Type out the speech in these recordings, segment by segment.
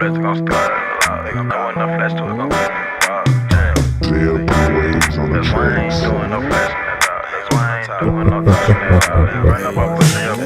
flex gon' start. They gon' know when the flex to it gon' get damn. Waves on the That's why I ain't tracks. doing no flex. That's why I ain't doing no flex. Run up, I pussy up,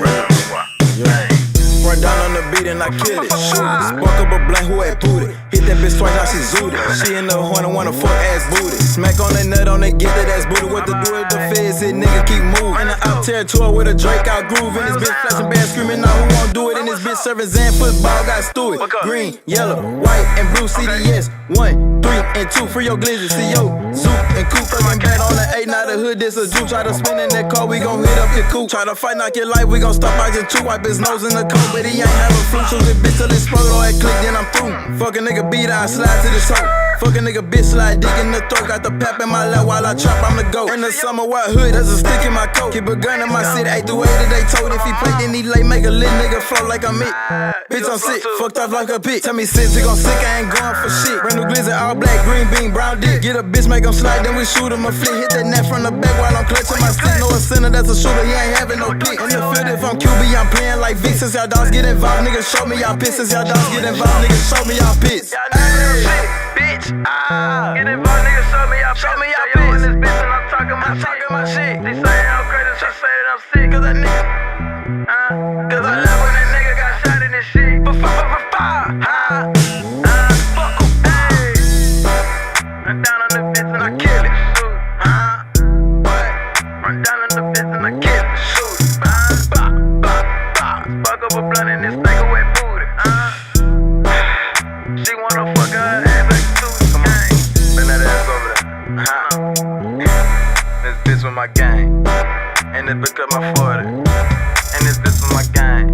Run down on the beat and I kill it. Shoot it. Spark up a blank, who had booted. Hit that bitch twice, now she zooted. She in the horn and wanna fuck ass booty. Smack on that nut on that get that ass booty. What to do with the feds? Hit nigga keep moving. In the out territory with a Drake out groove. In this bitch flashing bad screaming, now who won't do it? In this bitch serving Zan football, got Stewart. Green, yellow, white, and blue CDS. 1, 3, and 2. Free your glizzy, see yo. Zoop and Coop fucking bad on the 8. Now the hood, this a juke. Try to spin in that car, we gon' hit up your coupe. Try to fight, knock your life, we gon' stop out your chew. Wipe his nose in the coat, but he ain't have a flu. Shoot this bitch till it explode, all that click, then I'm through. Fuck a nigga beat, I slide to the toe. Fuck a nigga bitch, slide dick in the throat. Got the pap in my lap while I trap, I'm the goat. In the summer, white hood, there's a stick in my coat. Keep a gun in my city, 8 through 8 they told. If he play, then he late, make a lit nigga float like I'm it. Bitch, I'm sick, fucked off like a pig. Tell me since he gon' sick, I ain't going for shit. Brand new glizzy, all black, green bean, brown dick. Get a bitch, make him slide, then we shoot him a flick. Hit that net from the back while I'm clutching my stick. No a center, that's a shooter, he ain't having no pick. In the field, if I'm QB, I'm playing like Vic. Since y'all dogs get involved, niggas show me y'all piss. Since y'all dogs get involved, niggas show me y'all piss. bitch. Get involved, niggas, show me y'all bitch. In this bitch and I'm talking my shit. They say I'm crazy, she say that I'm sick. Cause that nigga, cause I love when that nigga got shot in this shit. Fuck em, hey. Run down on the bitch and I kill it. What? Run down on the bitch and I kill it. Fuck up a blunt in this nigga with booty. She wanna fuck her ass back too. Come on, bring that ass over there. This bitch with my gang, and this bitch got my 40, and this bitch with my gang.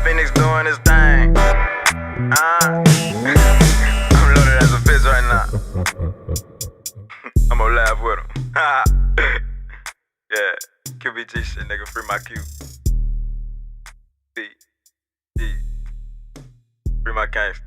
Phoenix doing his thing. I'm loaded as a bitch right now. I'm gonna laugh with him. Yeah, QBG shit, nigga, free my Q. B, G, free my gangsta.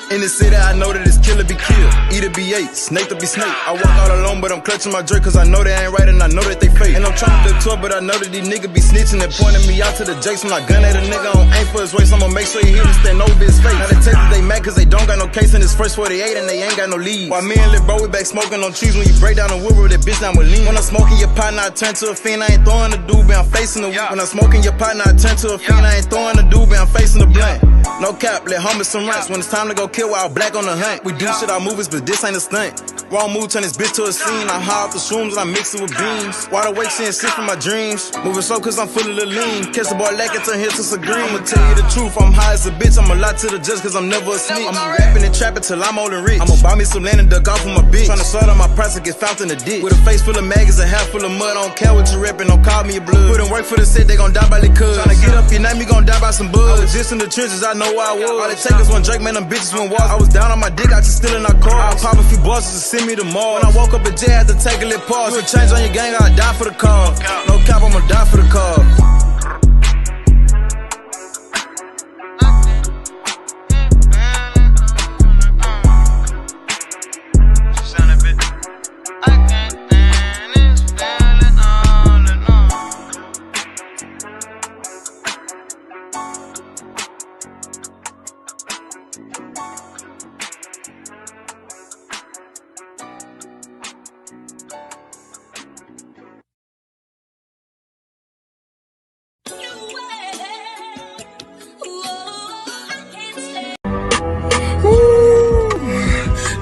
In the city, I know that this killer be killed. Either be ate, snake to be snake. I walk out alone, but I'm clutching my Drake, cause I know they ain't right and I know that they fake. And I'm trying to tour, but I know that these niggas be snitching and pointing me out to the jakes. When I gun at a nigga on aim for his waist, I'ma make sure he hit and stand over his face. Now they take that they mad cause they don't got no case in this first 48 and they ain't got no lead. While me and Lil Bro, we back smoking on trees. When you break down the wood with that bitch, now I'm lean. When I'm smoking your partner, I turn to a fiend. I ain't throwing the doobie, I'm facing the weed. When I'm smoking your partner, I turn to a fiend. I ain't throwing the doobie, I'm facing the blunt. No cap, let hummus some rats. When it's time to go kill, while black on the hunt. We do shit our movies, but this ain't a stunt. Wrong move, turn this bitch to a scene. I high off the shrooms and I mix it with beans. Wide awake, seeing shit from my dreams. Moving slow cause I'm full of the lean. Catch the boy lacking, turn here to some green. I'ma tell you the truth, I'm high as a bitch. I'ma lie to the judge cause I'm never asleep. I'm rapping and trapping till I'm old and rich. I'ma buy me some land and duck off with my bitch. Tryna sort out my price and get found in the ditch. With a face full of maggots and half full of mud. I don't care what you reppin', don't call me your blood. Put in work for the set, they gon' die by the cuz. Tryna get up your name, you gon' die by some bugs. I was just in the trenches, I know where I was. All it take is one Drake, man, them bitches went wild. I was down on my dick, I just still in our car. I'll pop a few bosses to send me to Mars. When I woke up in jail, I had to take a little pause. You a change on your gang, I'll die for the cause. No cap, I'ma die for the cause.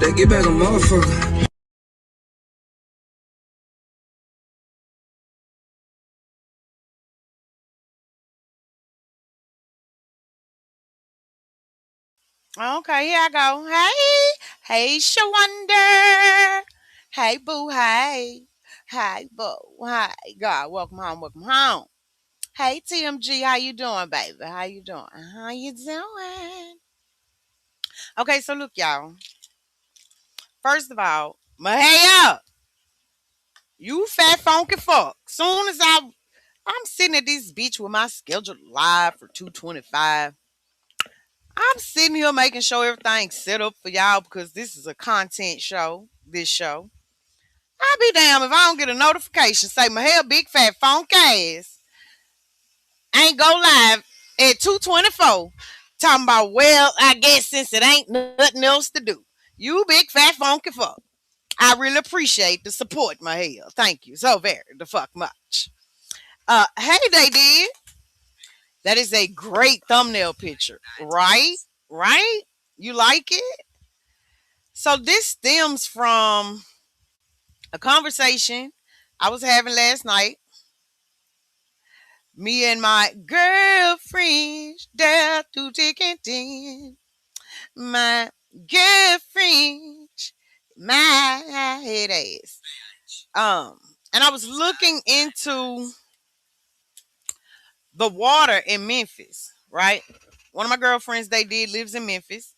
They get back a motherfucker. Okay, here I go. Hey, Shawanda. Hey, boo. Hey, boo. Hey, God. Welcome home. Welcome home. Hey, TMG. How you doing, baby? How you doing? How you doing? Okay, so look, y'all. First of all, Mahaya, you fat funky fuck. Soon as I'm sitting at this bitch with my scheduled live for 225. I'm sitting here making sure everything's set up for y'all because this is a content show. This show. I'll be damned if I don't get a notification say Mahaya big fat funk ass ain't go live at 224 talking about, well, I guess since it ain't nothing else to do. You big fat funky fuck. I really appreciate the support, Mahaya. Thank you so very the fuck much. Hey, they did. That is a great thumbnail picture, right? Right? You like it? So this stems from a conversation I was having last night. Me and my girlfriend, there to take it in. My girlfriend, my head ass. And I was looking into the water in Memphis, right? One of my girlfriends they did lives in Memphis,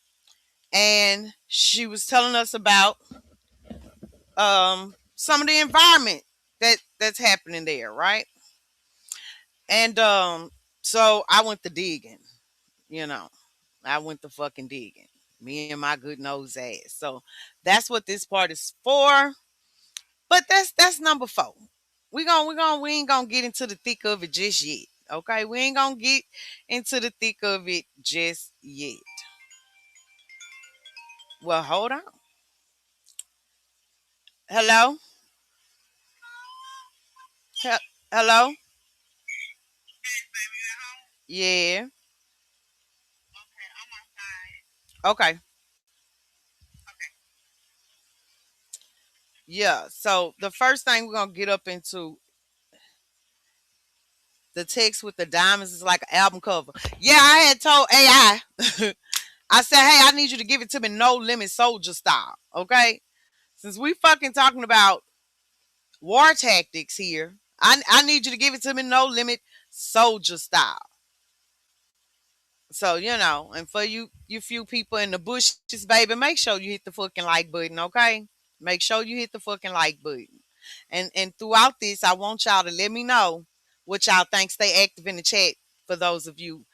and she was telling us about some of the environment that's happening there, right? And so I went to digging, you know. I went to fucking digging. Me and my good nose ass. So that's what this part is for. But that's number 4. We ain't gonna get into the thick of it just yet. Okay, we ain't gonna get into the thick of it just yet. Well, hold on. Hello? Hello? Yeah. Okay. Yeah. So the first thing we're gonna get up into the text with the diamonds is like an album cover. Yeah, I had told AI. I said, hey, I need you to give it to me no limit soldier style. Okay? Since we fucking talking about war tactics here, I need you to give it to me no limit soldier style. So, and for you few people in the bushes, baby, make sure you hit the fucking like button, okay? Make sure you hit the fucking like button. And throughout this, I want y'all to let me know what y'all think. Stay active in the chat for those of you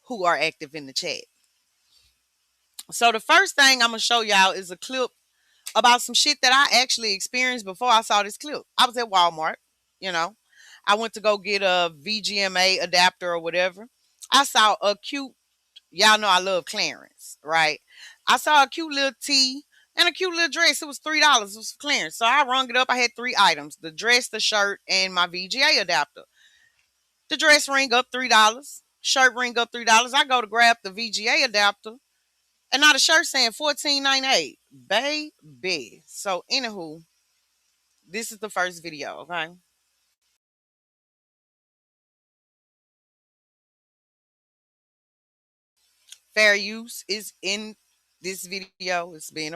who are active in the chat. So the first thing I'm going to show y'all is a clip about some shit that I actually experienced before I saw this clip. I was at Walmart, I went to go get a VGMA adapter or whatever. I saw a cute, y'all know I love clearance, right? I saw a cute little tee and a cute little dress. It was $3. It was clearance. So I rung it up. I had 3 items: the dress, the shirt, and my VGA adapter. The dress ring up $3. Shirt ring up $3. I go to grab the VGA adapter, and now the shirt saying $14.98. Baby. So anywho, this is the first video, okay? Fair use is in this video. It's being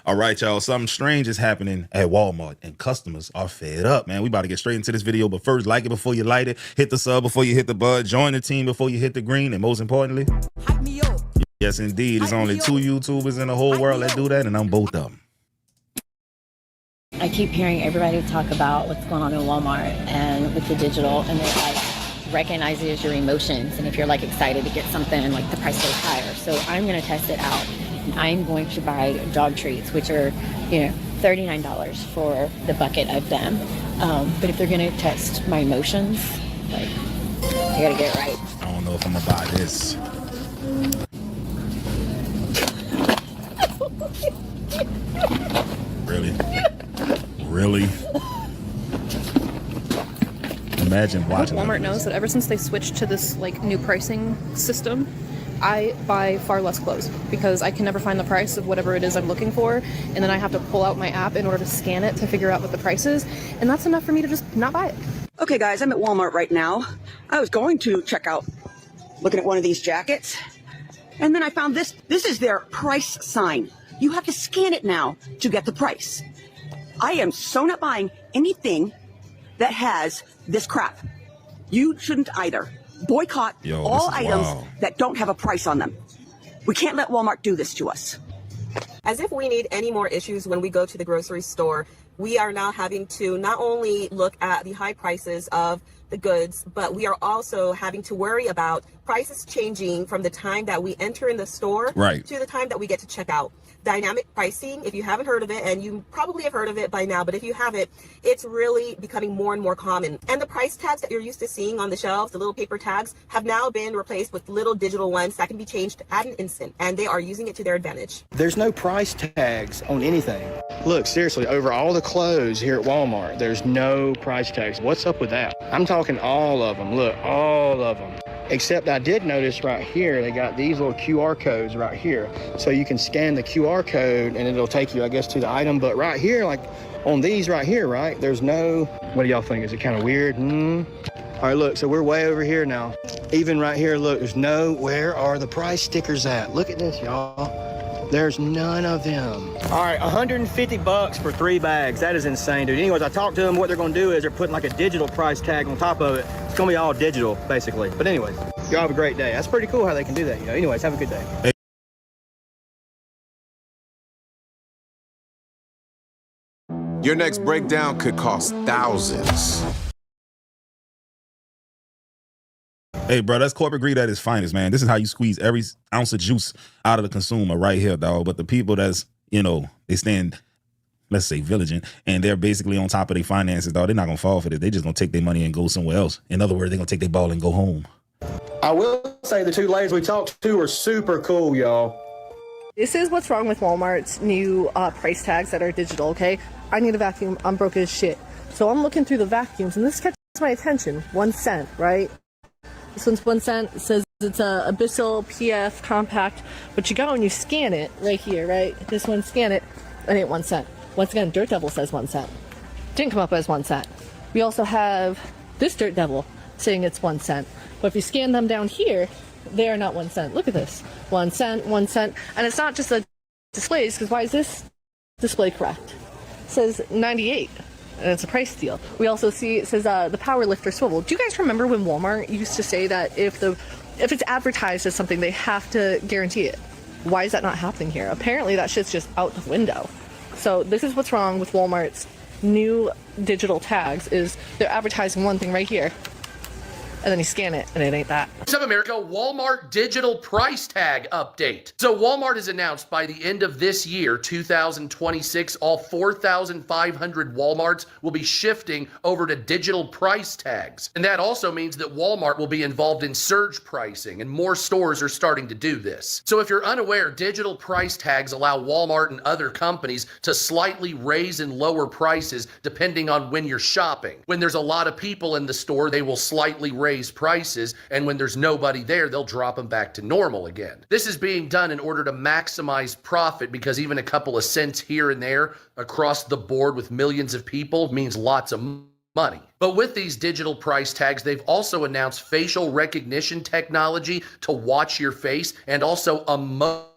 All right, y'all. Something strange is happening at Walmart, and customers are fed up, man. We about to get straight into this video, but first, like it before you light it, hit the sub before you hit the bud, join the team before you hit the green, and most importantly, hype me up. Yes, indeed. There's only 2 YouTubers in the whole world that do that, and I'm both of them. I keep hearing everybody talk about what's going on in Walmart and with the digital, and they're like, recognizes your emotions, and if you're like excited to get something, like the price goes higher. So I'm going to test it out. I'm going to buy dog treats, which are, $39 for the bucket of them. But if they're going to test my emotions, like, I got to get it right. I don't know if I'm going to buy this. Really? Really? imagine I hope watching. Walmart knows that ever since they switched to this like new pricing system, I buy far less clothes because I can never find the price of whatever it is I'm looking for, and then I have to pull out my app in order to scan it to figure out what the price is, and that's enough for me to just not buy it. Okay, guys, I'm at Walmart right now. I was going to check out, looking at one of these jackets, and then I found this. This is their price sign. You have to scan it now to get the price. I am so not buying anything that has this crap. You shouldn't either. Boycott all items that don't have a price on them. We can't let Walmart do this to us. As if we need any more issues when we go to the grocery store, we are now having to not only look at the high prices of the goods, but we are also having to worry about prices changing from the time that we enter in the store to the time that we get to check out. Dynamic pricing, if you haven't heard of it, and you probably have heard of it by now, but if you haven't, it's really becoming more and more common. And the price tags that you're used to seeing on the shelves, the little paper tags, have now been replaced with little digital ones that can be changed at an instant, and they are using it to their advantage. There's no price tags on anything. Look, seriously, over all the clothes here at Walmart, there's no price tags. What's up with that? I'm talking all of them. Look, all of them. Except I did notice right here, they got these little QR codes right here. So you can scan the QR code and it'll take you, I guess, to the item. But right here, like on these right here, right, there's no, what do y'all think? Is it kind of weird? All right, look, so we're way over here now. Even right here, look, there's no, where are the price stickers at? Look at this, y'all. There's none of them. All right, $150 for 3 bags. That is insane, dude. Anyways, I talked to them. What they're gonna do is they're putting like a digital price tag on top of it. It's gonna be all digital, basically. But anyways, y'all have a great day. That's pretty cool how they can do that, you know. Anyways, have a good day. Your next breakdown could cost thousands. Hey, bro, that's corporate greed at its finest, man. This is how you squeeze every ounce of juice out of the consumer right here, dog. But the people that's, you know, they stand, let's say, vigilant, and they're basically on top of their finances, dog, they're not going to fall for this. They're just going to take their money and go somewhere else. In other words, they're going to take their ball and go home. I will say the 2 ladies we talked to were super cool, y'all. This is what's wrong with Walmart's new price tags that are digital, okay? I need a vacuum. I'm broke as shit. So I'm looking through the vacuums, and this catches my attention. 1 cent, right? This one's 1 cent. It says it's a Abyssal PF compact, but you go and you scan it right here, right? This one, scan it, and it ain't 1 cent. Once again, Dirt Devil says 1 cent. Didn't come up as 1 cent. We also have this Dirt Devil saying it's 1 cent. But if you scan them down here, they are not 1 cent. Look at this. 1 cent, 1 cent. And it's not just the displays, because why is this display correct? It says 98. And it's a price deal. We also see it says the power lifter swivel. Do you guys remember when Walmart used to say that if it's advertised as something, they have to guarantee it? Why is that not happening here? Apparently that shit's just out the window. So this is what's wrong with Walmart's new digital tags, is they're advertising one thing right here, and then you scan it, and it ain't that. What's up, America? Walmart digital price tag update. So Walmart has announced by the end of this year, 2026, all 4,500 Walmarts will be shifting over to digital price tags. And that also means that Walmart will be involved in surge pricing, and more stores are starting to do this. So if you're unaware, digital price tags allow Walmart and other companies to slightly raise and lower prices depending on when you're shopping. When there's a lot of people in the store, they will slightly raise prices, and when there's nobody there, they'll drop them back to normal again. This is being done in order to maximize profit, because even a couple of cents here and there across the board with millions of people means lots of money. But with these digital price tags, they've also announced facial recognition technology to watch your face, and also emotional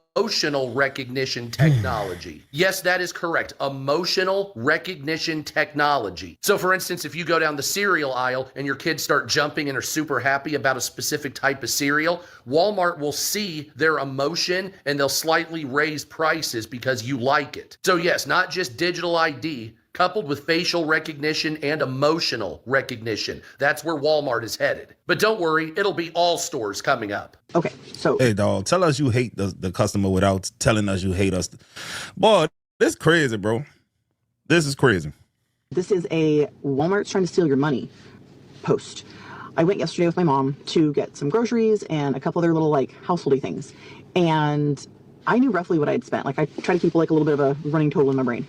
recognition technology. Yes, that is correct. Emotional recognition technology. So for instance, if you go down the cereal aisle and your kids start jumping and are super happy about a specific type of cereal, Walmart will see their emotion and they'll slightly raise prices because you like it. So yes, not just digital ID, coupled with facial recognition and emotional recognition. That's where Walmart is headed. But don't worry, it'll be all stores coming up. Okay, so... Hey, dog, tell us you hate the customer without telling us you hate us. Boy, this is crazy, bro. This is crazy. This is a Walmart's trying to steal your money post. I went yesterday with my mom to get some groceries and a couple other little, like, householdy things. And I knew roughly what I'd spent. Like, I try to keep, like, a little bit of a running total in my brain.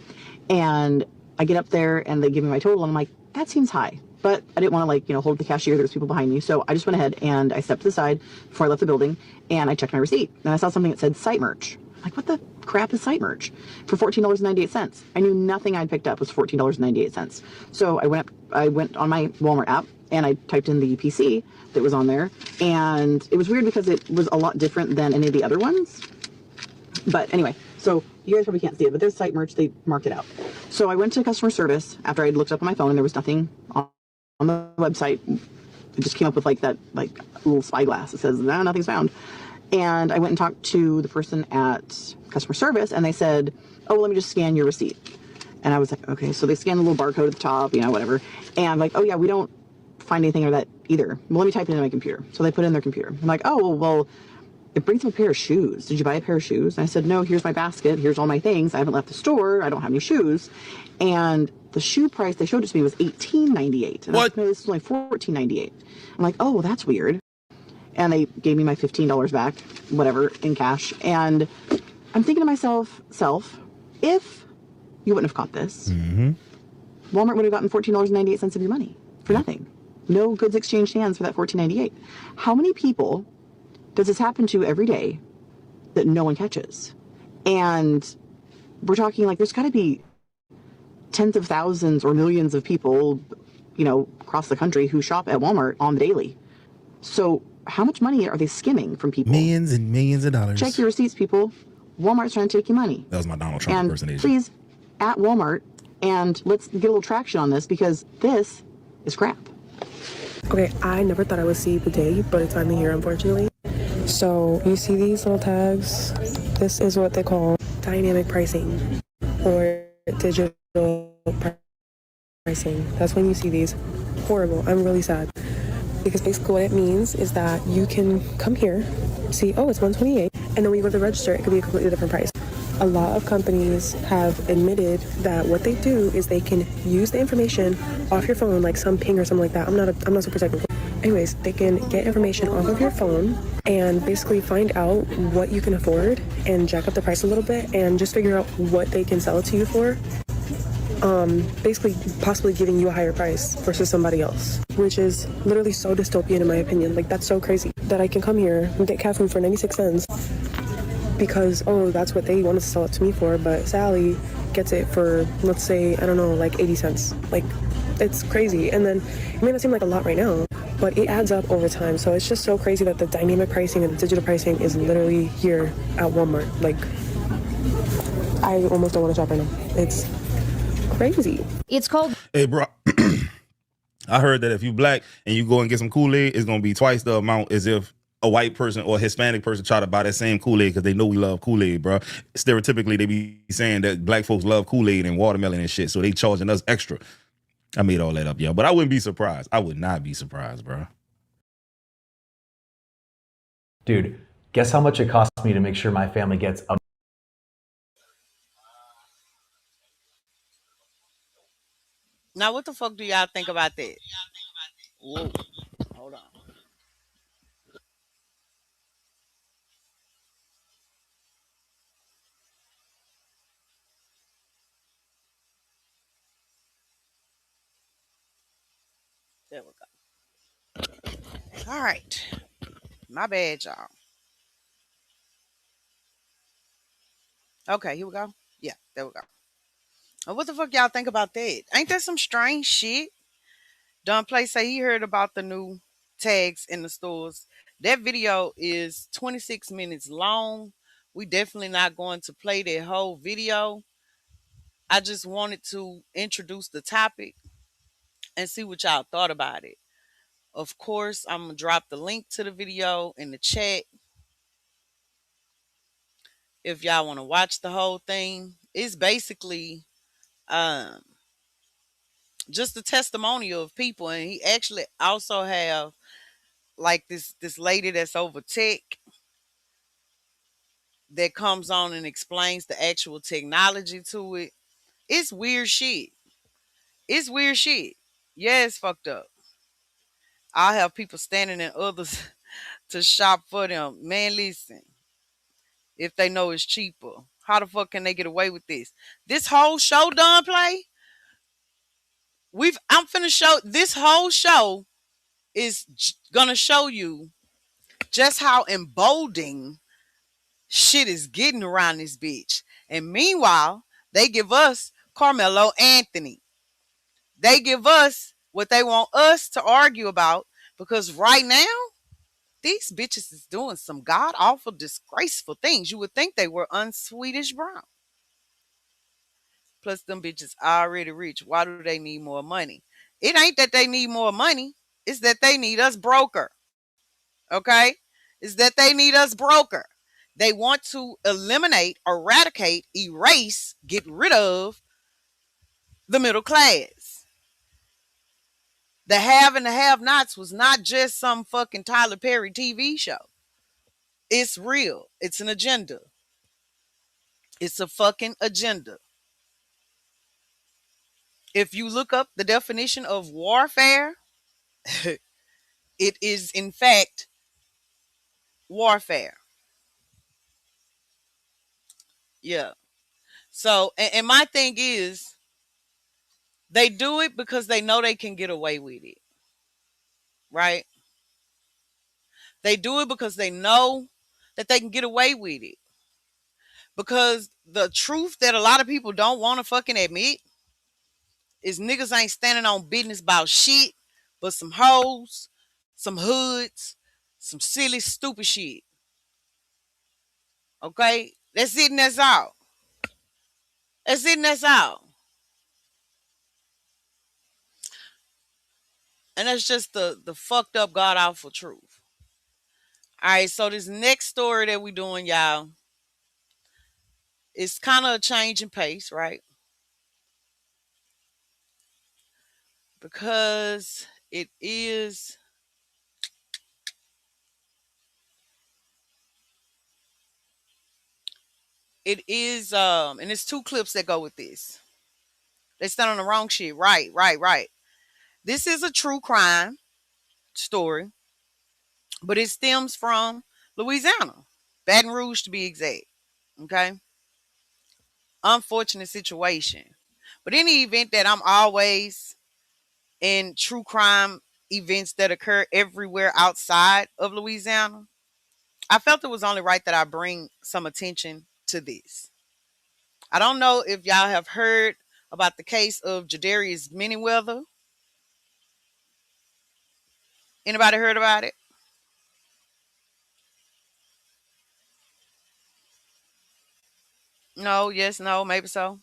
And I get up there and they give me my total and I'm like, that seems high. but I didn't want to, like, you know, hold the cashier. There was people behind me. So I just went ahead and I stepped to the side before I left the building and I checked my receipt. And I saw something that said site merch. I'm like, what the crap is site merch? For $14.98. I knew nothing I'd picked up was $14.98. So I went on my Walmart app and I typed in the PC that was on there. And it was weird because it was a lot different than any of the other ones. But anyway, so you guys probably can't see it, but there's site merch. They marked it out. So I went to customer service after I'd looked up on my phone and there was nothing on the website. It just came up with like that, like little spyglass that says, no, nothing's found. And I went and talked to the person at customer service and they said, oh, well, let me just scan your receipt. And I was like, okay. So they scanned the little barcode at the top, you know, whatever. And I'm like, oh yeah, we don't find anything like that either. Well, let me type it into my computer. So they put it in their computer. I'm like, oh, well, it brings up a pair of shoes. Did you buy a pair of shoes? And I said, no, here's my basket. Here's all my things. I haven't left the store. I don't have any shoes. And the shoe price they showed it to me was $18.98. And I was like, no, this is only $14.98. I'm like, oh, well, that's weird. And they gave me my $15 back, whatever, in cash. And I'm thinking to myself, if you wouldn't have caught this, Walmart would have gotten $14.98 of your money for nothing. No goods exchanged hands for that $14.98. How many people does this happen to every day that no one catches? And we're talking like there's got to be tens of thousands or millions of people, you know, across the country who shop at Walmart on the daily. So how much money are they skimming from people? Millions and millions of dollars. Check your receipts, people. Walmart's trying to take your money. That was my Donald Trump impersonation. Please, at Walmart, and let's get a little traction on this because this is crap. Okay, I never thought I would see the day, but it's finally here, unfortunately. So you see these little tags? This is what they call dynamic pricing or digital pricing. That's when you see these. Horrible. I'm really sad. Because basically what it means is that you can come here, see, oh, it's $128, and then when you go to the register, it could be a completely different price. A lot of companies have admitted that what they do is they can use the information off your phone, like some ping or something like that. I'm not super technical. Anyways, they can get information off of your phone and basically find out what you can afford and jack up the price a little bit and just figure out what they can sell it to you for. Basically possibly giving you a higher price versus somebody else, which is literally so dystopian in my opinion. Like, that's so crazy that I can come here and get cat food for 96 cents because, oh, that's what they wanted to sell it to me for, but Sally gets it for, let's say, I don't know, like 80 cents. Like, it's crazy. And then it may not seem like a lot right now, but it adds up over time. So it's just so crazy that the dynamic pricing and the digital pricing is literally here at Walmart. Like, I almost don't want to shop right now. It's crazy. It's called. Hey, bro. I heard that if you black and you go and get some Kool-Aid, it's going to be twice the amount as if a white person or a Hispanic person try to buy that same Kool-Aid because they know we love Kool-Aid, bro. Stereotypically, they be saying that black folks love Kool-Aid and watermelon and shit, so they charging us extra. I made all that up, yo. But I wouldn't be surprised. I would not be surprised, bro. Dude, guess how much it costs me to make sure my family gets a... Now, what the fuck do y'all think about that? Whoa. Hold on. There we go. All right. My bad, y'all. Okay, here we go. Yeah, there we go. What the fuck y'all think about that? Ain't that some strange shit? Don Play say he heard about the new tags in the stores. That video is 26 minutes long. We definitely not going to play that whole video. I just wanted to introduce the topic and see what y'all thought about it. Of course, I'm going to drop the link to the video in the chat. If y'all want to watch the whole thing, it's basically just a testimonial of people. And he actually also have like this lady that's over tech that comes on and explains the actual technology to it. It's weird shit. It's weird shit. Yeah, it's fucked up. I'll have people standing in others to shop for them. Man, listen. If they know it's cheaper, how the fuck can they get away with this? This whole show Don Play? I'm finna show this whole show is gonna show you just how emboldening shit is getting around this bitch. And meanwhile, they give us Carmelo Anthony. They give us what they want us to argue about because right now, these bitches is doing some god awful, disgraceful things. You would think they were unswedish brown. Plus, them bitches already rich. Why do they need more money? It ain't that they need more money. It's that they need us broker. Okay? It's that they need us broker. They want to eliminate, eradicate, erase, get rid of the middle class. The have and the have nots was not just some fucking Tyler Perry TV show. It's real. It's an agenda. It's a fucking agenda. If you look up the definition of warfare, it is in fact warfare. Yeah. So, and my thing is, they do it because they know they can get away with it. Right? They do it because they know that they can get away with it. Because the truth that a lot of people don't want to fucking admit is niggas ain't standing on business about shit but some hoes, some hoods, some silly, stupid shit. Okay? That's it and that's all. That's it and that's all. And that's just the fucked up, god awful truth. Alright, so this next story that we doing, y'all, it's kind of a change in pace, right? Because it is and it's two clips that go with this. They stand on the wrong shit. Right. This is a true crime story, but it stems from Louisiana, Baton Rouge to be exact. Okay. Unfortunate situation. But in the event that I'm always in true crime events that occur everywhere outside of Louisiana, I felt it was only right that I bring some attention to this. I don't know if y'all have heard about the case of Jadarius Manyweather. Anybody heard about it? No, yes, no, maybe so.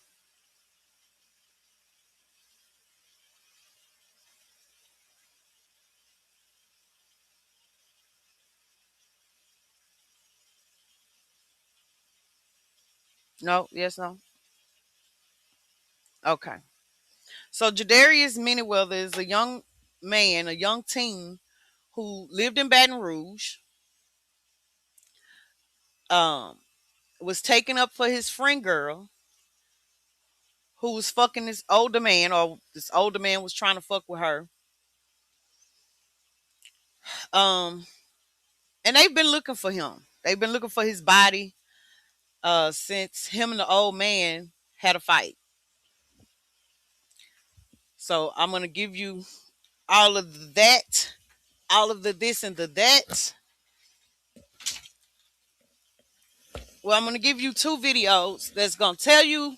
No, yes, no. Okay. So Jadarius Manyweather is a young man, a young teen who lived in Baton Rouge, um, was taken up for his friend girl who was fucking this older man, or this older man was trying to fuck with her. Um, and they've been looking for him. They've been looking for his body since him and the old man had a fight. So I'm gonna give you all of that, all of the this and the that. Well, I'm gonna give you two videos that's gonna tell you.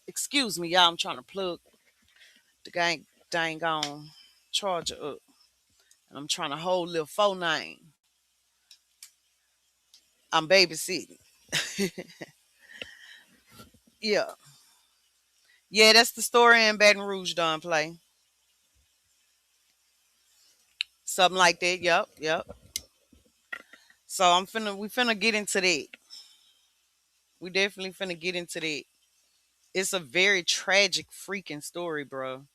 Excuse me, y'all. I'm trying to plug the dang on charger up, and I'm trying to hold little phone name. I'm babysitting. Yeah, yeah. That's the story in Baton Rouge. Done play something like that. Yep. So we finna get into that. We definitely finna get into that. It's a very tragic freaking story, bro.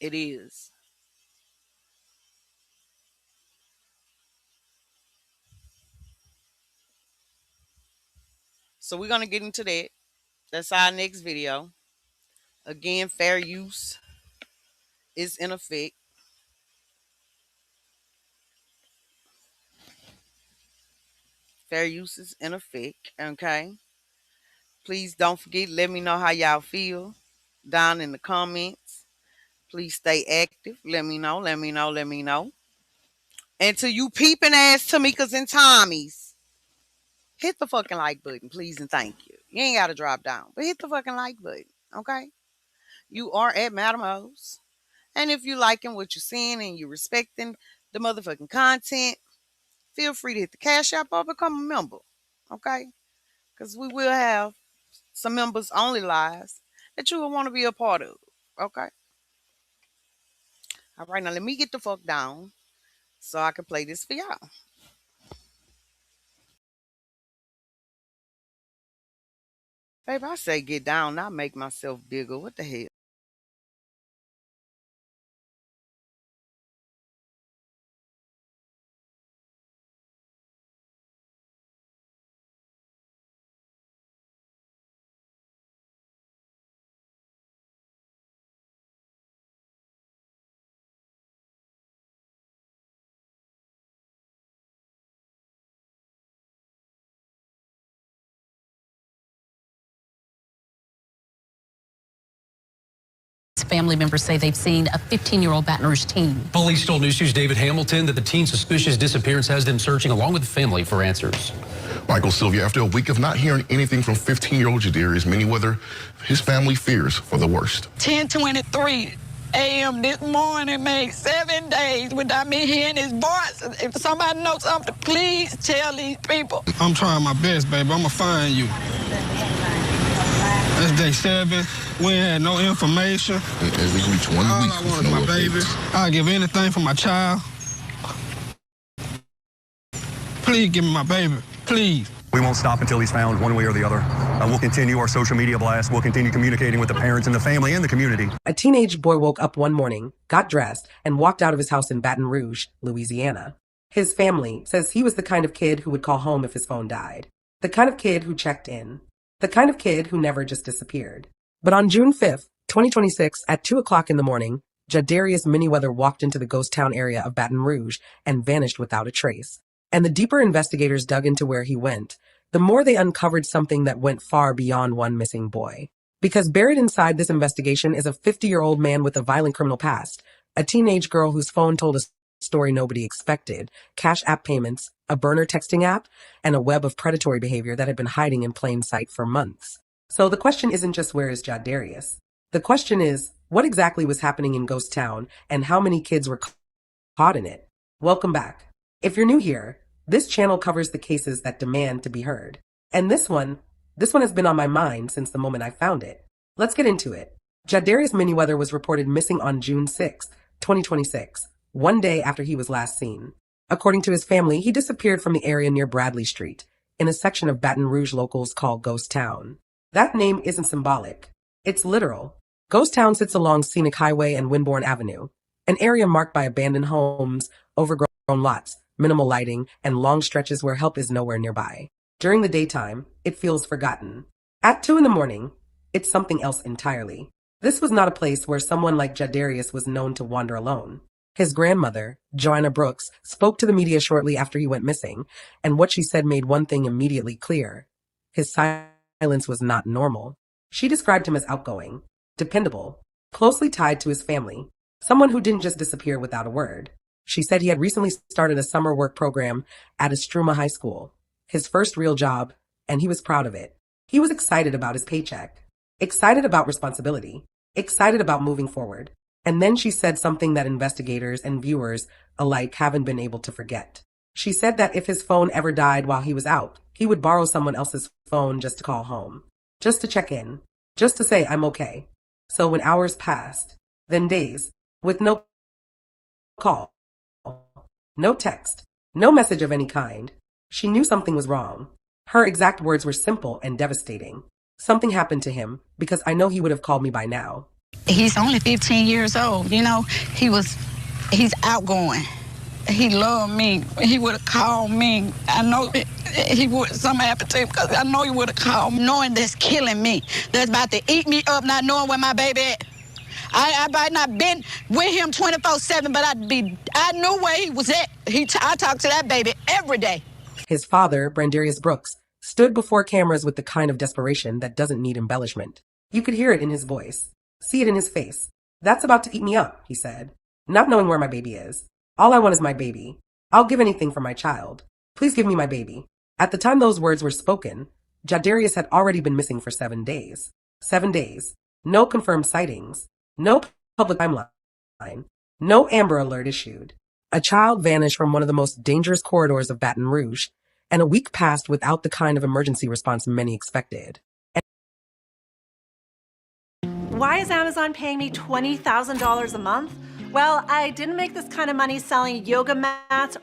It is. So we're gonna get into that. That's our next video. Again, fair use is in effect. Fair use is in effect. Okay. Please don't forget, let me know how y'all feel. down in the comments. Please stay active. Let me know. Let me know. Let me know. And to you peeping ass Tamikas and Tommies, hit the fucking like button, please and thank you. You ain't got to drop down, but hit the fucking like button, okay? You are at Madam O's. And if you liking what you're seeing and you're respecting the motherfucking content, feel free to hit the Cash App or become a member, okay? Because we will have some members only lives that you will want to be a part of, okay? All right, now let me get the fuck down so I can play this for y'all. Babe, I say get down, not make myself bigger. What the hell? Family members say they've seen a 15-year-old Baton Rouge teen. Police told News 2's David Hamilton that the teen's suspicious disappearance has them searching along with the family for answers. Michael Sylvia, after a week of not hearing anything from 15-year-old Jadarius Manyweather, his family fears for the worst. 10:23 a.m. this morning made 7 days without me hearing his voice. If somebody knows something, please tell these people. I'm trying my best, baby. I'm going to find you. That's day 7. We ain't had no information. Every week, 1 All week. I want is my baby. I'll give anything for my child. Please give me my baby. Please. We won't stop until he's found one way or the other. We'll continue our social media blast. We'll continue communicating with the parents and the family and the community. A teenage boy woke up one morning, got dressed, and walked out of his house in Baton Rouge, Louisiana. His family says he was the kind of kid who would call home if his phone died. The kind of kid who checked in. The kind of kid who never just disappeared. But on June 5th, 2026, at 2 o'clock in the morning, Jadarius Manyweather walked into the ghost town area of Baton Rouge and vanished without a trace. And the deeper investigators dug into where he went, the more they uncovered something that went far beyond one missing boy. Because buried inside this investigation is a 50-year-old man with a violent criminal past, a teenage girl whose phone told a story nobody expected, Cash App payments, a burner texting app, and a web of predatory behavior that had been hiding in plain sight for months. So the question isn't just where is Jadarius? The question is, what exactly was happening in Ghost Town and how many kids were caught in it? Welcome back. If you're new here, this channel covers the cases that demand to be heard. And this one has been on my mind since the moment I found it. Let's get into it. Jadarius Manyweather was reported missing on June 6, 2026, one day after he was last seen. According to his family, he disappeared from the area near Bradley Street, in a section of Baton Rouge locals call Ghost Town. That name isn't symbolic. It's literal. Ghost Town sits along Scenic Highway and Winbourne Avenue, an area marked by abandoned homes, overgrown lots, minimal lighting, and long stretches where help is nowhere nearby. During the daytime, it feels forgotten. At 2 in the morning, it's something else entirely. This was not a place where someone like Jadarius was known to wander alone. His grandmother, Joanna Brooks, spoke to the media shortly after he went missing, and what she said made one thing immediately clear. His silence was not normal. She described him as outgoing, dependable, closely tied to his family, someone who didn't just disappear without a word. She said he had recently started a summer work program at Estruma High School, his first real job, and he was proud of it. He was excited about his paycheck, excited about responsibility, excited about moving forward. And then she said something that investigators and viewers alike haven't been able to forget. She said that if his phone ever died while he was out, he would borrow someone else's phone just to call home, just to check in, just to say, I'm okay. So when hours passed, then days, with no call, no text, no message of any kind, she knew something was wrong. Her exact words were simple and devastating. Something happened to him because I know he would have called me by now. He's only 15 years old, you know. He's outgoing. He loved me. He would have called me. I know he would, something happened to him because I know he would have called me. Knowing that's killing me. That's about to eat me up, not knowing where my baby at. I might not been with him 24/7, but I knew where he was at. I talked to that baby every day. His father, Brandarius Brooks, stood before cameras with the kind of desperation that doesn't need embellishment. You could hear it in his voice. See it in his face. That's about to eat me up, he said, not knowing where my baby is. All I want is my baby. I'll give anything for my child. Please give me my baby. At the time those words were spoken, Jadarius had already been missing for 7 days. 7 days. No confirmed sightings. No public timeline. No Amber Alert issued. A child vanished from one of the most dangerous corridors of Baton Rouge, and a week passed without the kind of emergency response many expected. Why is Amazon paying me $20,000 a month? Well, I didn't make this kind of money selling yoga mats.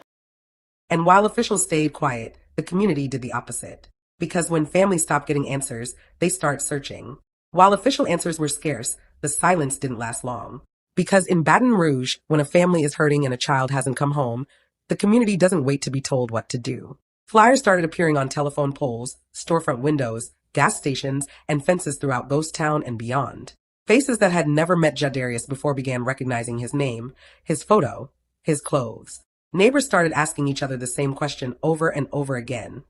And while officials stayed quiet, the community did the opposite. Because when families stopped getting answers, they start searching. While official answers were scarce, the silence didn't last long. Because in Baton Rouge, when a family is hurting and a child hasn't come home, the community doesn't wait to be told what to do. Flyers started appearing on telephone poles, storefront windows, gas stations, and fences throughout Ghost Town and beyond. Faces that had never met Jadarius before began recognizing his name, his photo, his clothes. Neighbors started asking each other the same question over and over again.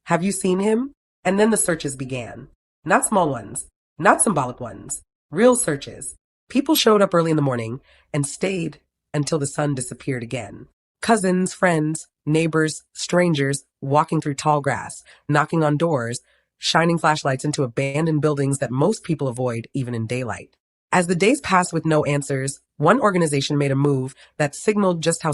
Have you seen him? And then the searches began. Not small ones, not symbolic ones, real searches. People showed up early in the morning and stayed until the sun disappeared again. Cousins, friends, neighbors, strangers walking through tall grass, knocking on doors, shining flashlights into abandoned buildings that most people avoid even in daylight. As the days passed with no answers, one organization made a move that signaled just how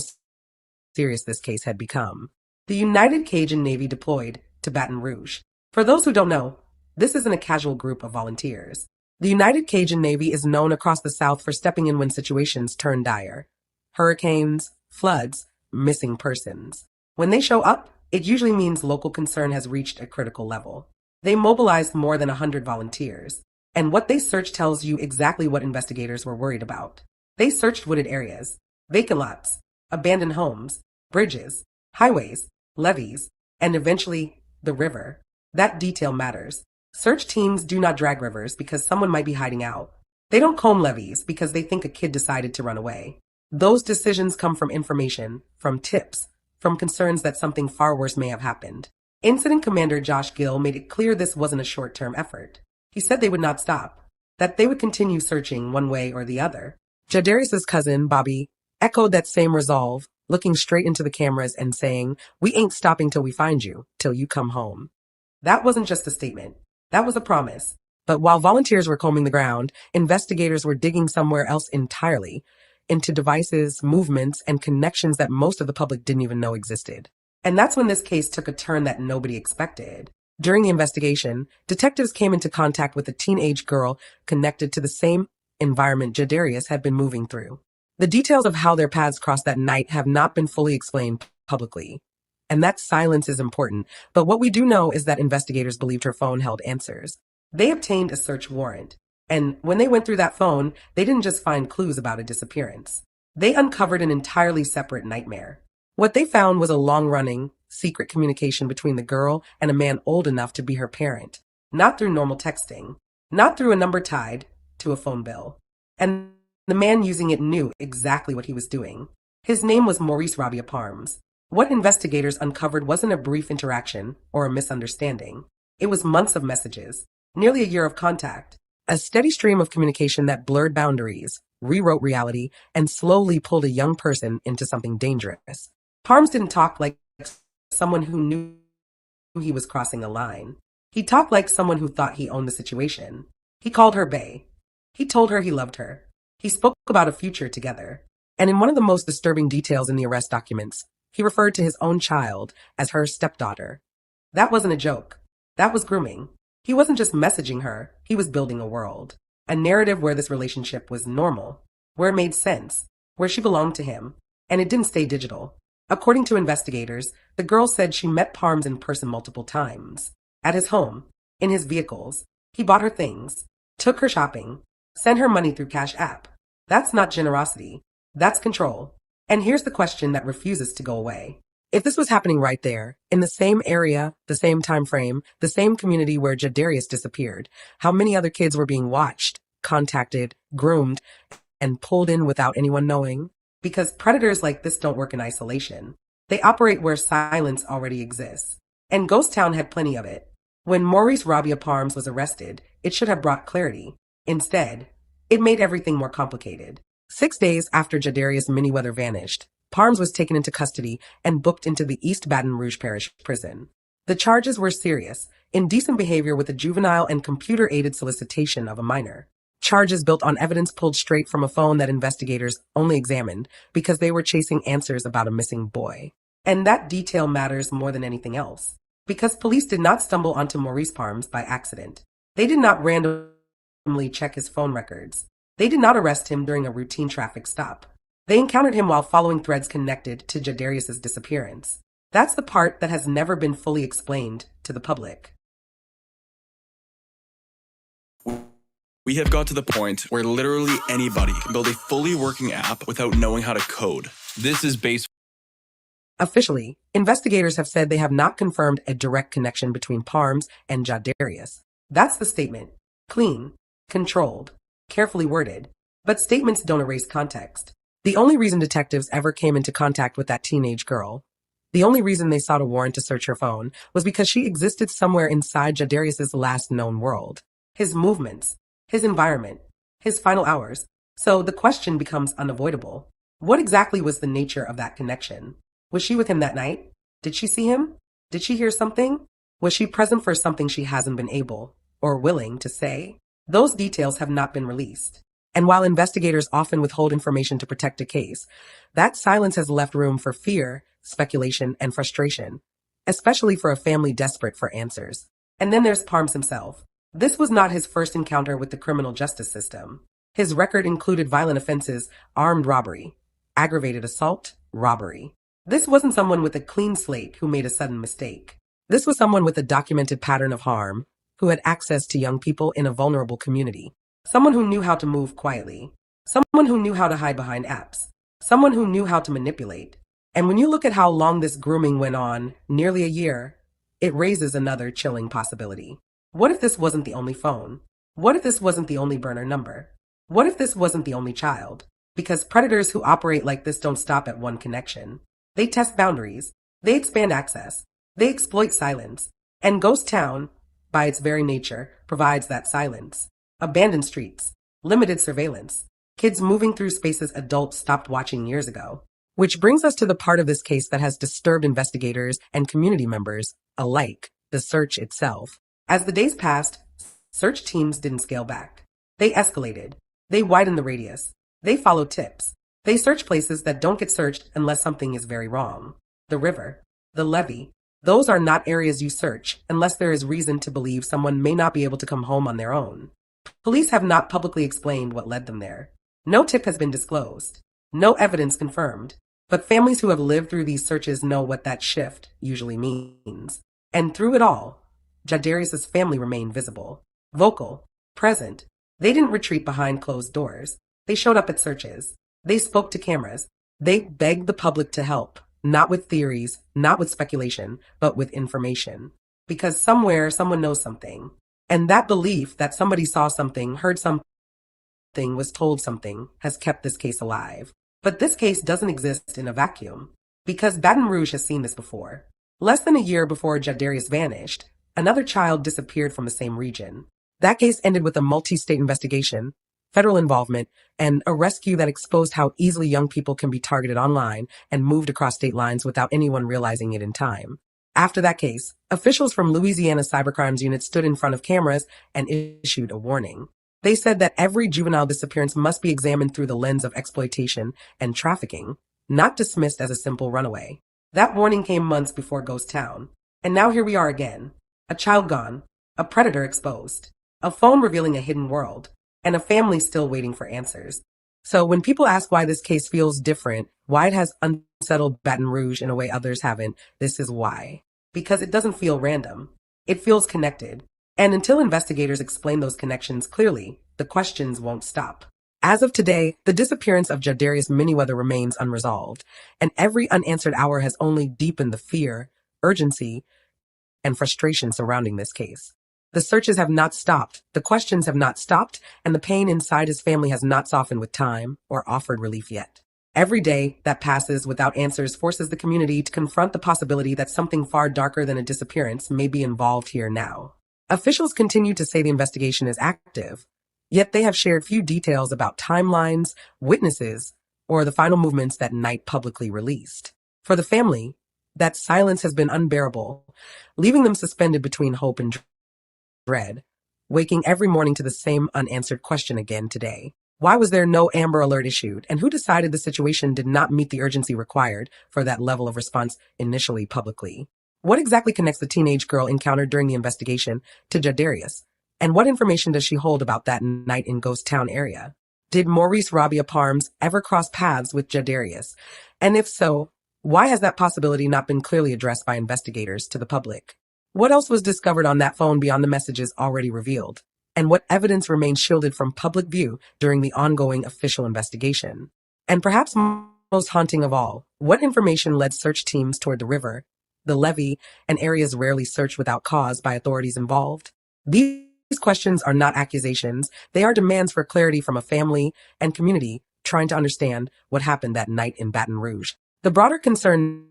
serious this case had become. The United Cajun Navy deployed to Baton Rouge. For those who don't know, this isn't a casual group of volunteers. The United Cajun Navy is known across the South for stepping in when situations turn dire. Hurricanes, floods, missing persons. When they show up, it usually means local concern has reached a critical level. They mobilized more than 100 volunteers, and what they searched tells you exactly what investigators were worried about. They searched wooded areas, vacant lots, abandoned homes, bridges, highways, levees, and eventually the river. That detail matters. Search teams do not drag rivers because someone might be hiding out. They don't comb levees because they think a kid decided to run away. Those decisions come from information, from tips, from concerns that something far worse may have happened. Incident Commander Josh Gill made it clear this wasn't a short-term effort. He said they would not stop, that they would continue searching one way or the other. Jadarius' cousin, Bobby, echoed that same resolve, looking straight into the cameras and saying, "We ain't stopping till we find you, till you come home." That wasn't just a statement. That was a promise. But while volunteers were combing the ground, investigators were digging somewhere else entirely, into devices, movements, and connections that most of the public didn't even know existed. And that's when this case took a turn that nobody expected. During the investigation, detectives came into contact with a teenage girl connected to the same environment Jadarius had been moving through. The details of how their paths crossed that night have not been fully explained publicly. And that silence is important, but what we do know is that investigators believed her phone held answers. They obtained a search warrant, and when they went through that phone, they didn't just find clues about a disappearance. They uncovered an entirely separate nightmare. What they found was a long-running, secret communication between the girl and a man old enough to be her parent, not through normal texting, not through a number tied to a phone bill. And the man using it knew exactly what he was doing. His name was Maurice Rabia Parms. What investigators uncovered wasn't a brief interaction or a misunderstanding. It was months of messages, nearly a year of contact, a steady stream of communication that blurred boundaries, rewrote reality, and slowly pulled a young person into something dangerous. Parms didn't talk like someone who knew he was crossing a line. He talked like someone who thought he owned the situation. He called her Bae. He told her he loved her. He spoke about a future together. And in one of the most disturbing details in the arrest documents, he referred to his own child as her stepdaughter. That wasn't a joke. That was grooming. He wasn't just messaging her, he was building a world. A narrative where this relationship was normal, where it made sense, where she belonged to him, and it didn't stay digital. According to investigators, the girl said she met Parms in person multiple times. At his home, in his vehicles. He bought her things, took her shopping, sent her money through Cash App. That's not generosity. That's control. And here's the question that refuses to go away. If this was happening right there, in the same area, the same time frame, the same community where Jadarius disappeared, how many other kids were being watched, contacted, groomed, and pulled in without anyone knowing? Because predators like this don't work in isolation. They operate where silence already exists. And Ghost Town had plenty of it. When Maurice Rabia Parms was arrested, it should have brought clarity. Instead, It made everything more complicated. 6 days after Jadarius Manyweather vanished, Parms was taken into custody and booked into the East Baton Rouge Parish Prison. The charges were serious: indecent behavior with a juvenile and computer-aided solicitation of a minor. Charges built on evidence pulled straight from a phone that investigators only examined because they were chasing answers about a missing boy. And that detail matters more than anything else, because police did not stumble onto Maurice Parms by accident. They did not randomly check his phone records. They did not arrest him during a routine traffic stop. They encountered him while following threads connected to Jadarius's disappearance. That's the part that has never been fully explained to the public. We have got to the point where literally anybody can build a fully working app without knowing how to code. This is based. Officially, investigators have said they have not confirmed a direct connection between Parms and Jadarius. That's the statement. Clean, controlled, carefully worded. But statements don't erase context. The only reason detectives ever came into contact with that teenage girl, the only reason they sought a warrant to search her phone, was because she existed somewhere inside Jadarius's last known world. His movements, his environment, his final hours. So the question becomes unavoidable. What exactly was the nature of that connection? Was she with him that night? Did she see him? Did she hear something? Was she present for something she hasn't been able or willing to say? Those details have not been released. And while investigators often withhold information to protect a case, that silence has left room for fear, speculation, and frustration, especially for a family desperate for answers. And then there's Parms himself. This was not his first encounter with the criminal justice system. His record included violent offenses, armed robbery, aggravated assault, robbery. This wasn't someone with a clean slate who made a sudden mistake. This was someone with a documented pattern of harm, who had access to young people in a vulnerable community. Someone who knew how to move quietly. Someone who knew how to hide behind apps. Someone who knew how to manipulate. And when you look at how long this grooming went on, nearly a year, it raises another chilling possibility. What if this wasn't the only phone? What if this wasn't the only burner number? What if this wasn't the only child? Because predators who operate like this don't stop at one connection. They test boundaries. They expand access. They exploit silence. And Ghost Town, by its very nature, provides that silence. Abandoned streets, limited surveillance, kids moving through spaces adults stopped watching years ago. Which brings us to the part of this case that has disturbed investigators and community members alike, the search itself. As the days passed, search teams didn't scale back. They escalated. They widened the radius. They followed tips. They search places that don't get searched unless something is very wrong. The river, the levee, those are not areas you search unless there is reason to believe someone may not be able to come home on their own. Police have not publicly explained what led them there. No tip has been disclosed. No evidence confirmed. But families who have lived through these searches know what that shift usually means. And through it all, Jadarius's family remained visible, vocal, present. They didn't retreat behind closed doors. They showed up at searches. They spoke to cameras. They begged the public to help, not with theories, not with speculation, but with information. Because somewhere, someone knows something. And that belief that somebody saw something, heard something, was told something, has kept this case alive. But this case doesn't exist in a vacuum, because Baton Rouge has seen this before. Less than a year before Jadarius vanished, another child disappeared from the same region. That case ended with a multi-state investigation, federal involvement, and a rescue that exposed how easily young people can be targeted online and moved across state lines without anyone realizing it in time. After that case, officials from Louisiana Cybercrimes Unit stood in front of cameras and issued a warning. They said that every juvenile disappearance must be examined through the lens of exploitation and trafficking, not dismissed as a simple runaway. That warning came months before Ghost Town. And now here we are again. A child gone, a predator exposed, a phone revealing a hidden world, and a family still waiting for answers. So when people ask why this case feels different, why it has unsettled Baton Rouge in a way others haven't, this is why. Because it doesn't feel random. It feels connected. And until investigators explain those connections clearly, the questions won't stop. As of today, the disappearance of Jadarius Manyweather remains unresolved, and every unanswered hour has only deepened the fear, urgency, and frustration surrounding this case. The searches have not stopped, the questions have not stopped, and the pain inside his family has not softened with time or offered relief yet. Every day that passes without answers forces the community to confront the possibility that something far darker than a disappearance may be involved here now. Officials continue to say the investigation is active, Yet they have shared few details about timelines, witnesses, or the final movements that Knight publicly released. For the family, that silence has been unbearable, leaving them suspended between hope and dread, waking every morning to the same unanswered question again today. Why was there no Amber Alert issued, and who decided the situation did not meet the urgency required for that level of response initially publicly? What exactly connects the teenage girl encountered during the investigation to Jadarius? And what information does she hold about that night in Ghost Town area? Did Maurice Rabia Parms ever cross paths with Jadarius? And if so, why has that possibility not been clearly addressed by investigators to the public? What else was discovered on that phone beyond the messages already revealed? And what evidence remains shielded from public view during the ongoing official investigation? And perhaps most haunting of all, what information led search teams toward the river, the levee, and areas rarely searched without cause by authorities involved? These questions are not accusations. They are demands for clarity from a family and community trying to understand what happened that night in Baton Rouge. The broader concern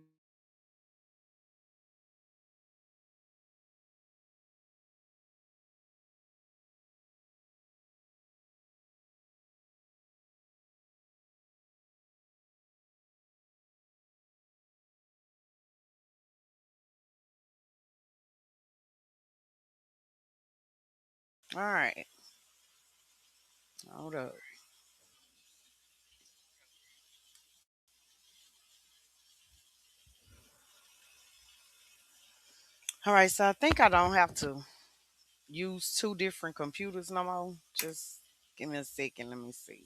All right. Hold up. All right, so I think I don't have to use two different computers no more. Just give me a second. Let me see.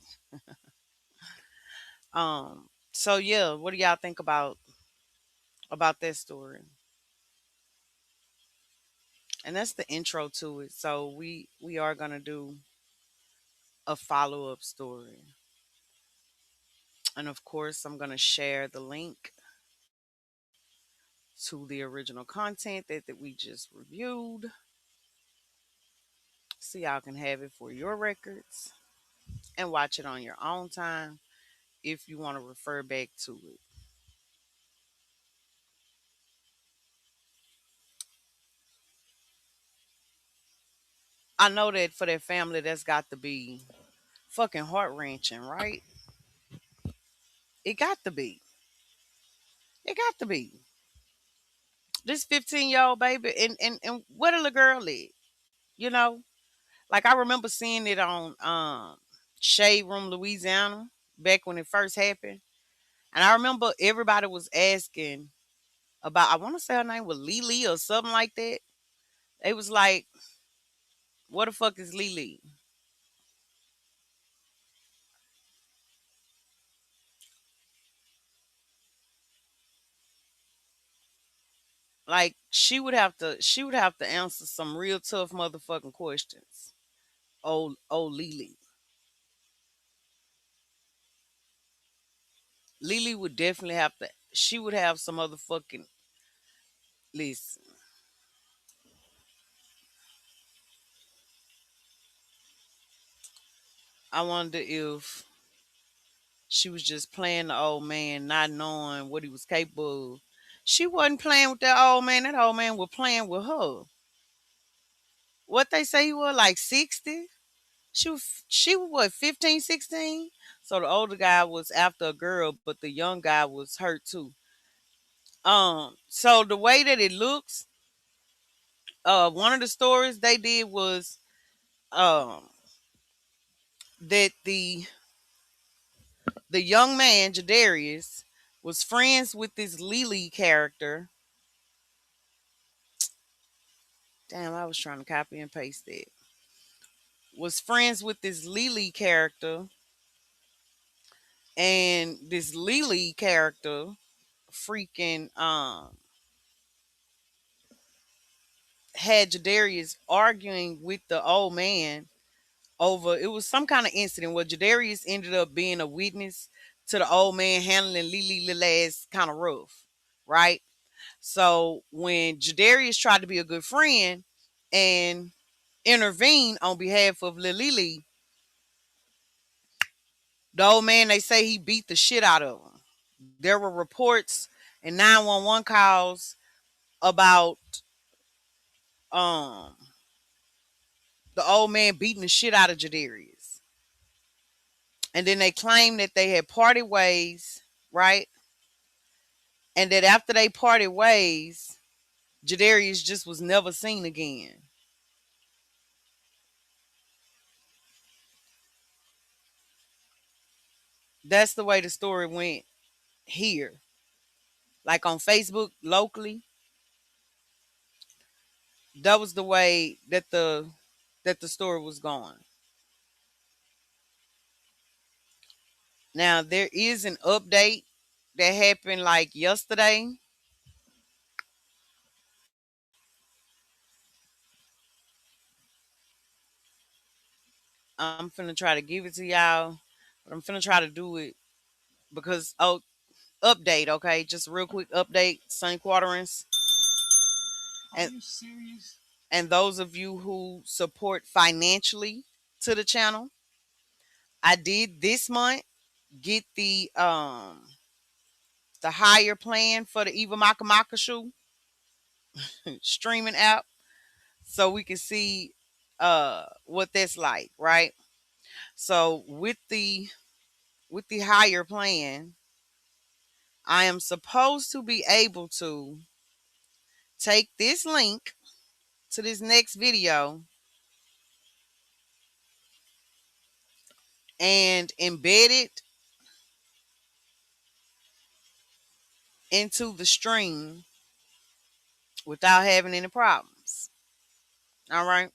So yeah, what do y'all think about that story? And that's the intro to it. So we are gonna do a follow-up story. And of course, I'm gonna share the link to the original content that we just reviewed. So y'all can have it for your records and watch it on your own time if you want to refer back to it. I know that for that family, that's got to be fucking heart wrenching, right? It got to be. It got to be. This 15-year-old baby, and where the little girl is, you know? Like I remember seeing it on Shade Room, Louisiana, back when it first happened. And I remember everybody was asking about, I want to say her name was Lily or something like that. They was like, what the fuck is Lily? Like she would have to answer some real tough motherfucking questions. Oh Lily. Lily would definitely have to, she would have some motherfucking, listen. I wonder if she was just playing the old man, not knowing what he was capable of. She wasn't playing with that old man. That old man was playing with her. What they say he was like 60? She was what, 15, 16? So the older guy was after a girl, but the young guy was hurt too. So the way that it looks, one of the stories they did was um that the young man, Jadarius, was friends with this Lily character. Damn, I was trying to copy and paste it. Was friends with this Lily character, and this Lily character freaking had Jadarius arguing with the old man over, it was some kind of incident where Jadarius ended up being a witness to the old man handling Lily little ass kind of rough, right? So when Jadarius tried to be a good friend and intervene on behalf of Lily, the old man, they say he beat the shit out of him. There were reports and 911 calls about um the old man beating the shit out of Jadarius. And then they claimed that they had parted ways, right? And that after they parted ways, Jadarius just was never seen again. That's the way the story went here. Like on Facebook locally, that was the way that the story was going. Now there is an update that happened like yesterday. I'm finna try to give it to y'all, but I'm finna try to do it because update, okay? Just a real quick update, St. Quaterings. Are you serious? And those of you who support financially to the channel, I did this month get the higher plan for the Eva Maka Maka shoe streaming app, so we can see what that's like, right? So with the higher plan, I am supposed to be able to take this link to this next video and embed it into the stream without having any problems. All right.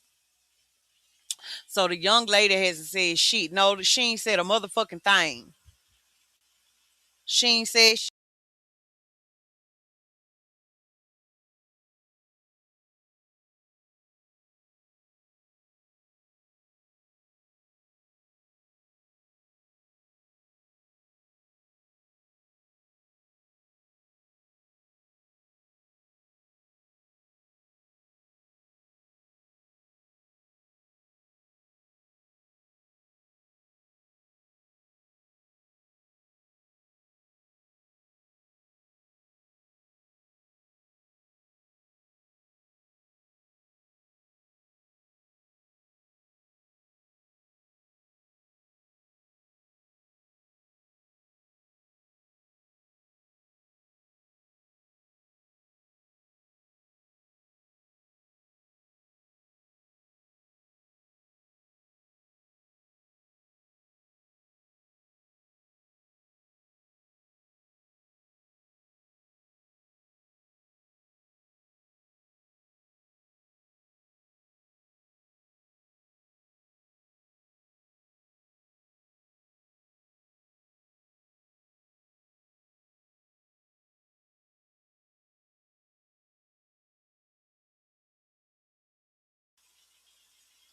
So the young lady hasn't said shit. No, she ain't said a motherfucking thing. She ain't said shit.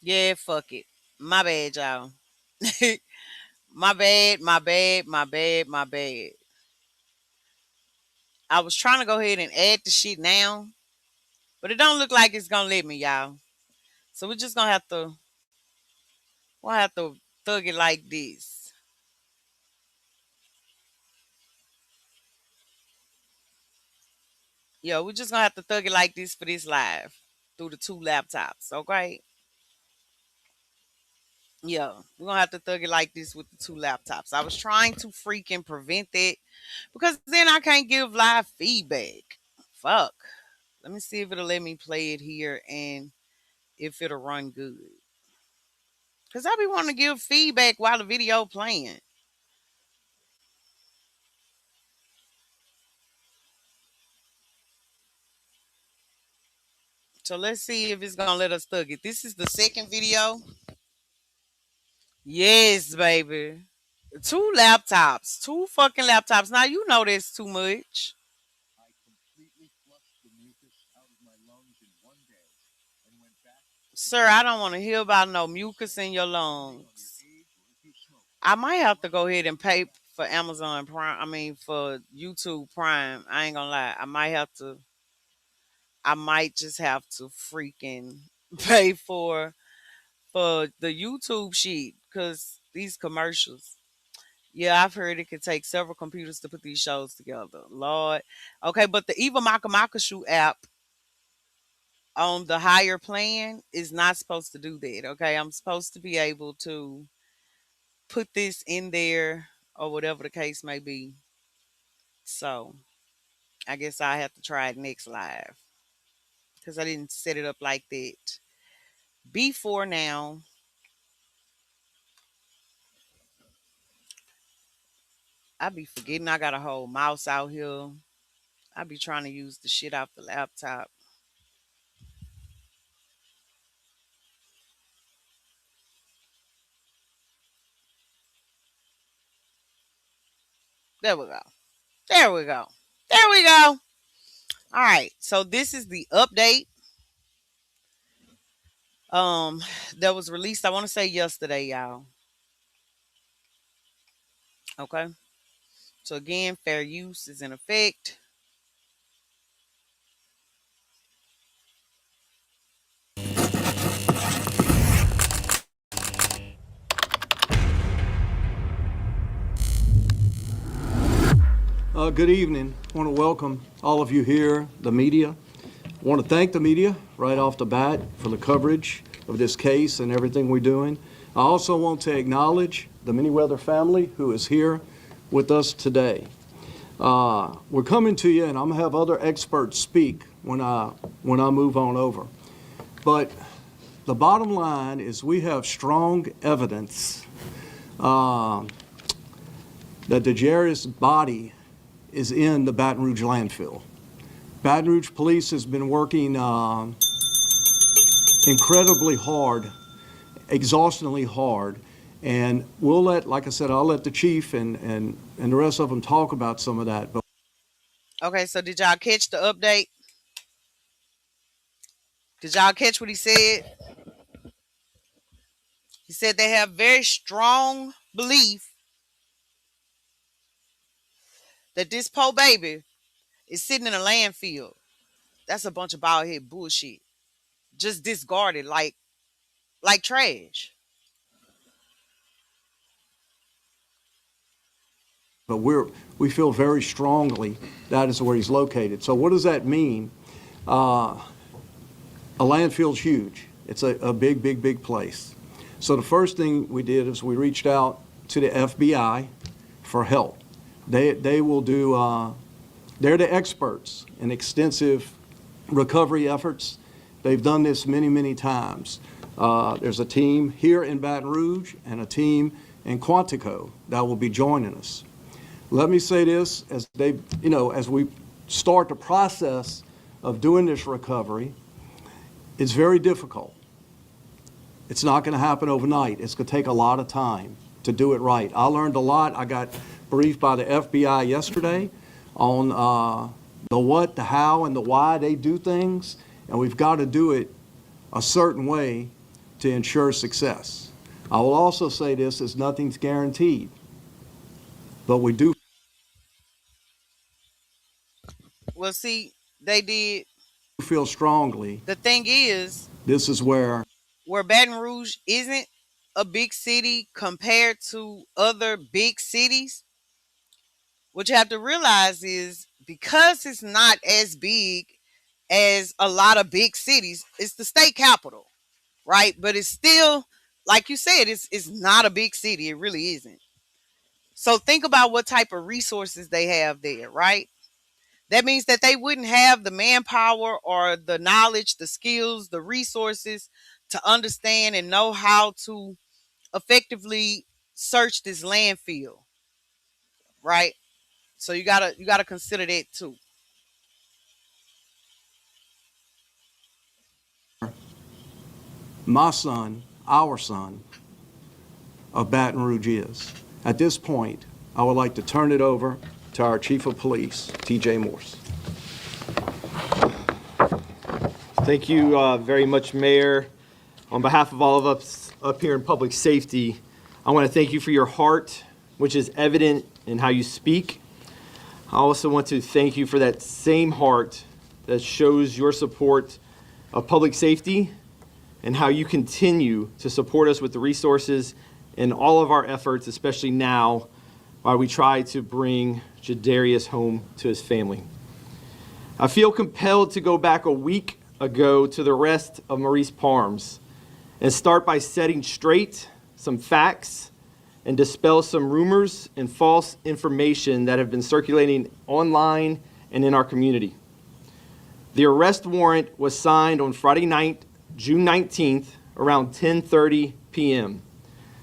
Yeah, fuck it. My bad, y'all. My bad, my bad, my bad, my bad. I was trying to go ahead and add the shit now, but it don't look like it's gonna let me, y'all. So we're just gonna have to thug it like this. Yo, we're just gonna have to thug it like this for this live through the two laptops, okay? Yeah, we're gonna have to thug it like this with the two laptops. I was trying to freaking prevent that because then I can't give live feedback. Fuck. Let me see if it'll let me play it here and if it'll run good. Cause I be wanting to give feedback while the video playing. So let's see if it's gonna let us thug it. This is the second video. Yes, baby. Two laptops. Two fucking laptops. Now you know that's too much. Sir, I don't want to hear about no mucus in your lungs. I might have to go ahead and pay for Amazon Prime. I mean, for YouTube Prime. I ain't gonna lie. I might just have to freaking pay for the YouTube shit because these commercials. Yeah, I've heard it could take several computers to put these shows together. Lord. Okay, but the Eva Maka Maka Shoe app on the higher plan is not supposed to do that. Okay, I'm supposed to be able to put this in there or whatever the case may be. So I guess I have to try it next live because I didn't set it up like that before now. I be forgetting I got a whole mouse out here. I be trying to use the shit off the laptop. There we go. There we go. There we go. All right. So this is the update. That was released, I want to say yesterday, y'all. Okay. So again, fair use is in effect. Good evening. I want to welcome all of you here, the media. I want to thank the media right off the bat for the coverage of this case and everything we're doing. I also want to acknowledge the Manyweather family who is here with us today. We're coming to you, and I'm going to have other experts speak when I move on over. But the bottom line is we have strong evidence that DeJarius' body is in the Baton Rouge landfill. Baton Rouge police has been working incredibly hard, exhaustingly hard, and we'll let, like I said, I'll let the chief and the rest of them talk about some of that. But Okay, so did y'all catch the update? Did y'all catch what he said? He said they have very strong belief that this poor baby is sitting in a landfill. That's a bunch of bald head bullshit. Just discarded like trash. But we feel very strongly that is where he's located. So what does that mean? A landfill's huge. It's a big, big, big place. So the first thing we did is we reached out to the FBI for help. They will do, they're the experts in extensive recovery efforts. They've done this many, many times. There's a team here in Baton Rouge and a team in Quantico that will be joining us. Let me say this, as as we start the process of doing this recovery, it's very difficult. It's not going to happen overnight. It's going to take a lot of time to do it right. I learned a lot. I got briefed by the FBI yesterday on the what, the how, and the why they do things, and we've got to do it a certain way to ensure success. I will also say this, is nothing's guaranteed, but we do. Well, see, they did. Feel strongly. The thing is, this is where Baton Rouge isn't a big city compared to other big cities. What you have to realize is because it's not as big as a lot of big cities, it's the state capital, right? But it's still, like you said, it's not a big city. It really isn't. So think about what type of resources they have there, right? That means that they wouldn't have the manpower or the knowledge, the skills, the resources to understand and know how to effectively search this landfill, right? So you gotta consider that too. My son, our son, of Baton Rouge is. At this point, I would like to turn it over to our Chief of Police, T.J. Morse. Thank you very much, Mayor. On behalf of all of us up here in public safety, I want to thank you for your heart, which is evident in how you speak. I also want to thank you for that same heart that shows your support of public safety and how you continue to support us with the resources in all of our efforts, especially now while we try to bring JaDarius home to his family. I feel compelled to go back a week ago to the rest of Maurice Parms and start by setting straight some facts and dispel some rumors and false information that have been circulating online and in our community. The arrest warrant was signed on Friday night, June 19th, around 10:30 p.m.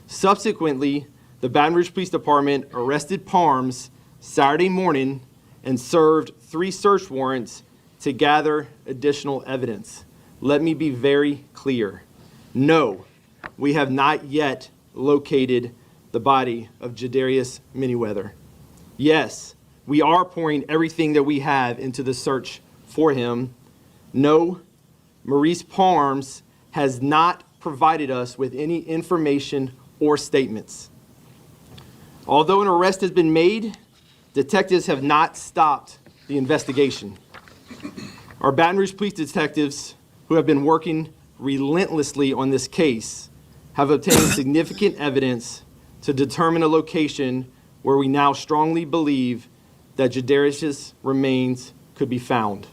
Subsequently, the Baton Rouge Police Department arrested Parms Saturday morning and served 3 search warrants to gather additional evidence. Let me be very clear. No, we have not yet located the body of Jadarius Manyweather. Yes, we are pouring everything that we have into the search for him. No, Maurice Parms has not provided us with any information or statements. Although an arrest has been made, detectives have not stopped the investigation. Our Baton Rouge police detectives, who have been working relentlessly on this case, have obtained significant evidence to determine a location where we now strongly believe that Jadarius' remains could be found.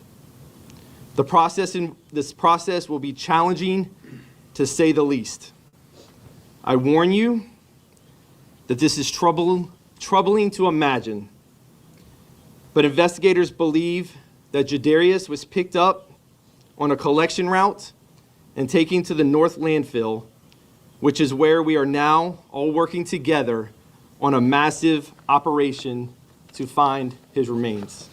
This process will be challenging, to say the least. I warn you that this is troubling to imagine, but investigators believe that Jadarius was picked up on a collection route and taken to the North Landfill, which is where we are now all working together on a massive operation to find his remains.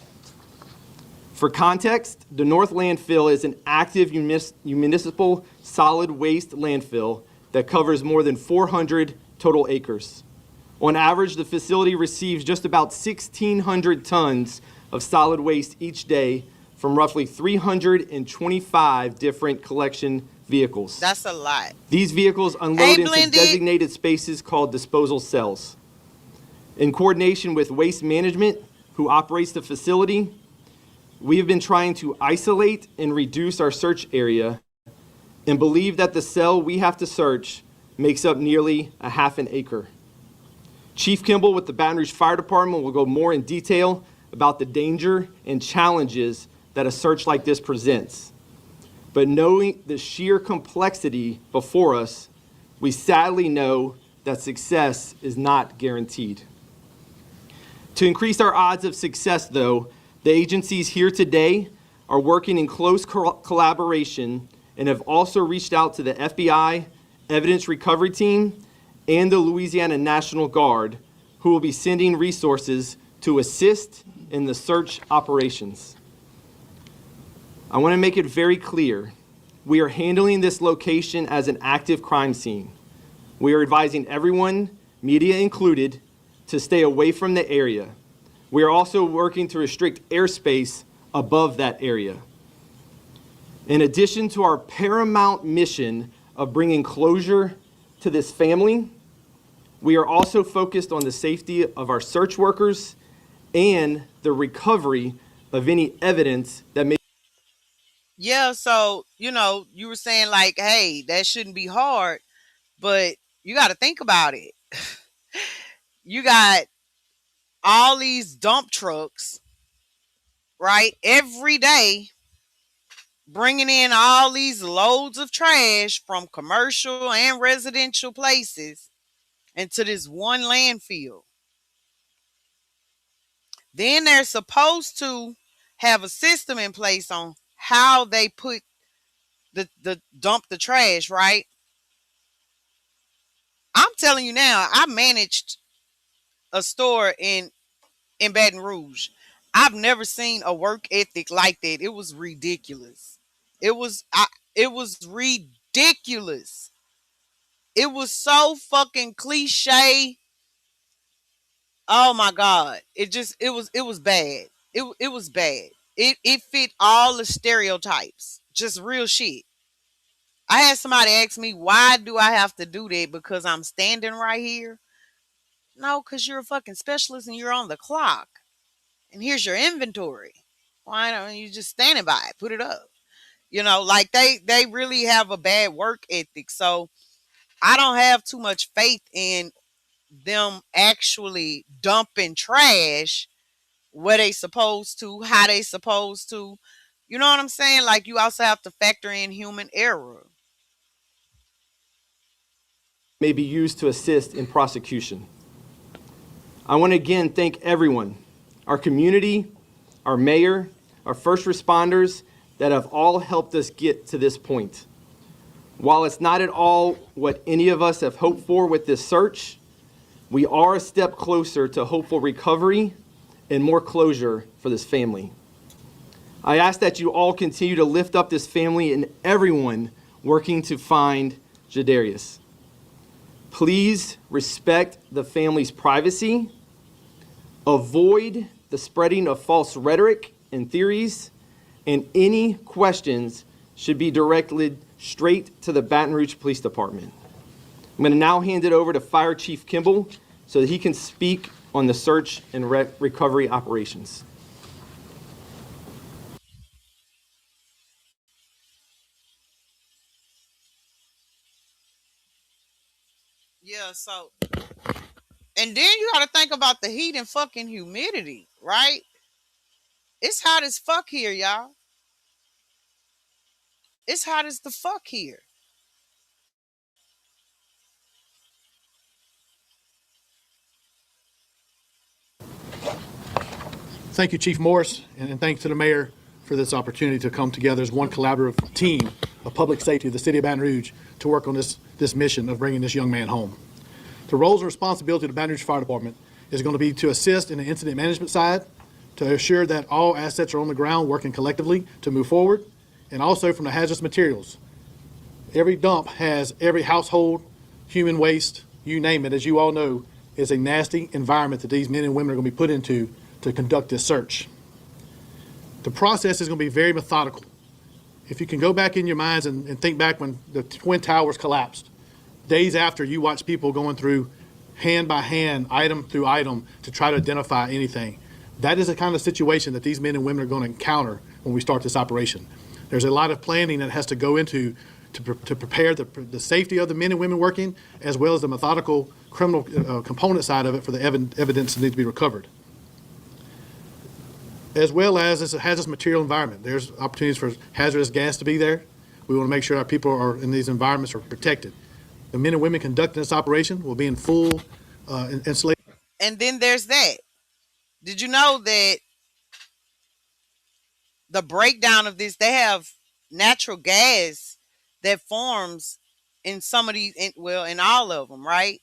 For context, the North Landfill is an active municipal solid waste landfill that covers more than 400 total acres. On average, the facility receives just about 1,600 tons of solid waste each day from roughly 325 different collection vehicles. That's a lot. These vehicles unload into designated spaces called disposal cells. In coordination with Waste Management, who operates the facility, we have been trying to isolate and reduce our search area and believe that the cell we have to search makes up nearly a half an acre. Chief Kimball with the Baton Rouge Fire Department will go more in detail about the danger and challenges that a search like this presents. But knowing the sheer complexity before us, we sadly know that success is not guaranteed. To increase our odds of success, though, the agencies here today are working in close collaboration and have also reached out to the FBI Evidence Recovery Team and the Louisiana National Guard, who will be sending resources to assist in the search operations. I want to make it very clear, we are handling this location as an active crime scene. We are advising everyone, media included, to stay away from the area. We are also working to restrict airspace above that area. In addition to our paramount mission of bringing closure to this family, we are also focused on the safety of our search workers and the recovery of any evidence that may. Yeah, so, you were saying like, hey, that shouldn't be hard, but you got to think about it. You got all these dump trucks, right, every day, bringing in all these loads of trash from commercial and residential places into this one landfill. Then they're supposed to have a system in place on how they put the dump the trash, right? I'm telling you now, I managed a store in Baton Rouge. I've never seen a work ethic like that. It was ridiculous. It was ridiculous. It was so fucking cliche. Oh my God. It was bad. It was bad. It fit all the stereotypes. Just real shit. I had somebody ask me, why do I have to do that? Because I'm standing right here? No, because you're a fucking specialist and you're on the clock. And here's your inventory. Why don't you just standing by it? Put it up. Like they really have a bad work ethic. So I don't have too much faith in them actually dumping trash where they supposed to, how they supposed to. You know what I'm saying? Like, you also have to factor in human error. May be used to assist in prosecution. I want to again thank everyone, our community, our mayor, our first responders that have all helped us get to this point. While it's not at all what any of us have hoped for with this search, we are a step closer to hopeful recovery and more closure for this family. I ask that you all continue to lift up this family and everyone working to find Jadarius. Please respect the family's privacy, avoid the spreading of false rhetoric and theories, and any questions should be directed straight to the Baton Rouge Police Department. I'm going to now hand it over to Fire Chief Kimball so that he can speak on the search and recovery operations. Yeah, so, and then you got to think about the heat and fucking humidity, right? It's hot as fuck here, y'all. It's hot as the fuck here. Thank you, Chief Morris, and thanks to the mayor for this opportunity to come together as one collaborative team of public safety of the city of Baton Rouge to work on this mission of bringing this young man home. The roles and responsibility of the Baton Rouge Fire Department is going to be to assist in the incident management side, to assure that all assets are on the ground working collectively to move forward, and also from the hazardous materials. Every dump has every household, human waste, you name it, as you all know, is a nasty environment that these men and women are going to be put into to conduct this search. The process is going to be very methodical. If you can go back in your minds and think back when the Twin Towers collapsed, days after, you watch people going through hand by hand, item through item, to try to identify anything. That is the kind of situation that these men and women are going to encounter when we start this operation. There's a lot of planning that has to go into to prepare the safety of the men and women working, as well as the methodical criminal component side of it for the evidence that needs to be recovered. As well as it's a hazardous material environment. There's opportunities for hazardous gas to be there. We want to make sure our people are in these environments are protected. The men and women conducting this operation will be in full installation. And then there's that. Did you know that the breakdown of this, they have natural gas that forms in some of these, in all of them, right?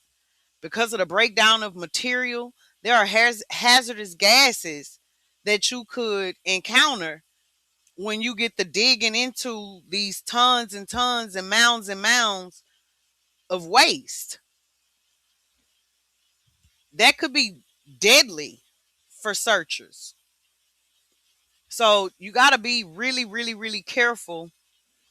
Because of the breakdown of material, there are hazardous gases that you could encounter when you get the digging into these tons and tons and mounds of waste. That could be deadly for searchers. So you got to be really, really, really careful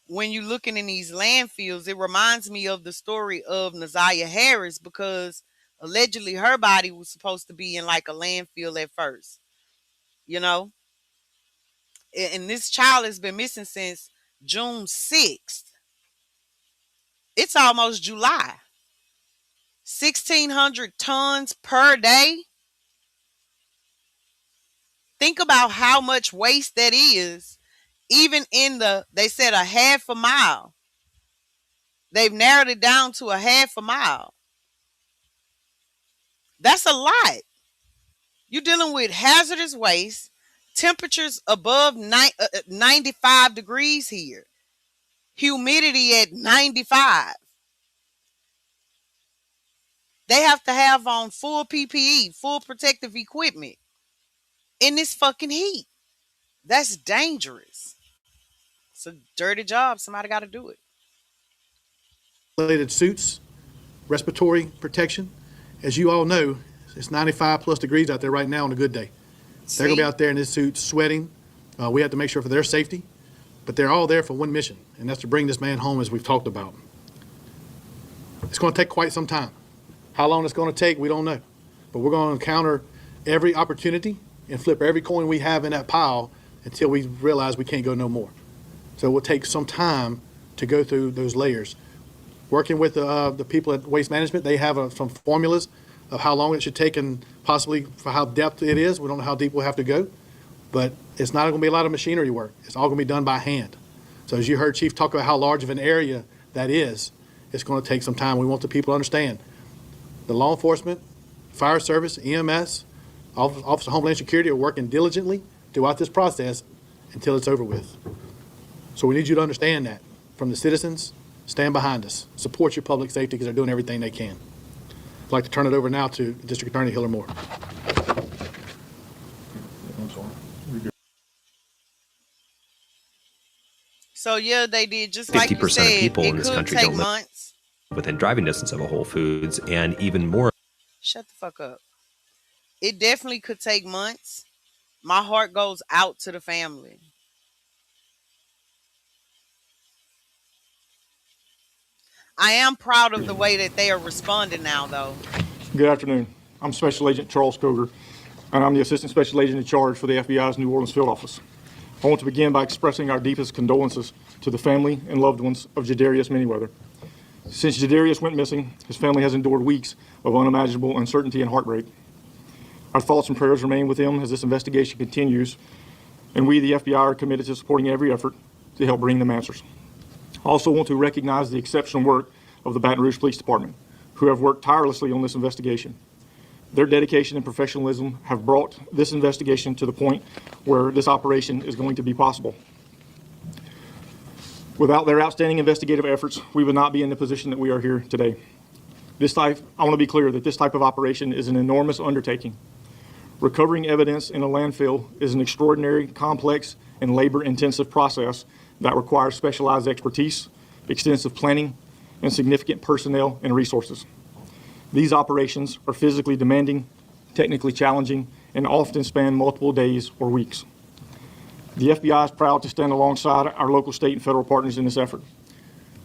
when you're looking in these landfills. It reminds me of the story of Naziah Harris, because allegedly her body was supposed to be in like a landfill at first, you know? And this child has been missing since June 6th. It's almost July. 1,600 tons per day. Think about how much waste that is. Even in they said a half a mile. They've narrowed it down to a half a mile. That's a lot. You're dealing with hazardous waste, temperatures above 95 degrees here, humidity at 95. They have to have on full PPE, full protective equipment in this fucking heat. That's dangerous. It's a dirty job. Somebody got to do it. Related suits, respiratory protection. As you all know, it's 95 plus degrees out there right now on a good day. They're going to be out there in this suit sweating. We have to make sure for their safety, but they're all there for one mission, and that's to bring this man home, as we've talked about. It's going to take quite some time. How long it's going to take, we don't know, but we're going to encounter every opportunity and flip every coin we have in that pile until we realize we can't go no more. So it will take some time to go through those layers. Working with the people at Waste Management, they have some formulas of how long it should take and possibly for how depth it is. We don't know how deep we'll have to go. but it's not going to be a lot of machinery work. It's all going to be done by hand. So as you heard Chief talk about how large of an area that is, it's going to take some time. We want the people to understand the law enforcement, fire service, EMS, Office of Homeland Security are working diligently throughout this process until it's over with. So we need you to understand that. From the citizens, stand behind us. Support your public safety because they're doing everything they can. I'd like to turn it over now to District Attorney Hiller Moore. So yeah, they did just like you 50% said. of people It in this could country take don't live months. within driving distance of a Whole Foods, and even more. Shut the fuck up. It definitely could take months. My heart goes out to the family. I am proud of the way that they are responding now, though. Good afternoon. I'm Special Agent Charles Coger, and I'm the Assistant Special Agent in charge for the FBI's New Orleans Field Office. I want to begin by expressing our deepest condolences to the family and loved ones of Jadarius Manyweather. Since Jadarius went missing, his family has endured weeks of unimaginable uncertainty and heartbreak. Our thoughts and prayers remain with him as this investigation continues, and we, the FBI, are committed to supporting every effort to help bring them answers. I also want to recognize the exceptional work of the Baton Rouge Police Department, who have worked tirelessly on this investigation. Their dedication and professionalism have brought this investigation to the point where this operation is going to be possible. Without their outstanding investigative efforts, we would not be in the position that we are here today. I want to be clear that this type of operation is an enormous undertaking. Recovering evidence in a landfill is an extraordinary, complex, and labor-intensive process that requires specialized expertise, extensive planning, and significant personnel and resources. These operations are physically demanding, technically challenging, and often span multiple days or weeks. The FBI is proud to stand alongside our local, state, and federal partners in this effort.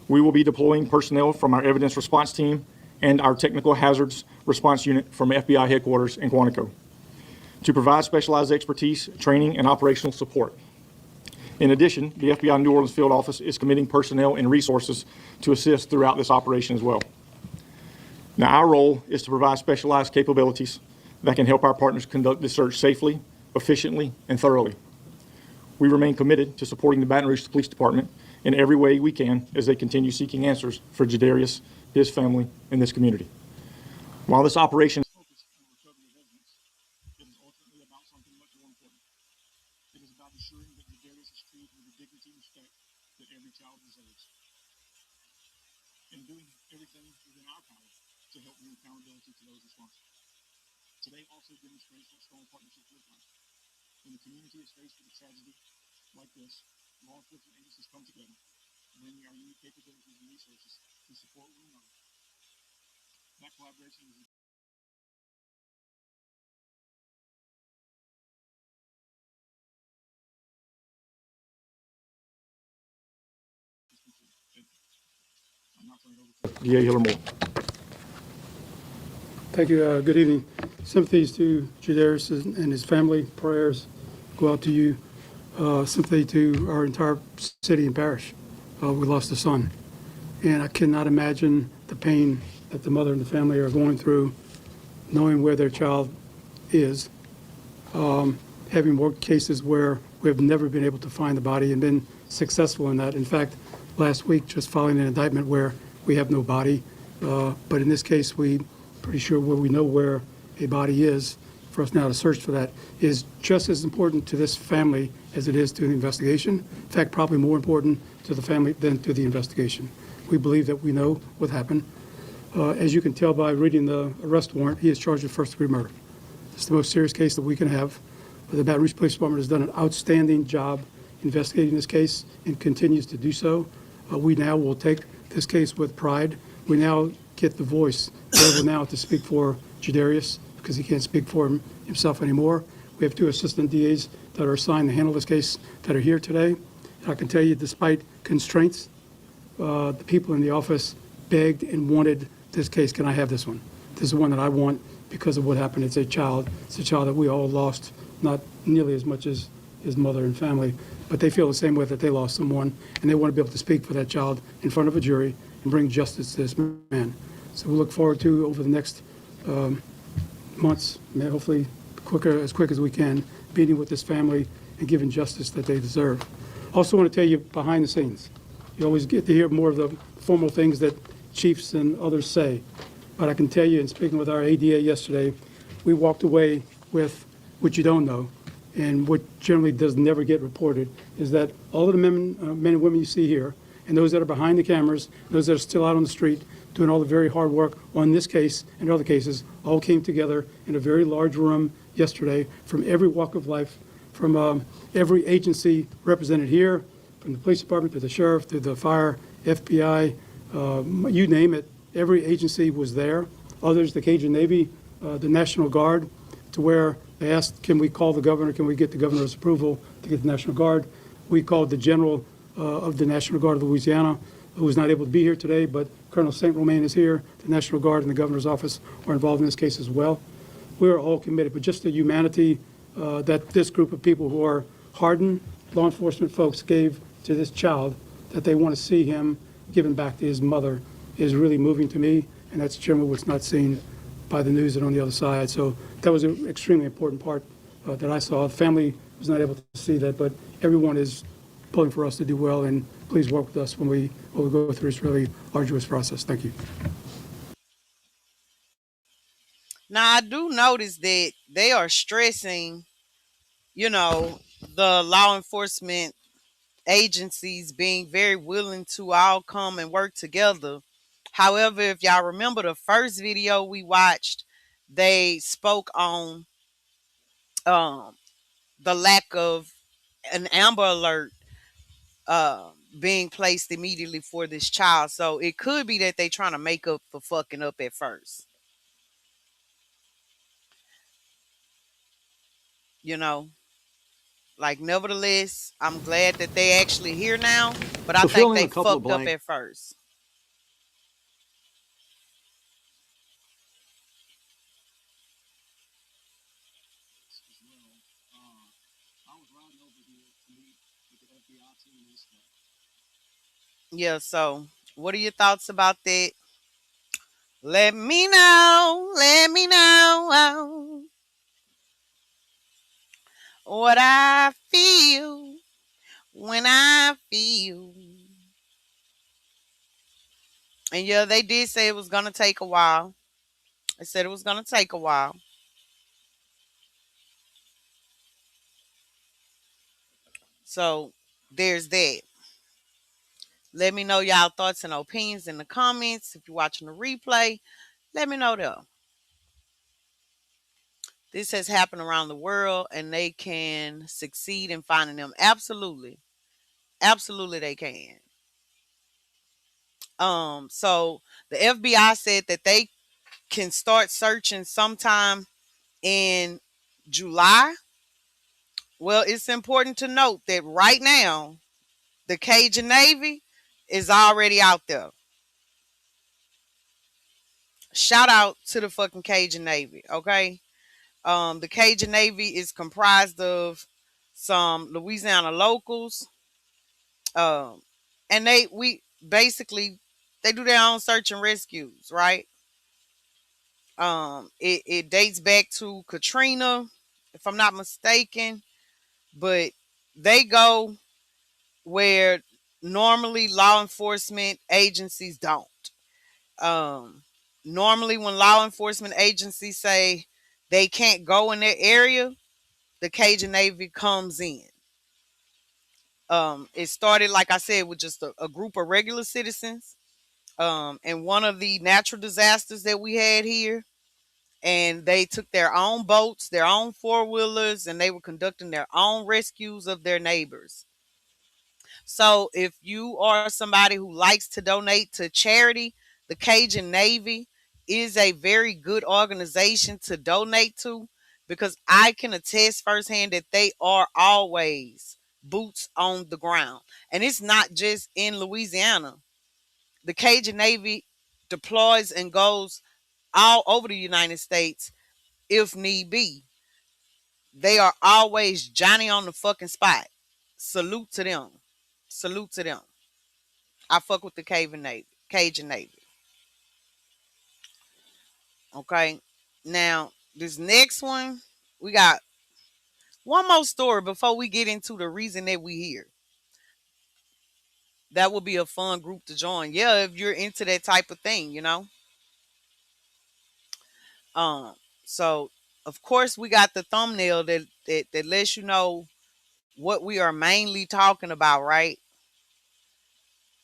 We will be deploying personnel from our evidence response team and our technical hazards response unit from FBI headquarters in Quantico to provide specialized expertise, training, and operational support. In addition, the FBI New Orleans Field Office is committing personnel and resources to assist throughout this operation as well. Now, our role is to provide specialized capabilities that can help our partners conduct this search safely, efficiently, and thoroughly. We remain committed to supporting the Baton Rouge Police Department in every way we can as they continue seeking answers for Jadarius, his family, and this community. While this operation is focused on the recovery of evidence, it is ultimately about something much more important. It is about ensuring that Jadarius is treated with the dignity and respect that every child deserves, and doing everything within our power to help bring accountability to those responsible. Today also demonstrates what strong partnerships look like. When the community is faced with a tragedy like this, law enforcement agencies come together, bringing our unique capabilities and resources to support one another. That collaboration is I'm not turning it over to DA Hiller Moore. Thank you. Good evening. Sympathies to Jadarius and his family. Prayers go out to you. Sympathy to our entire city and parish. We lost a son. And I cannot imagine the pain that the mother and the family are going through, knowing where their child is. Having worked cases where we have never been able to find the body and been successful in that. In fact, last week, just filing an indictment where we have no body. But in this case, we pretty sure where we know where a body is. For us now to search for that is just as important to this family as it is to the investigation. In fact, probably more important to the family than to the investigation. We believe that we know what happened. As you can tell by reading the arrest warrant, he is charged with first-degree murder. It's the most serious case that we can have. But the Baton Rouge Police Department has done an outstanding job investigating this case and continues to do so. We now will take this case with pride. We now get the voice able now to speak for Jadarius because he can't speak for himself anymore. We have 2 assistant DAs that are assigned to handle this case that are here today. And I can tell you, despite constraints, the people in the office begged and wanted this case. Can I have this one? This is one that I want because of what happened. It's a child. It's a child that we all lost, not nearly as much as his mother and family, but they feel the same way that they lost someone, and they want to be able to speak for that child in front of a jury and bring justice to this man. So we look forward to, over the next months, hopefully as quick as we can, meeting with this family and giving justice that they deserve. Also want to tell you behind the scenes, you always get to hear more of the formal things that chiefs and others say. But I can tell you, in speaking with our ADA yesterday, we walked away with what you don't know, and what generally does never get reported, is that all of the men and women you see here, and those that are behind the cameras, those that are still out on the street, doing all the very hard work on this case and other cases, all came together in a very large room yesterday from every walk of life, from every agency represented here, from the police department to the sheriff to the fire, FBI, you name it. Every agency was there. Others, the Cajun Navy, the National Guard, to where they asked, can we call the governor? Can we get the governor's approval to get the National Guard? We called the general of the National Guard of Louisiana, who was not able to be here today, but Colonel St. Romain is here. The National Guard and the governor's office are involved in this case as well. We are all committed, but just the humanity that this group of people who are hardened law enforcement folks gave to this child, that they want to see him given back to his mother, is really moving to me, and that's generally what's not seen by the news and on the other side. So that was an extremely important part that I saw. The family was not able to see that, but everyone is pulling for us to do well, and please work with us when we go through this really arduous process. Thank you. Now, I do notice that they are stressing, the law enforcement agencies being very willing to all come and work together. However, if y'all remember the first video we watched, they spoke on the lack of an Amber Alert being placed immediately for this child. So it could be that they trying to make up for fucking up at first. Nevertheless, I'm glad that they actually here now, but I So fill think in they a couple of fucked up blank- at first. Yeah, so what are your thoughts about that? Let me know what I feel when I feel. And yeah, they did say it was going to take a while. They said it was going to take a while. So there's that. Let me know y'all thoughts and opinions in the comments. If you're watching the replay, let me know though. This has happened around the world and they can succeed in finding them. Absolutely. Absolutely they can. So the FBI said that they can start searching sometime in July. Well, it's important to note that right now, the Cajun Navy is already out there. Shout out to the fucking Cajun Navy, okay? The Cajun Navy is comprised of some Louisiana locals. And they do their own search and rescues, right? It dates back to Katrina, if I'm not mistaken, but they go where normally law enforcement agencies don't. Normally when law enforcement agencies say they can't go in their area, the Cajun Navy comes in. It started, like I said, with just a group of regular citizens. And one of the natural disasters that we had here, and they took their own boats, their own four-wheelers, and they were conducting their own rescues of their neighbors. So if you are somebody who likes to donate to charity, the Cajun Navy is a very good organization to donate to, because I can attest firsthand that they are always boots on the ground. And it's not just in Louisiana. The Cajun Navy deploys and goes all over the United States if need be. They are always Johnny on the fucking spot. Salute to them. Salute to them. I fuck with the Cajun Navy. Okay. Now, this next one, we got One more story before we get into the reason that we here. That would be a fun group to join. Yeah, if you're into that type of thing, you know. Um, so of course we got the thumbnail that lets you know what we are mainly talking about, right?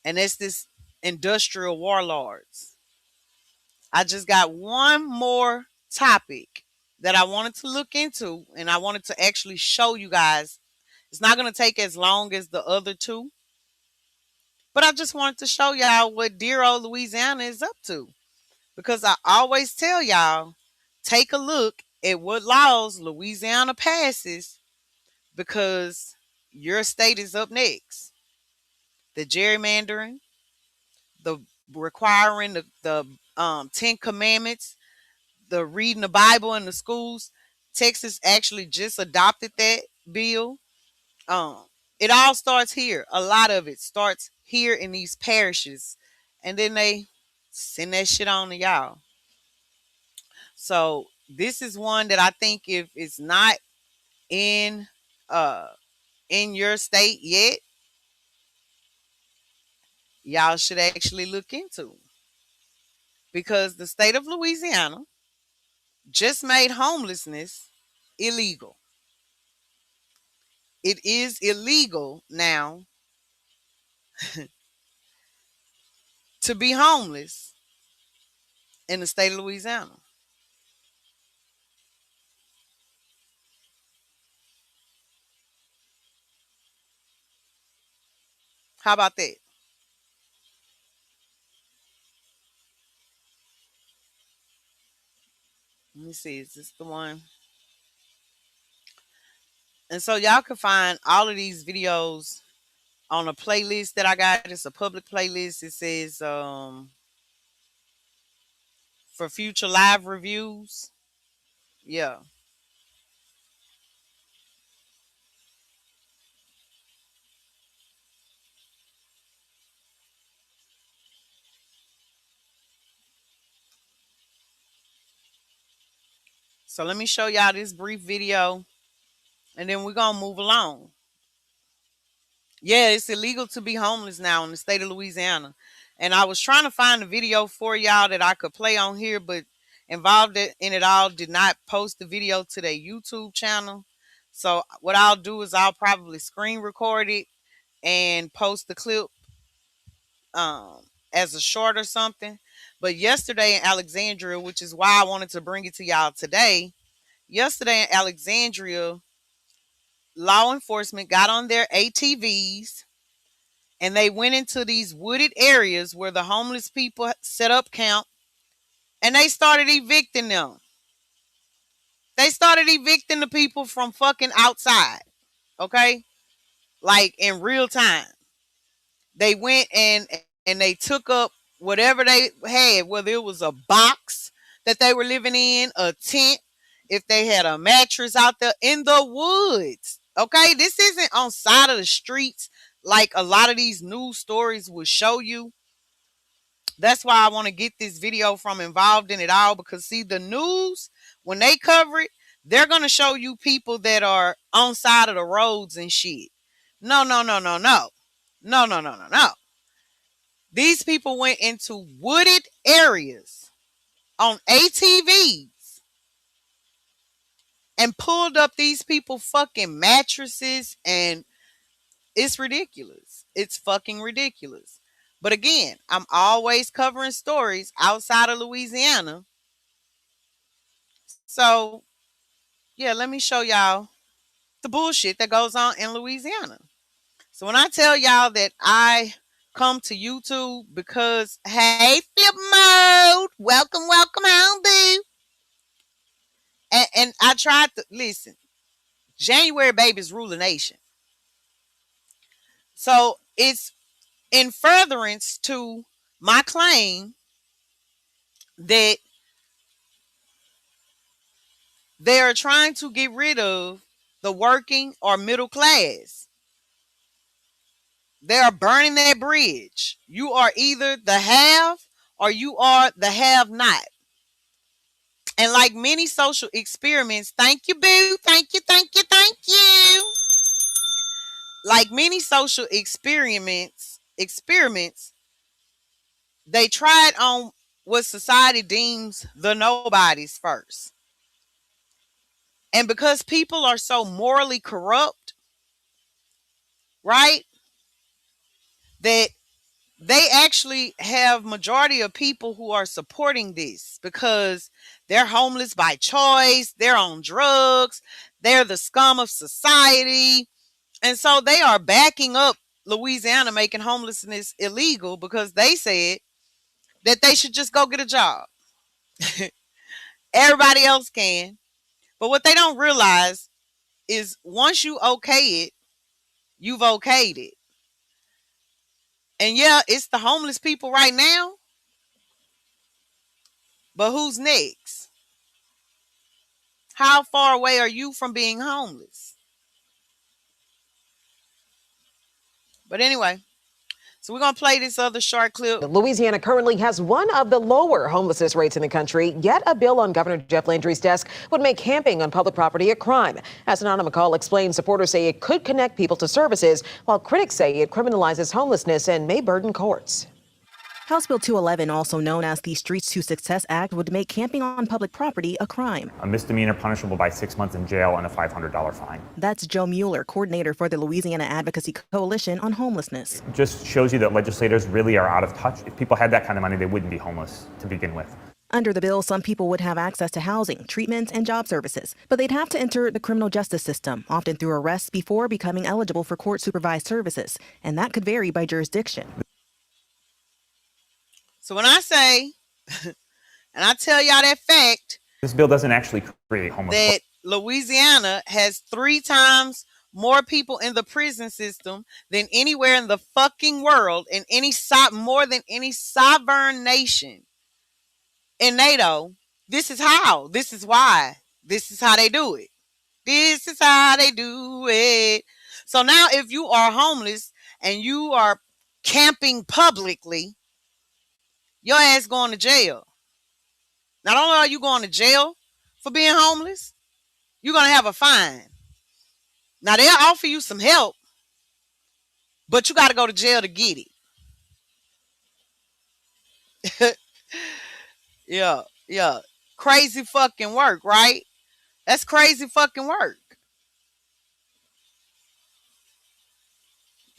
And it's this industrial warlords. I just got one more topic that I wanted to look into, and I wanted to actually show you guys. It's not going to take as long as the other two, but I just wanted to show y'all what dear old Louisiana is up to. Because I always tell y'all, take a look at what laws Louisiana passes, because your state is up next. The gerrymandering, the requiring the 10 commandments, the reading the Bible in the schools. Texas actually just adopted that bill. It all starts here. A lot of it starts here in these parishes, and then they send that shit on to y'all. So this is one that I think if it's not in your state yet, y'all should actually look into, because the state of Louisiana just made homelessness illegal. It is illegal now to be homeless in the state of Louisiana. How about that? Let me see. Is this the one? And so y'all can find all of these videos on a playlist that I got. It's a public playlist. It says for future live reviews. Yeah. So let me show y'all this brief video, and then we're going to move along. Yeah, it's illegal to be homeless now in the state of Louisiana. And I was trying to find a video for y'all that I could play on here, but involved in it all did not post the video to their YouTube channel. So what I'll do is I'll probably screen record it and post the clip as a short or something. But yesterday in Alexandria, which is why I wanted to bring it to y'all today, yesterday in Alexandria, law enforcement got on their ATVs and they went into these wooded areas where the homeless people set up camp, and they started evicting them. They started evicting the people from fucking outside. Okay? Like in real time. They went and they took up whatever they had, whether it was a box that they were living in, a tent, if they had a mattress out there in the woods. Okay? This isn't on side of the streets like a lot of these news stories will show you. That's why I want to get this video from Involved in It All, because see, the news, when they cover it, they're going to show you people that are on side of the roads and shit. No. These people went into wooded areas on ATVs and pulled up these people fucking mattresses, and it's ridiculous. It's fucking ridiculous. But again, I'm always covering stories outside of Louisiana. So, yeah, let me show y'all the bullshit that goes on in Louisiana. So when I tell y'all that I come to YouTube because, hey, Flip Mode, welcome home, boo. And I tried to, listen, January babies rule the nation. So it's in furtherance to my claim that they are trying to get rid of the working or middle class. They are burning that bridge. You are either the have or you are the have not. And like many social experiments, thank you, boo, thank you, thank you, thank you. Like many social experiments, they tried on what society deems the nobodies first. And because people are so morally corrupt, right, that they actually have majority of people who are supporting this because they're homeless by choice, they're on drugs, they're the scum of society. And so they are backing up Louisiana making homelessness illegal because they said that they should just go get a job. Everybody else can. But what they don't realize is once you okay it, you've okayed it. And yeah, it's the homeless people right now. But who's next? How far away are you from being homeless? But anyway, so we're going to play this other short clip. Louisiana currently has one of the lower homelessness rates in the country, yet a bill on Governor Jeff Landry's desk would make camping on public property a crime. As Anana McCall explained, supporters say it could connect people to services, while critics say it criminalizes homelessness and may burden courts. House Bill 211, also known as the Streets to Success Act, would make camping on public property a crime. A misdemeanor punishable by 6 months in jail and a $500 fine. That's Joe Mueller, coordinator for the Louisiana Advocacy Coalition on Homelessness. It just shows you that legislators really are out of touch. If people had that kind of money, they wouldn't be homeless to begin with. Under the bill, some people would have access to housing, treatment, and job services, but they'd have to enter the criminal justice system, often through arrests, before becoming eligible for court-supervised services, and that could vary by jurisdiction. So when I say, and I tell y'all that fact, this bill doesn't actually create homelessness. That Louisiana has 3 times more people in the prison system than anywhere in the fucking world, and more than any sovereign nation in NATO. This is how. This is why. This is how they do it. This is how they do it. So now if you are homeless and you are camping publicly, your ass going to jail. Not only are you going to jail for being homeless, you're going to have a fine. Now, they'll offer you some help, but you got to go to jail to get it. Yeah. Crazy fucking work, right? That's crazy fucking work.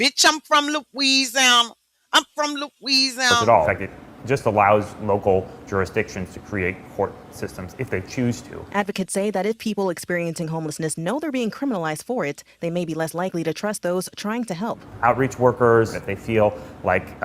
Bitch, I'm from Louisiana. I'm from Louisiana. At all. In fact, it just allows local jurisdictions to create court systems if they choose to. Advocates say that if people experiencing homelessness know they're being criminalized for it, they may be less likely to trust those trying to help. Outreach workers, if they feel like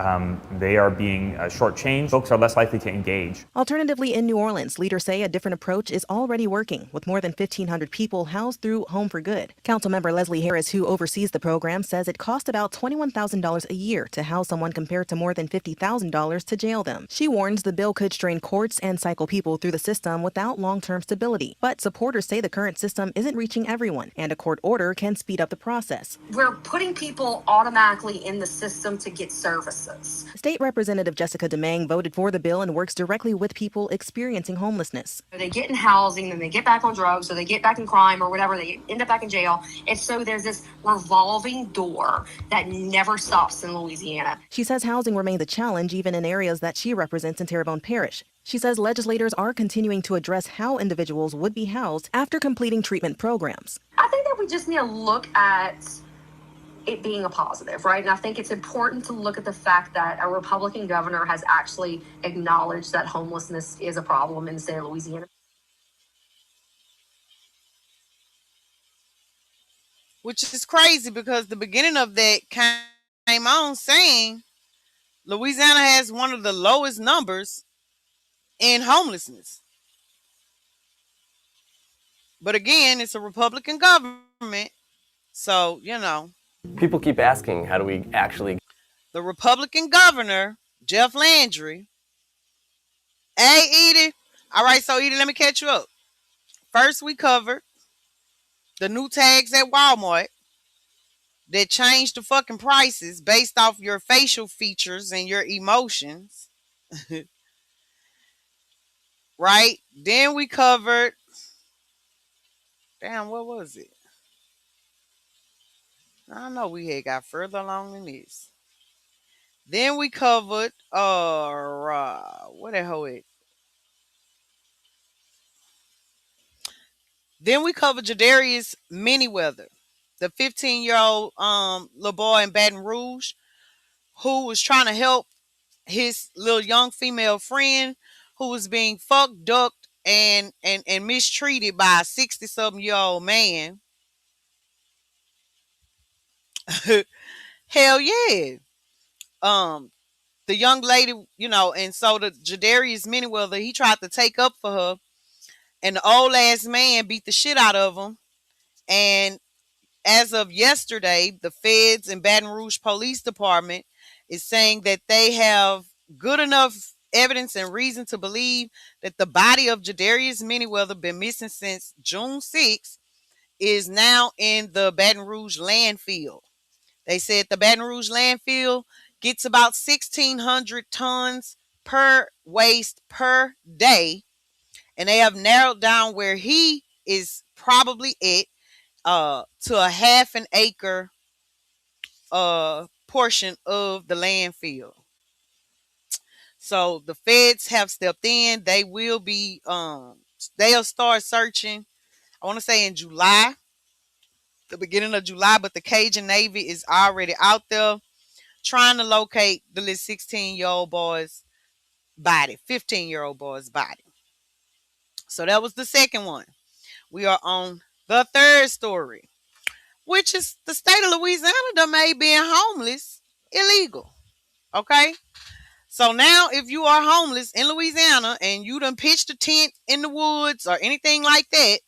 they are being shortchanged, folks are less likely to engage. Alternatively, in New Orleans, leaders say a different approach is already working, with more than 1,500 people housed through Home for Good. Councilmember Leslie Harris, who oversees the program, says it costs about $21,000 a year to house someone compared to more than $50,000 to jail them. She warns the bill could strain courts and cycle people through the system without long-term stability. But supporters say the current system isn't reaching everyone, and a court order can speed up the process. We're putting people automatically in the system to get services. State Representative Jessica DeMang voted for the bill and works directly with people experiencing homelessness. They get in housing, then they get back on drugs, or they get back in crime, or whatever, they end up back in jail. And so there's this revolving door that never stops in Louisiana. She says housing remains a challenge even in areas that she represents in Terrebonne Parish. She says legislators are continuing to address how individuals would be housed after completing treatment programs. I think that we just need to look at it being a positive, right? And I think it's important to look at the fact that a Republican governor has actually acknowledged that homelessness is a problem in the state of Louisiana. Which is crazy because the beginning of that came on saying Louisiana has one of the lowest numbers in homelessness. But again, it's a Republican government. So, People keep asking, how do we actually... The Republican governor, Jeff Landry. Hey, Edie. All right, so Edie, let me catch you up. First, we covered the new tags at Walmart that changed the fucking prices based off your facial features and your emotions. right? Then we covered, damn, what was it? I know we had got further along than this. Then we covered, what the hell it? Then we covered Jadarius Manyweather, the 15-year-old little boy in Baton Rouge who was trying to help his little young female friend who was being fucked, ducked, and mistreated by a 60-something-year-old man. Hell yeah. The young lady, and so the Jadarius Manyweather, he tried to take up for her, and the old ass man beat the shit out of him. And as of yesterday, the feds and Baton Rouge Police Department is saying that they have good enough evidence and reason to believe that the body of Jadarius Manyweather, been missing since June 6th, is now in the Baton Rouge landfill. They said the Baton Rouge landfill gets about 1,600 tons per waste per day, and they have narrowed down where he is probably at to a half an acre portion of the landfill. So the feds have stepped in. They will be they'll start searching, I want to say in July, the beginning of July, but the Cajun Navy is already out there trying to locate the little 16-year-old boy's body, 15-year-old boy's body. So that was the second one. We are on the third story, which is the state of Louisiana that made being homeless illegal. Okay? So now if you are homeless in Louisiana and you done pitched a tent in the woods or anything like that,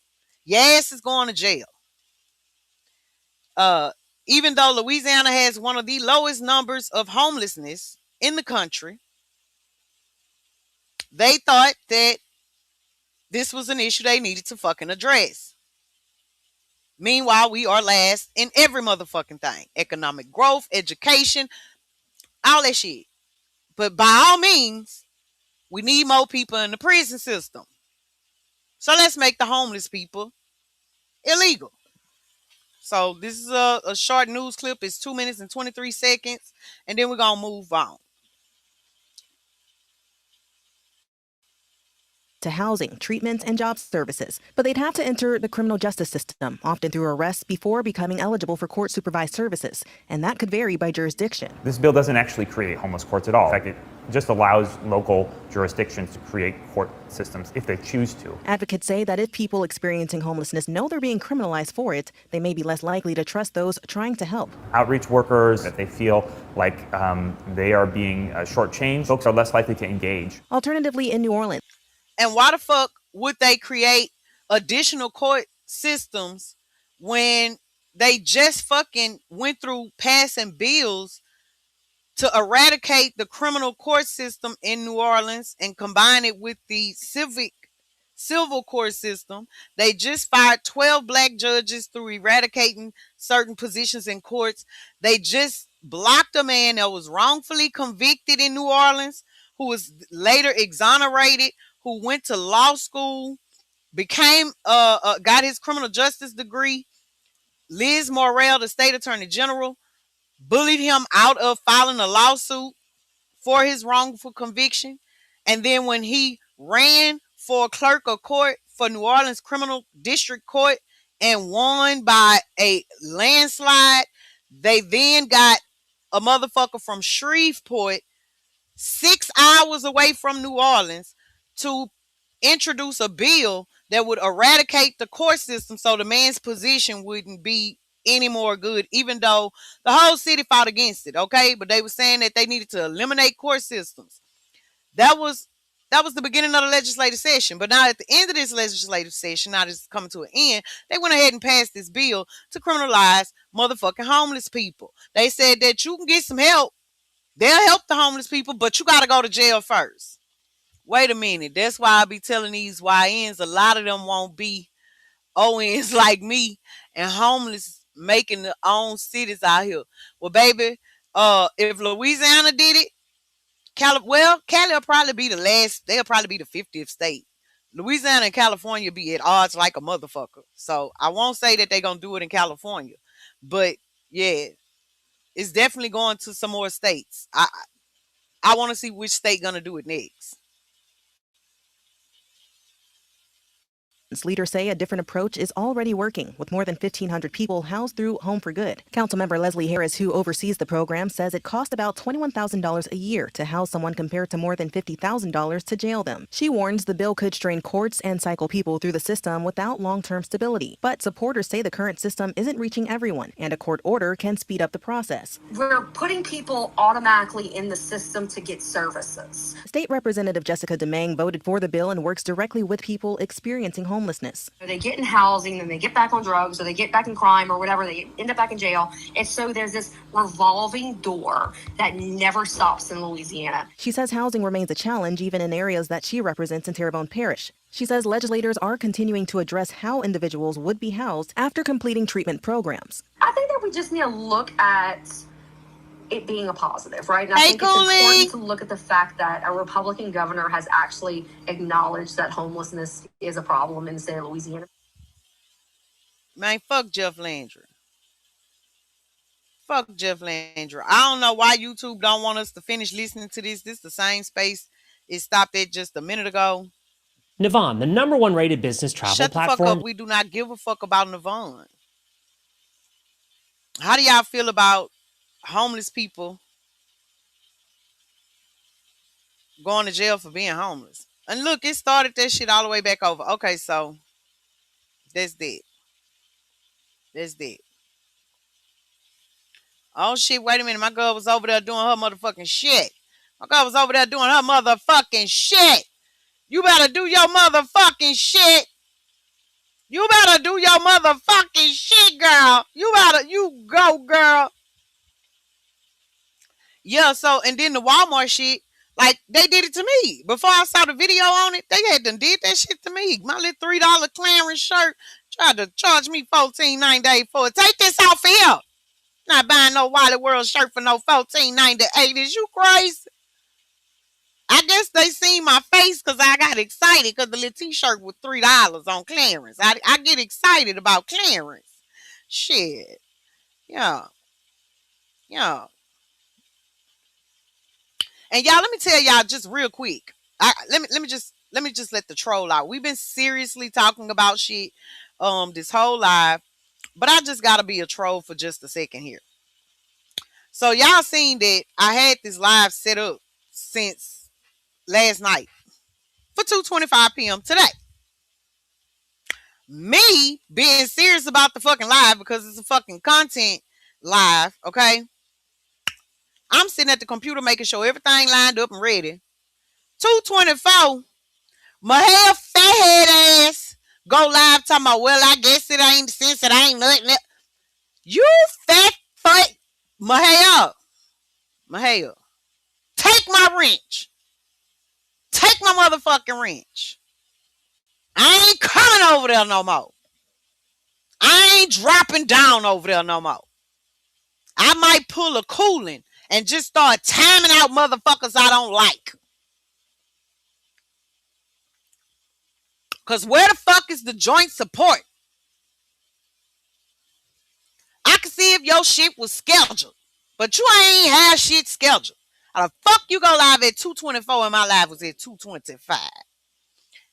your ass is going to jail. Even though Louisiana has one of the lowest numbers of homelessness in the country, they thought that this was an issue they needed to fucking address. Meanwhile, we are last in every motherfucking thing. Economic growth, education, all that shit. But by all means, we need more people in the prison system. So let's make the homeless people illegal. So this is a short news clip. It's 2 minutes and 23 seconds. And then we're going to move on. To housing, treatment, and job services. But they'd have to enter the criminal justice system, often through arrests, before becoming eligible for court-supervised services. And that could vary by jurisdiction. This bill doesn't actually create homeless courts at all. In fact, it just allows local jurisdictions to create court systems if they choose to. Advocates say that if people experiencing homelessness know they're being criminalized for it, they may be less likely to trust those trying to help. Outreach workers, if they feel like they are being shortchanged, folks are less likely to engage. Alternatively, in New Orleans. And why the fuck would they create additional court systems when they just fucking went through passing bills to eradicate the criminal court system in New Orleans and combine it with the civil court system? They just fired 12 black judges through eradicating certain positions in courts. They just blocked a man that was wrongfully convicted in New Orleans, who was later exonerated, who went to law school, became got his criminal justice degree. Liz Morrell, the state attorney general, bullied him out of filing a lawsuit for his wrongful conviction. And then when he ran for clerk of court for New Orleans Criminal District Court and won by a landslide, they then got a motherfucker from Shreveport, 6 hours away from New Orleans, to introduce a bill that would eradicate the court system so the man's position wouldn't be any more good, even though the whole city fought against it, okay? But they were saying that they needed to eliminate court systems. That was the beginning of the legislative session. But now at the end of this legislative session, now this is coming to an end, they went ahead and passed this bill to criminalize motherfucking homeless people. They said that you can get some help. They'll help the homeless people, but you got to go to jail first. Wait a minute. That's why I be telling these YNs, a lot of them won't be ONs like me and homeless making their own cities out here. Well, baby, if Louisiana did it, Cali will probably be the last, they'll probably be the 50th state. Louisiana and California be at odds like a motherfucker. So I won't say that they're gonna do it in California, but yeah, it's definitely going to some more states. I want to see which state gonna do it next. Leaders say a different approach is already working, with more than 1,500 people housed through Home for Good. Councilmember Leslie Harris, who oversees the program, says it costs about $21,000 a year to house someone compared to more than $50,000 to jail them. She warns the bill could strain courts and cycle people through the system without long-term stability. But supporters say the current system isn't reaching everyone, and a court order can speed up the process. We're putting people automatically in the system to get services. State Representative Jessica DeMang voted for the bill and works directly with people experiencing homelessness. They get in housing, then they get back on drugs, or they get back in crime, or whatever. They end up back in jail. And so there's this revolving door that never stops in Louisiana. She says housing remains a challenge even in areas that she represents in Terrebonne Parish. She says legislators are continuing to address how individuals would be housed after completing treatment programs. I think that we just need to look at it being a positive, right? And I think it's important to look at the fact that a Republican governor has actually acknowledged that homelessness is a problem in the state of Louisiana. Man, fuck Jeff Landry. Fuck Jeff Landry. I don't know why YouTube don't want us to finish listening to this. This is the same space it stopped at just a minute ago. Navan, the #1 rated business travel Shut the platform. fuck up. We do not give a fuck about Navan. How do y'all feel about homeless people going to jail for being homeless? And look, it started that shit all the way back over. Okay, so that's that. That's that. Oh shit, wait a minute. My girl was over there doing her motherfucking shit. My girl was over there doing her motherfucking shit. You better do your motherfucking shit. You better do your motherfucking shit, girl. You go, girl. Yeah, so, and then the Walmart shit, like, they did it to me. Before I saw the video on it, they had done did that shit to me. My little $3 clearance shirt tried to charge me $14.98 for it. Take this off here. Not buying no Wally World shirt for no $14.98. Is you crazy? I guess they seen my face because I got excited because the little t-shirt was $3 on clearance. I get excited about clearance. Shit. Yeah. Yeah. And y'all, let me tell y'all just real quick. Let me just let the troll out. We've been seriously talking about shit this whole live, but I just gotta be a troll for just a second here. So y'all seen that I had this live set up since last night for 2:25 p.m. today. Me being serious about the fucking live because it's a fucking content live, okay? I'm sitting at the computer making sure everything lined up and ready. 2:24, my hair fathead ass go live talking about, well, I guess it ain't since it ain't nothing. You fat fuck, my hair. Take my wrench. Take my motherfucking wrench. I ain't coming over there no more. I ain't dropping down over there no more. I might pull a cooling and just start timing out motherfuckers I don't like. Because where the fuck is the joint support? I can see if your shit was scheduled, but you ain't have shit scheduled. How the fuck you go live at 2:24 and my live was at 2:25?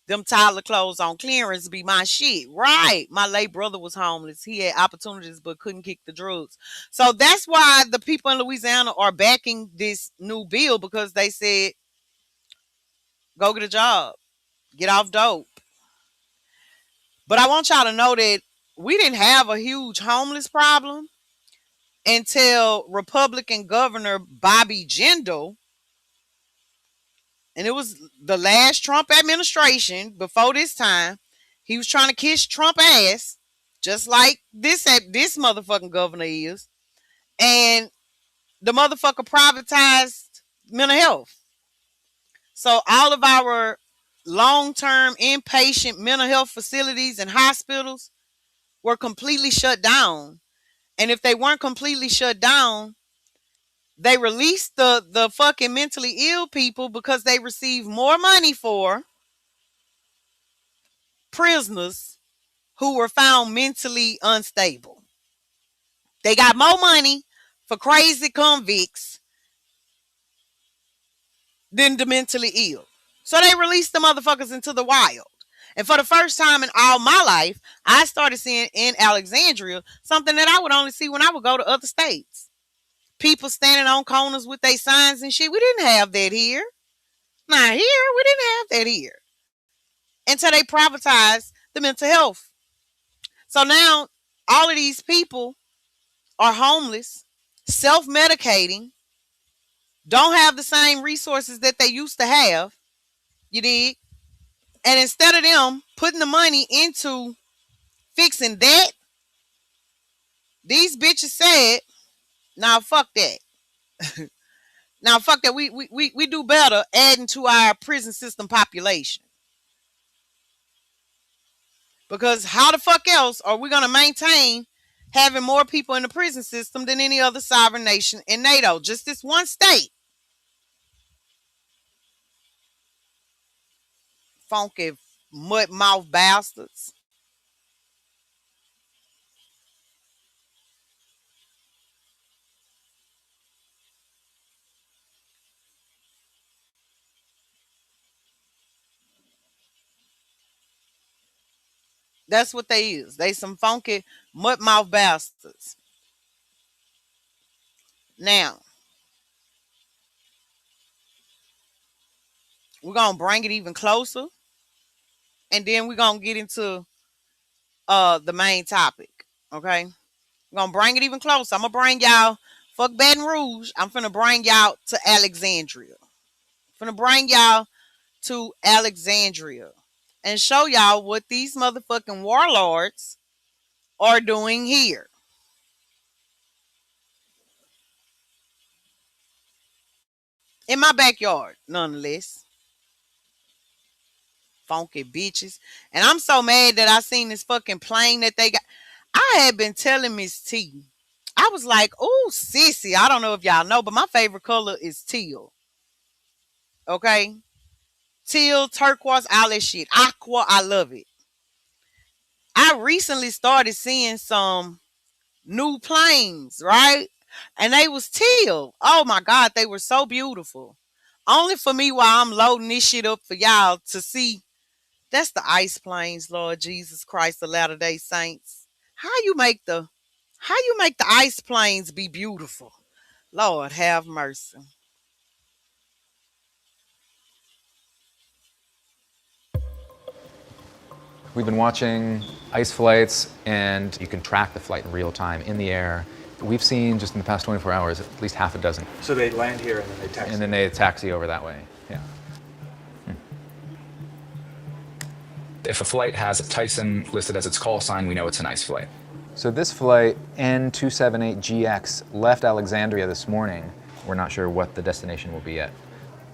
Them Tyler clothes on clearance be my shit. Right. My late brother was homeless. He had opportunities but couldn't kick the drugs. So that's why the people in Louisiana are backing this new bill, because they said, go get a job. Get off dope. But I want y'all to know that we didn't have a huge homeless problem until Republican Governor Bobby Jindal, and it was the last Trump administration before this time. He was trying to kiss Trump ass, just like this motherfucking governor is. And the motherfucker privatized mental health. So all of our long-term inpatient mental health facilities and hospitals were completely shut down. And if they weren't completely shut down, they released the fucking mentally ill people because they received more money for prisoners who were found mentally unstable. They got more money for crazy convicts than the mentally ill. So they released the motherfuckers into the wild. And for the first time in all my life, I started seeing in Alexandria something that I would only see when I would go to other states. People standing on corners with their signs and shit. We didn't have that here. Not here. We didn't have that here. Until they privatized the mental health. So now all of these people are homeless, self-medicating, don't have the same resources that they used to have. You dig? And instead of them putting the money into fixing that, these bitches said, nah, fuck that. Now, fuck that. We do better adding to our prison system population. Because how the fuck else are we going to maintain having more people in the prison system than any other sovereign nation in NATO? Just this one state. Funky mud mouth bastards. That's what they is. They some funky mud mouth bastards. Now, we're going to bring it even closer. And then we're going to get into the main topic. Okay? We're going to bring it even closer. I'm going to bring y'all, fuck Baton Rouge. I'm finna bring y'all to Alexandria. I'm finna bring y'all to Alexandria. And show y'all what these motherfucking warlords are doing here. In my backyard, nonetheless. Funky bitches. And I'm so mad that I seen this fucking plane that they got. I had been telling Miss T. I was like, oh, sissy. I don't know if y'all know, but my favorite color is teal. Okay? Teal, turquoise, all that shit. Aqua, I love it. I recently started seeing some new planes, right? And they was teal. Oh my God, they were so beautiful. Only for me while I'm loading this shit up for y'all to see. That's the ice planes, Lord Jesus Christ, the Latter-day Saints. How you make the ice planes be beautiful? Lord have mercy. We've been watching ice flights, and you can track the flight in real time in the air. We've seen just in the past 24 hours at least half a dozen. So they land here and then they taxi? And then they taxi over that way, yeah. If a flight has Tyson listed as its call sign, we know it's an ice flight. So this flight, N278GX, left Alexandria this morning. We're not sure what the destination will be yet.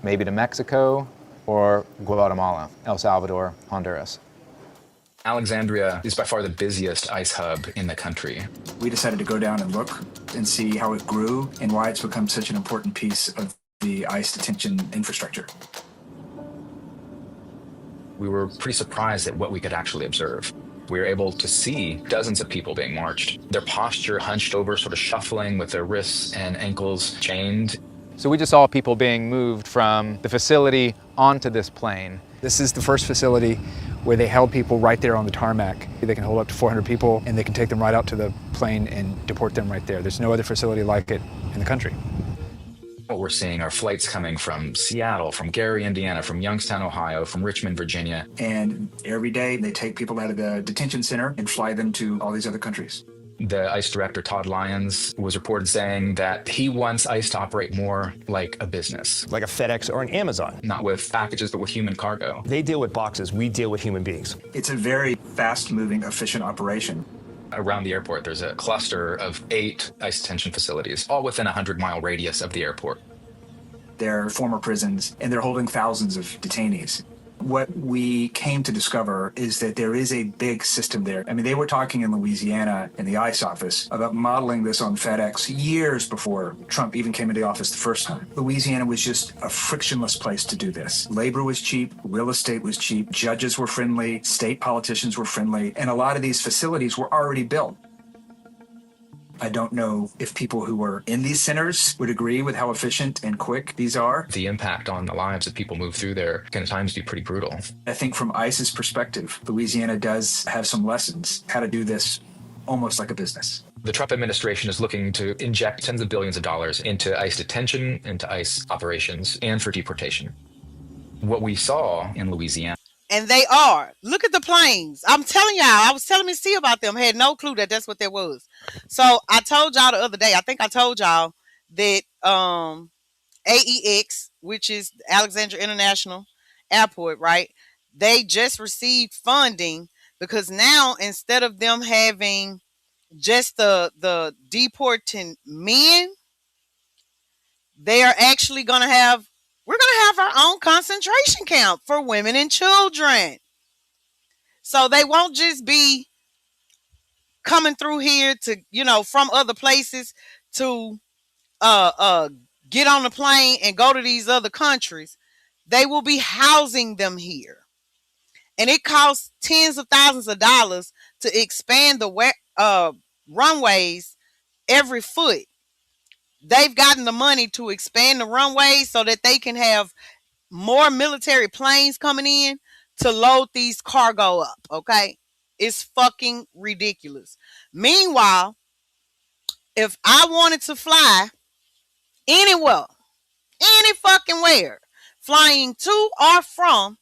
Maybe to Mexico or Guatemala, El Salvador, Honduras. Alexandria is by far the busiest ice hub in the country. We decided to go down and look and see how it grew and why it's become such an important piece of the ice detention infrastructure. We were pretty surprised at what we could actually observe. We were able to see dozens of people being marched, their posture hunched over, sort of shuffling with their wrists and ankles chained. So we just saw people being moved from the facility onto this plane. This is the first facility where they held people right there on the tarmac. They can hold up to 400 people, and they can take them right out to the plane and deport them right there. There's no other facility like it in the country. What we're seeing are flights coming from Seattle, from Gary, Indiana, from Youngstown, Ohio, from Richmond, Virginia. And every day they take people out of the detention center and fly them to all these other countries. The ICE director, Todd Lyons, was reported saying that he wants ICE to operate more like a business. Like a FedEx or an Amazon. Not with packages, but with human cargo. They deal with boxes, we deal with human beings. It's a very fast-moving, efficient operation. Around the airport, there's a cluster of 8 ICE detention facilities, all within a 100-mile radius of the airport. They're former prisons, and they're holding thousands of detainees. What we came to discover is that there is a big system there. I mean, they were talking in Louisiana in the ICE office about modeling this on FedEx years before Trump even came into office the first time. Louisiana was just a frictionless place to do this. Labor was cheap, real estate was cheap, judges were friendly, state politicians were friendly, and a lot of these facilities were already built. I don't know if people who are in these centers would agree with how efficient and quick these are. The impact on the lives of people move through there can at times be pretty brutal. I think from ICE's perspective, Louisiana does have some lessons how to do this almost like a business. The Trump administration is looking to inject tens of billions of dollars into ICE detention, into ICE operations, and for deportation. What we saw in Louisiana. And they are. Look at the planes. I'm telling y'all, I was telling Miss C about them. Had no clue that that's what that was. So I told y'all the other day, I think I told y'all that AEX, which is Alexandria International Airport, right? They just received funding because now instead of them having just the deporting men, they are actually going to have, we're going to have our own concentration camp for women and children. So they won't just be coming through here to, you know, from other places to get on the plane and go to these other countries. They will be housing them here. And it costs tens of thousands of dollars to expand the runways every foot. They've gotten the money to expand the runways so that they can have more military planes coming in to load these cargo up, okay? It's fucking ridiculous. Meanwhile, if I wanted to fly anywhere, any fucking where, flying to or from,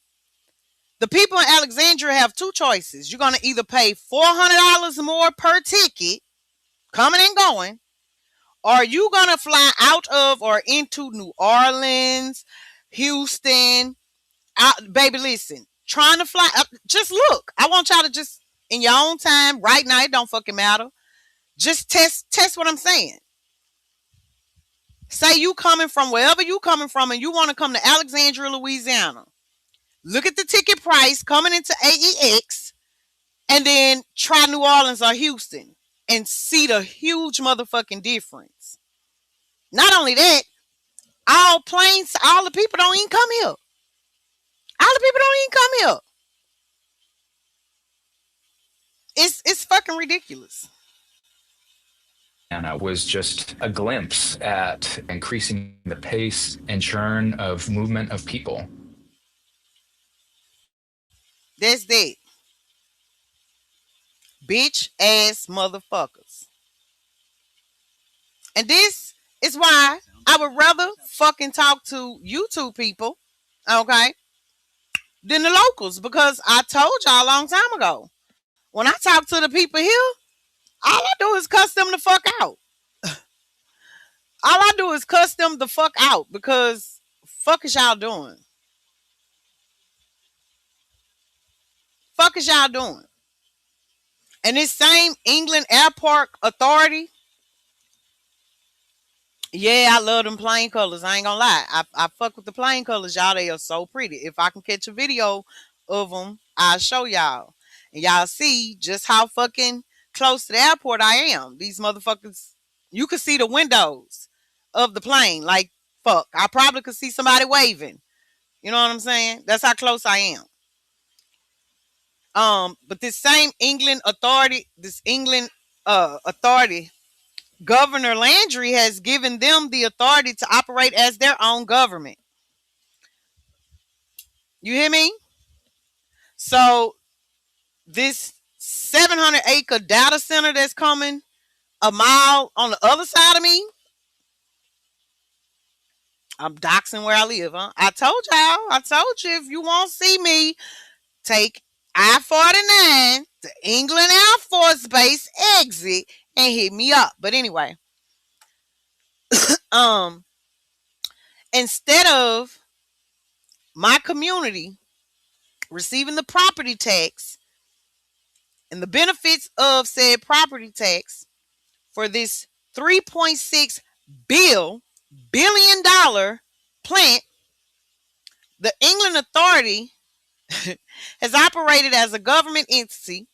the people in Alexandria have two choices. You're going to either pay $400 more per ticket, coming and going, or you going to fly out of or into New Orleans, Houston. Baby, listen, trying to fly, just look. I want y'all to just, in your own time, right now, it don't fucking matter. Just test what I'm saying. Say you coming from wherever you coming from and you want to come to Alexandria, Louisiana. Look at the ticket price coming into AEX and then try New Orleans or Houston and see the huge motherfucking difference. Not only that, all the people don't even come here. All the people don't even come here. It's fucking ridiculous. And it was just a glimpse at increasing the pace and churn of movement of people. That's that. Bitch ass motherfuckers. And this is why I would rather fucking talk to YouTube people, okay, than the locals. Because I told y'all a long time ago, when I talk to the people here, all I do is cuss them the fuck out. All I do is cuss them the fuck out because fuck is y'all doing? Fuck is y'all doing? And this same England Airport Authority, yeah, I love them plain colors. I ain't gonna lie. I fuck with the plain colors, y'all. They are so pretty. If I can catch a video of them, I'll show y'all. And y'all see just how fucking close to the airport I am. These motherfuckers, you could see the windows of the plane. Like, fuck. I probably could see somebody waving. You know what I'm saying? That's how close I am. But this same England authority, Governor Landry has given them the authority to operate as their own government. You hear me? So this 700-acre data center that's coming a mile on the other side of me, I'm doxing where I live, huh? I told you if you won't see me, take I-49, the England Air Force Base exit, and hit me up. But anyway, instead of my community receiving the property tax and the benefits of said property tax for this $3.6 billion plant, the England Authority has operated as a government entity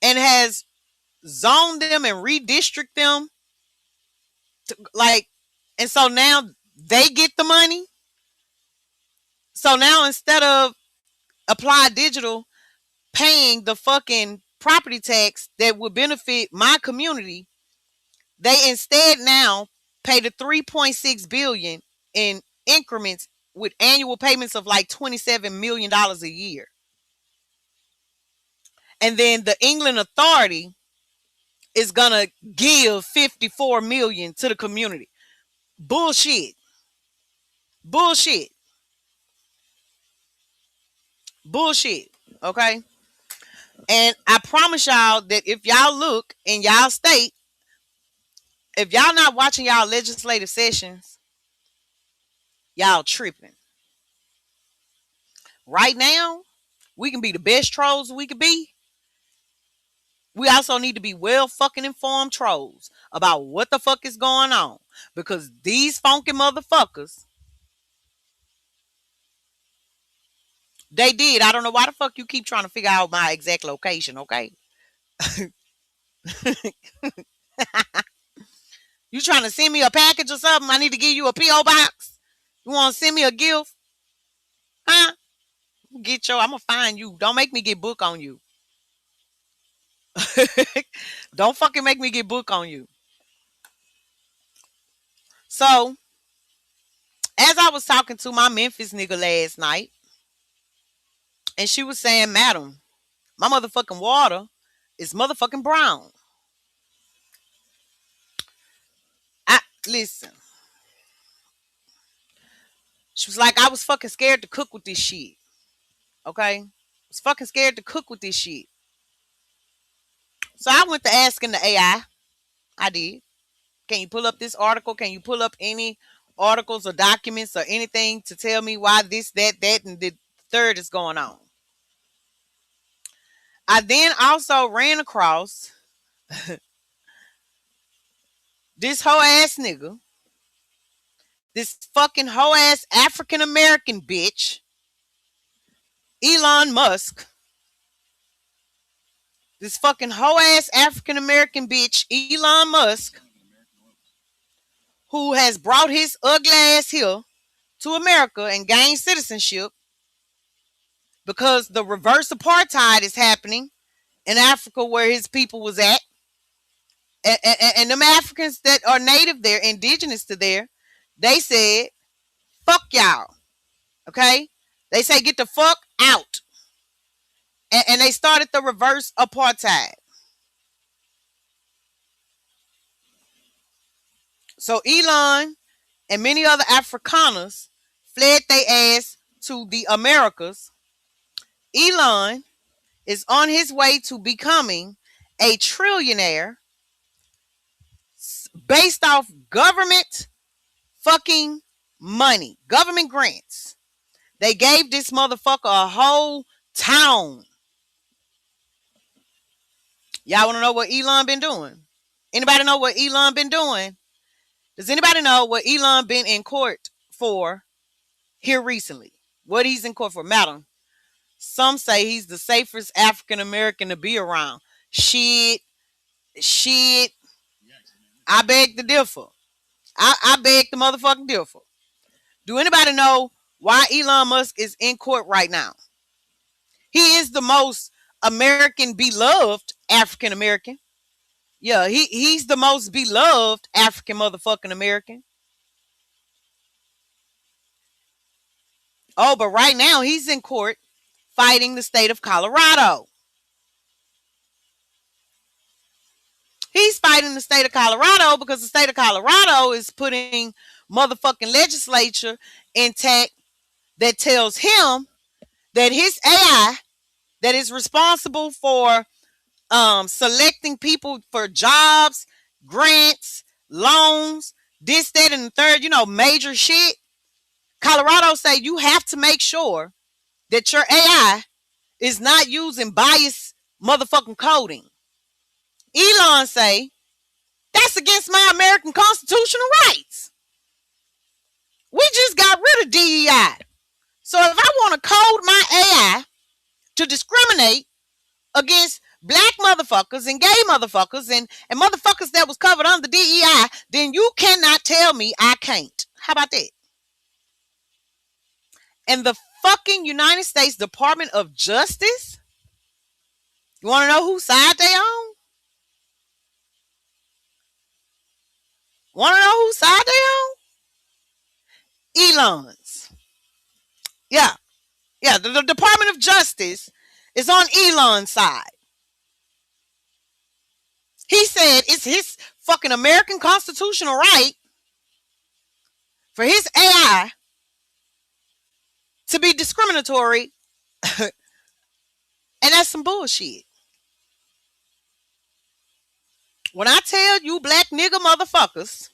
and has zoned them and redistrict them to, like, and so now they get the money. So now instead of Apply Digital paying the fucking property tax that would benefit my community, they instead now pay the 3.6 billion in increments with annual payments of like $27 million a year. And then the England Authority is gonna give 54 million to the community. Bullshit. Bullshit. Bullshit. Okay. And I promise y'all that if y'all look in y'all state, if y'all not watching y'all legislative sessions, y'all tripping. Right now, we can be the best trolls we could be. We also need to be well fucking informed trolls about what the fuck is going on. Because these funky motherfuckers, they did. I don't know why the fuck you keep trying to figure out my exact location, okay? You trying to send me a package or something? I need to give you a P.O. box? You want to send me a gift? Huh? I'm going to find you. Don't make me get book on you. Don't fucking make me get book on you. So, as I was talking to my Memphis nigga last night, and she was saying, madam, my motherfucking water is motherfucking brown. Listen. She was like, I was fucking scared to cook with this shit. Okay? I was fucking scared to cook with this shit. So I went to asking the AI. I did. Can you pull up this article? Can you pull up any articles or documents or anything to tell me why this, that, and the third is going on? I then also ran across this hoe ass nigga, this fucking hoe ass African American bitch, Elon Musk. This fucking hoe ass African American bitch, Elon Musk, who has brought his ugly ass here to America and gained citizenship because the reverse apartheid is happening in Africa where his people was at. And them Africans that are native there, indigenous to there, they said, fuck y'all. Okay? They say, get the fuck out. And they started the reverse apartheid. So Elon and many other Afrikaners fled their ass to the Americas. Elon is on his way to becoming a trillionaire based off government fucking money, government grants. They gave this motherfucker a whole town. Y'all want to know what Elon been doing? Anybody know what Elon been doing? Does anybody know what Elon been in court for here recently? What he's in court for? Madam, some say he's the safest African American to be around. Shit. I beg to differ. I beg the motherfucking differ. Do anybody know why Elon Musk is in court right now? He is the most American beloved African American. Yeah, he's the most beloved African motherfucking American. Oh, but right now he's in court fighting the state of Colorado. He's fighting the state of Colorado because the state of Colorado is putting motherfucking legislature intact that tells him that his AI that is responsible for selecting people for jobs, grants, loans, this, that, and the third, major shit. Colorado say you have to make sure that your AI is not using biased motherfucking coding. Elon say that's against my American constitutional rights. We just got rid of DEI. So if I want to code my AI to discriminate against black motherfuckers and gay motherfuckers and motherfuckers that was covered under DEI, then you cannot tell me I can't. How about that? And the fucking United States Department of Justice, you want to know whose side they on? Want to know whose side they on? Elon's. Yeah. Yeah, the Department of Justice is on Elon's side. He said it's his fucking American constitutional right for his AI to be discriminatory. And that's some bullshit. When I tell you black nigga motherfuckers,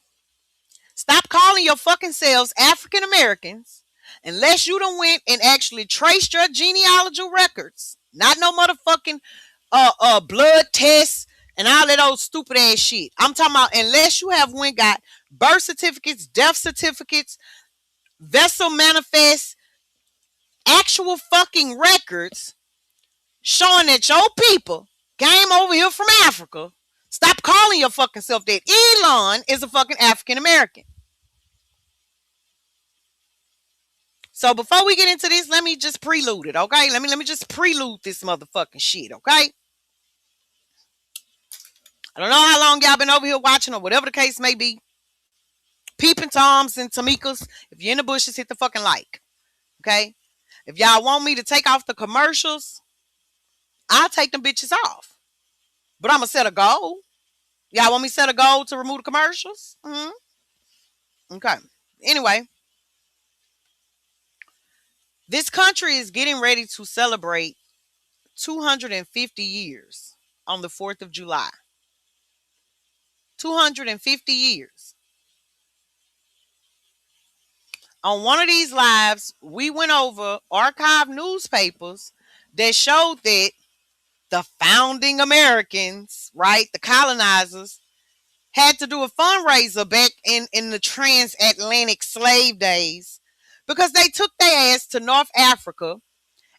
stop calling your fucking selves African Americans unless you done went and actually traced your genealogical records. Not no motherfucking blood tests and all that old stupid ass shit. I'm talking about unless you have went got birth certificates, death certificates, vessel manifests, actual fucking records showing that your people came over here from Africa. Stop calling your fucking self that. Elon is a fucking African American. So before we get into this, let me just prelude it, okay? Let me just prelude this motherfucking shit, okay? I don't know how long y'all been over here watching or whatever the case may be. Peeping Toms and Tamikas, if you're in the bushes, hit the fucking like, okay? If y'all want me to take off the commercials, I'll take them bitches off. But I'm going to set a goal. Y'all want me to set a goal to remove the commercials? Okay. Anyway. This country is getting ready to celebrate 250 years on the 4th of July. 250 years. On one of these lives, we went over archived newspapers that showed that the founding Americans, right, the colonizers, had to do a fundraiser back in the transatlantic slave days because they took their ass to North Africa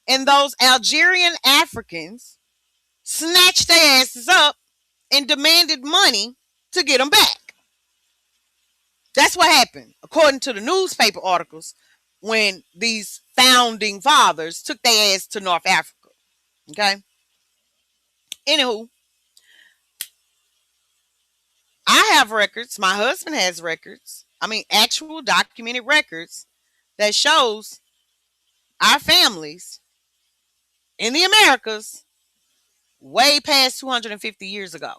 and those Algerian Africans snatched their asses up and demanded money to get them back. That's what happened, according to the newspaper articles, when these founding fathers took their ass to North Africa. Okay? Anywho, I have records. My husband has records. I mean, actual documented records that shows our families in the Americas way past 250 years ago.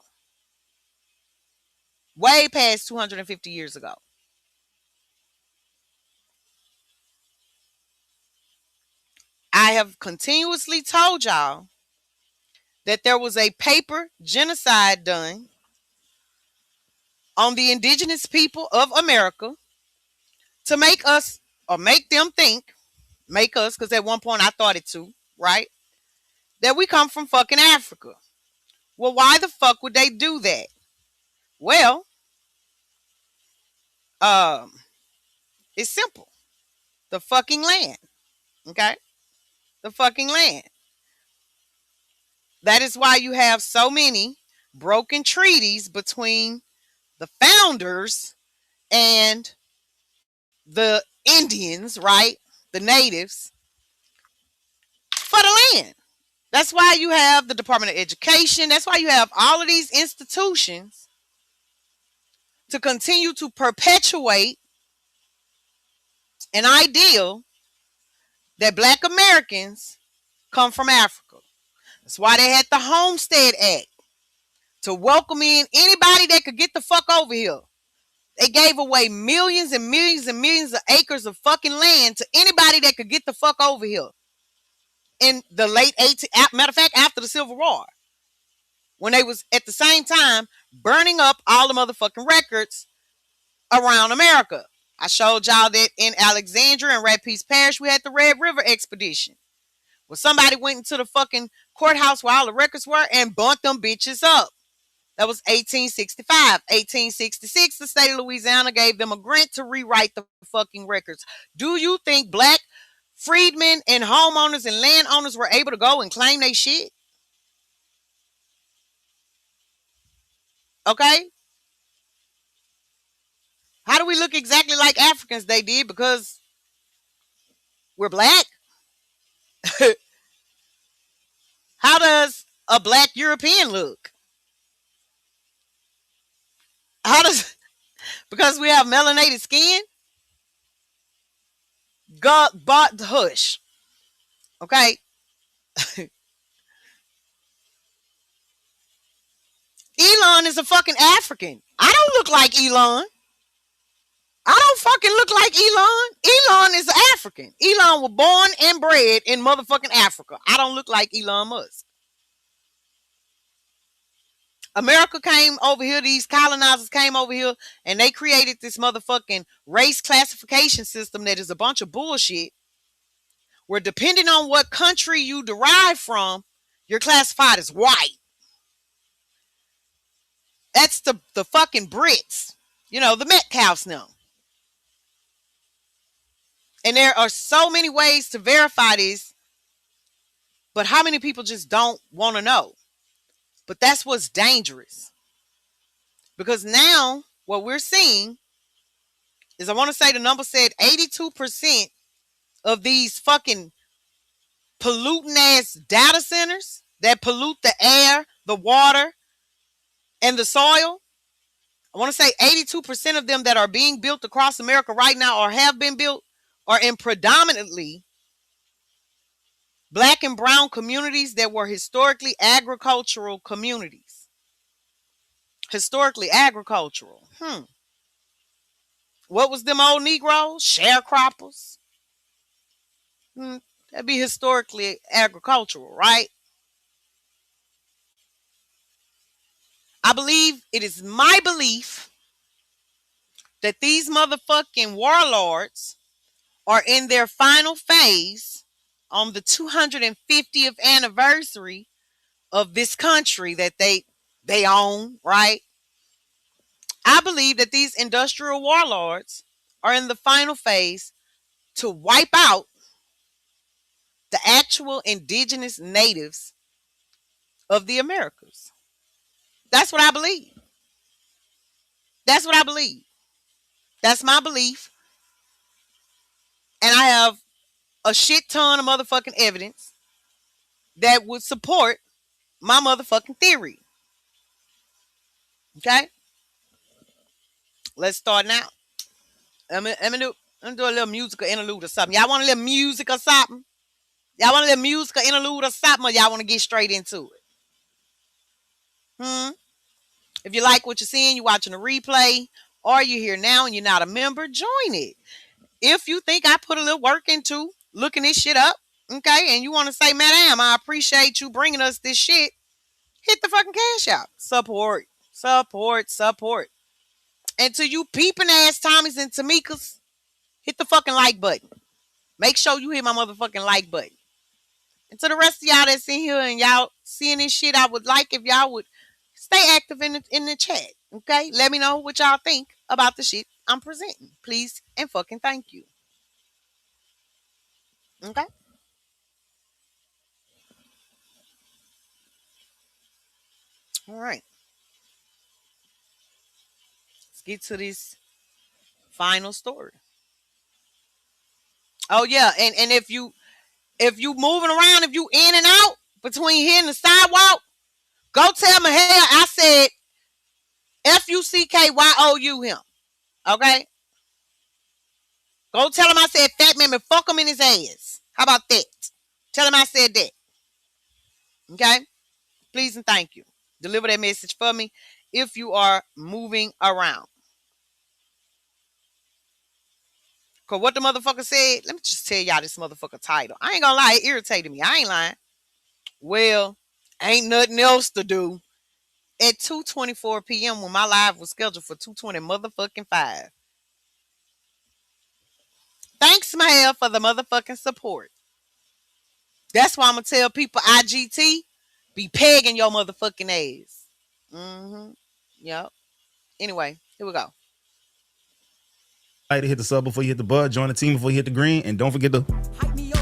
Way past 250 years ago. I have continuously told y'all that there was a paper genocide done on the indigenous people of America to make us, or make them think, make us, because at one point I thought it too, right? That we come from fucking Africa. Well, why the fuck would they do that? Well, it's simple. The fucking land. Okay? The fucking land. That is why you have so many broken treaties between the founders and the Indians, right? The natives, for the land. That's why you have the Department of Education. That's why you have all of these institutions to continue to perpetuate an ideal that Black Americans come from Africa. That's why they had the Homestead Act to welcome in anybody that could get the fuck over here. They gave away millions and millions and millions of acres of fucking land to anybody that could get the fuck over here. In the late 18th, matter of fact, after the Civil War, when they was at the same time burning up all the motherfucking records around America. I showed y'all that in Alexandria and Rapides Parish, we had the Red River Expedition, where somebody went into the fucking courthouse where all the records were and burnt them bitches up. That was 1865. 1866, the state of Louisiana gave them a grant to rewrite the fucking records. Do you think Black freedmen and homeowners and landowners were able to go and claim their shit. Okay? How do we look exactly like Africans? They did because we're black. How does a black European look? How does, because we have melanated skin? God, but hush. Okay? Elon is a fucking African. I don't look like Elon. I don't fucking look like Elon. Elon is African. Elon was born and bred in motherfucking Africa. I don't look like Elon Musk. America came over here, these colonizers came over here, and they created this motherfucking race classification system that is a bunch of bullshit, where depending on what country you derive from, you're classified as white. That's the fucking Brits. You know, the Metcalfs now. And there are so many ways to verify this, but how many people just don't want to know? But that's what's dangerous. Because now what we're seeing is, I want to say the number said 82% of these fucking polluting ass data centers that pollute the air, the water, and the soil. I want to say 82% of them that are being built across America right now or have been built are in predominantly black and brown communities that were historically agricultural communities. Historically agricultural. What was them old Negroes? Sharecroppers. That'd be historically agricultural, right? I believe, it is my belief that these motherfucking warlords are in their final phase on the 250th anniversary of this country that they own, right? I believe that these industrial warlords are in the final phase to wipe out the actual indigenous natives of the Americas. That's what I believe. That's what I believe. That's my belief. And I have a shit ton of motherfucking evidence that would support my motherfucking theory. Okay? Let's start now. I'm gonna do a little musical interlude or something. Y'all want a little music or something? Y'all want a little musical interlude or something, or y'all want to get straight into it? If you like what you're seeing, you're watching a replay, or you're here now and you're not a member, join it. If you think I put a little work into looking this shit up, okay, and you want to say, Madam, I appreciate you bringing us this shit, hit the fucking cash out. Support, support, support. And to you peeping ass Tommies and Tamikas, hit the fucking like button. Make sure you hit my motherfucking like button. And to the rest of y'all that's in here and y'all seeing this shit, I would like if y'all would stay active in the chat, okay? Let me know what y'all think about the shit I'm presenting. Please and fucking thank you. Okay? All right. Let's get to this final story. Oh yeah, and if you moving around, if you in and out between here and the sidewalk, go tell Mahel I said FUCKYOU him. Okay? Go tell him I said fat man and fuck him in his ass. How about that? Tell him I said that. Okay? Please and thank you. Deliver that message for me if you are moving around. Because what the motherfucker said, let me just tell y'all this motherfucker title. I ain't gonna lie, it irritated me. I ain't lying. Well, ain't nothing else to do at 2:24 p.m. when my live was scheduled for 2:20 motherfucking 5. Thanks, Mahel, for the motherfucking support. That's why I'm gonna tell people IGT be pegging your motherfucking ass. Yep. Anyway, here we go. To hit the sub before you hit the bud, join the team before you hit the green, and don't forget to Hype me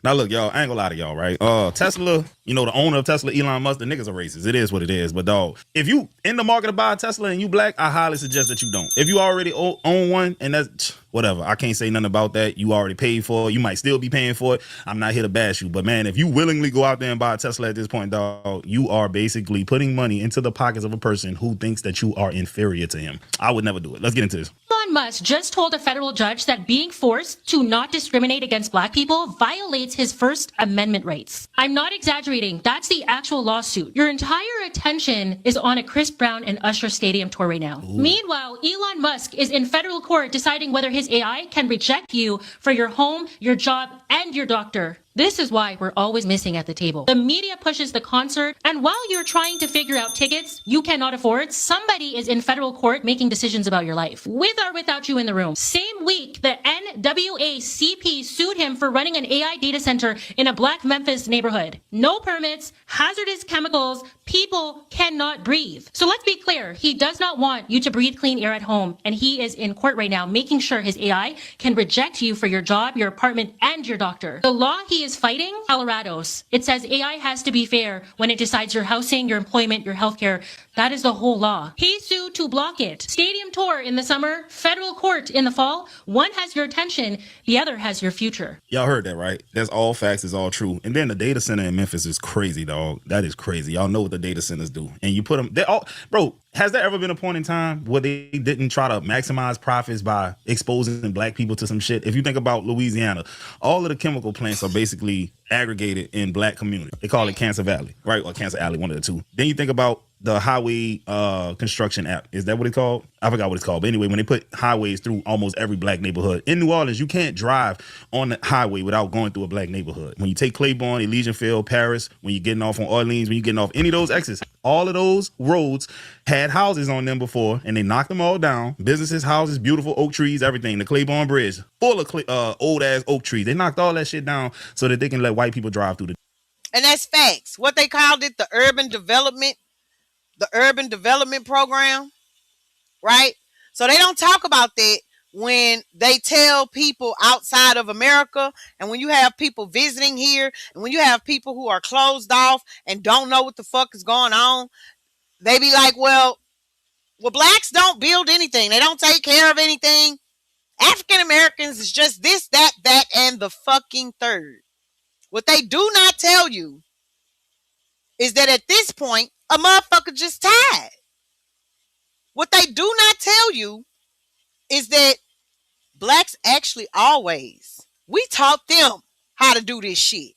Now look, y'all, I ain't gonna lie to y'all, right? Tesla, you know, the owner of Tesla, Elon Musk, the niggas are racist. It is what it is. But dog, if you in the market to buy a Tesla and you black, I highly suggest that you don't. If you already own one, and that's whatever, I can't say nothing about that. You already paid for it. You might still be paying for it. I'm not here to bash you, but man, if you willingly go out there and buy a Tesla at this point, dog, you are basically putting money into the pockets of a person who thinks that you are inferior to him. I would never do it. Let's get into this. Elon Musk just told a federal judge that being forced to not discriminate against black people violates his First Amendment rights. I'm not exaggerating. That's the actual lawsuit. Your entire attention is on a Chris Brown and Usher stadium tour right now. Ooh. Meanwhile, Elon Musk is in federal court deciding whether his AI can reject you for your home, your job, and your doctor. This is why we're always missing at the table. The media pushes the concert, and while you're trying to figure out tickets you cannot afford, somebody is in federal court making decisions about your life, with or without you in the room. Same week, the NAACP sued him for running an AI data center in a black Memphis neighborhood. No permits, hazardous chemicals, people cannot breathe. So let's be clear, he does not want you to breathe clean air at home, and he is in court right now making sure his AI can reject you for your job, your apartment, and your doctor. The law he is fighting, Colorado's. It says AI has to be fair when it decides your housing, your employment, your healthcare. That is the whole law. He sued to block it. Stadium tour in the summer, federal court in the fall. One has your attention, the other has your future. Y'all heard that, right? That's all facts, is all true. And then the data center in Memphis is crazy, dog. That is crazy. Y'all know what the data centers do. And you put them, they all, bro, has there ever been a point in time where they didn't try to maximize profits by exposing black people to some shit? If you think about Louisiana, all of the chemical plants are basically aggregated in black community. They call it Cancer Valley, right? Or Cancer Alley, one of the two. Then you think about the highway construction app. Is that what it's called? I forgot what it's called. But anyway, when they put highways through almost every black neighborhood. In New Orleans, you can't drive on the highway without going through a black neighborhood. When you take Claiborne, Elysian Field, Paris, when you're getting off on Orleans, when you're getting off any of those exits, all of those roads had houses on them before, and they knocked them all down. Businesses, houses, beautiful oak trees, everything. The Claiborne Bridge, full of old-ass oak trees. They knocked all that shit down so that they can let white people drive through the... And that's facts. What they called it, the urban development program, right? So they don't talk about that when they tell people outside of America, and when you have people visiting here, and when you have people who are closed off and don't know what the fuck is going on, they be like, well, blacks don't build anything. They don't take care of anything. African Americans is just this, that, and the fucking third. What they do not tell you is that at this point, a motherfucker just tied. What they do not tell you is that blacks actually always, we taught them how to do this shit.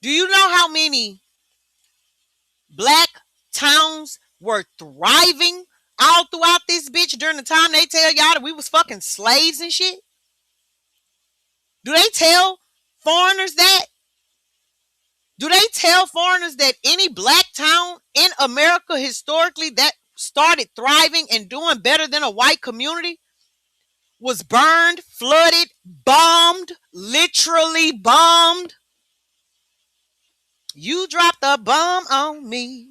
Do you know how many black towns were thriving all throughout this bitch during the time they tell y'all that we was fucking slaves and shit? Do they tell foreigners that? Do they tell foreigners that any black town in America historically that started thriving and doing better than a white community was burned, flooded, bombed, literally bombed? You dropped a bomb on me,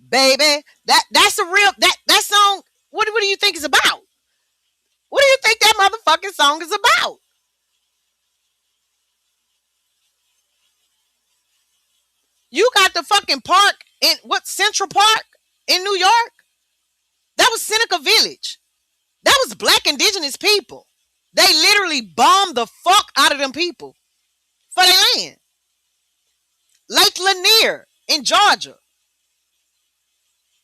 baby. That's a real, that song, what do you think is about? What do you think that motherfucking song is about? You got the fucking park in Central Park in New York? That was Seneca Village. That was black indigenous people. They literally bombed the fuck out of them people for their land. Lake Lanier in Georgia.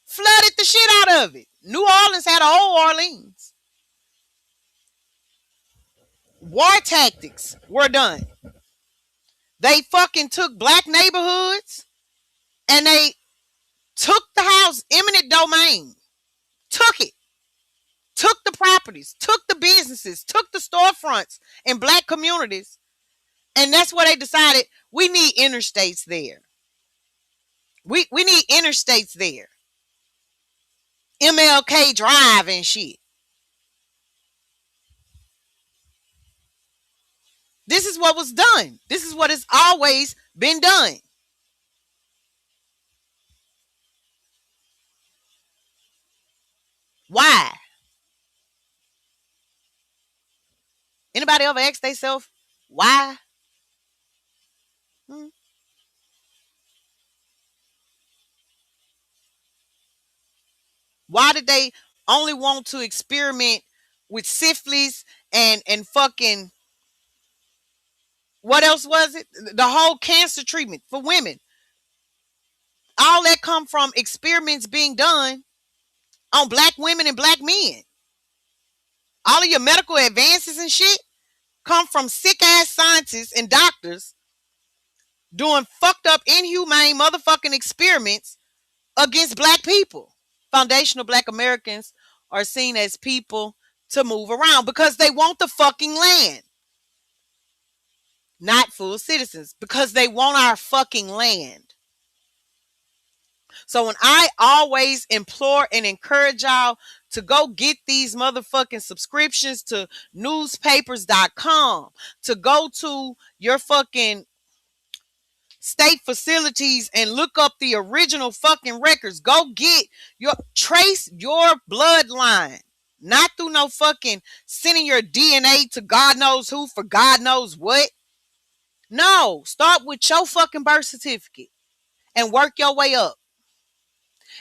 Flooded the shit out of it. New Orleans had a old Orleans. War tactics were done. They fucking took black neighborhoods and they took the house, eminent domain, took it, took the properties, took the businesses, took the storefronts in black communities. And that's where they decided we need interstates there. We need interstates there. MLK Drive and shit. This is what was done. This is what has always been done. Why? Anybody ever ask themselves Why? Why did they only want to experiment with syphilis and fucking, what else was it? The whole cancer treatment for women. All that come from experiments being done on black women and black men. All of your medical advances and shit come from sick ass scientists and doctors doing fucked up, inhumane motherfucking experiments against black people. Foundational black Americans are seen as people to move around because they want the fucking land. Not full citizens, because they want our fucking land. So when I always implore and encourage y'all to go get these motherfucking subscriptions to newspapers.com, to go to your fucking state facilities and look up the original fucking records. Go get trace your bloodline. Not through no fucking sending your DNA to God knows who for God knows what. No, start with your fucking birth certificate and work your way up.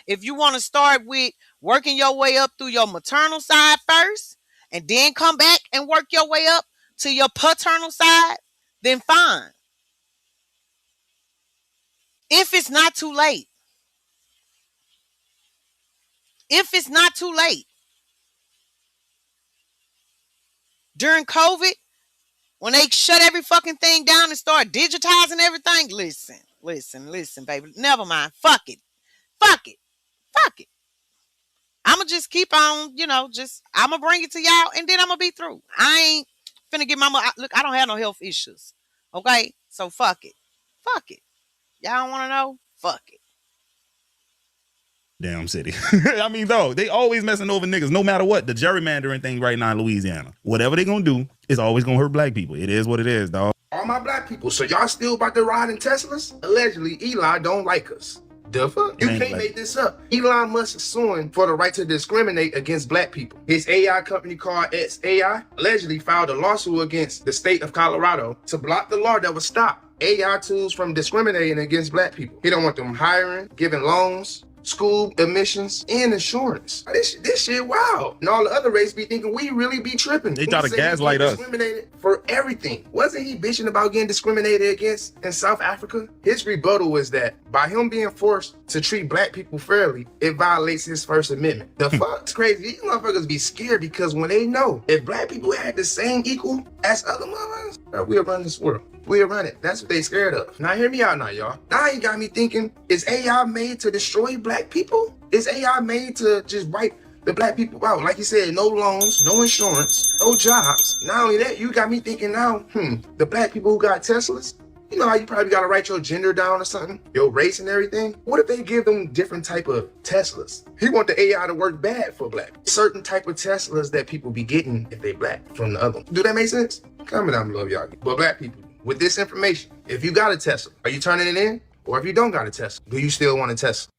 If you want to start with working your way up through your maternal side first and then come back and work your way up to your paternal side, then fine. If it's not too late. If it's not too late. During COVID, when they shut every fucking thing down and start digitizing everything, listen, baby. Never mind. Fuck it. I'ma just keep on, I'ma bring it to y'all and then I'ma be through. I ain't finna get look, I don't have no health issues. Okay? So fuck it. Y'all don't wanna know? Fuck it. Damn city. I mean, though, they always messing over niggas, no matter what. The gerrymandering thing right now in Louisiana. Whatever they gonna do is always gonna hurt black people. It is what it is, dog. All my black people. So y'all still about to ride in Teslas? Allegedly, Elon don't like us. The fuck? You can't make this up. Elon Musk is suing for the right to discriminate against black people. His AI company called XAI allegedly filed a lawsuit against the state of Colorado to block the law that would stop AI tools from discriminating against black people. He don't want them hiring, giving loans, school admissions, and insurance. This shit wow. And all the other races be thinking we really be tripping. They try to gaslight us. Discriminated for everything. Wasn't he bitching about getting discriminated against in South Africa? His rebuttal was that by him being forced to treat black people fairly, it violates his First Amendment. The fuck? It's crazy. These motherfuckers be scared because when they know if black people had the same equal as other motherfuckers, we'll run this world. We'll run it. That's what they scared of. Now hear me out now, y'all. Now you got me thinking, is AI made to destroy black people? Is AI made to just wipe the black people out? Like you said, no loans, no insurance, no jobs. Not only that, you got me thinking now, the black people who got Teslas, you know how you probably got to write your gender down or something, your race and everything? What if they give them different type of Teslas? He want the AI to work bad for black. Certain type of Teslas that people be getting if they black from the other one. Do that make sense? Comment down below if y'all get. But black people, with this information, if you got a Tesla, are you turning it in? Or if you don't got a Tesla, do you still want a Tesla?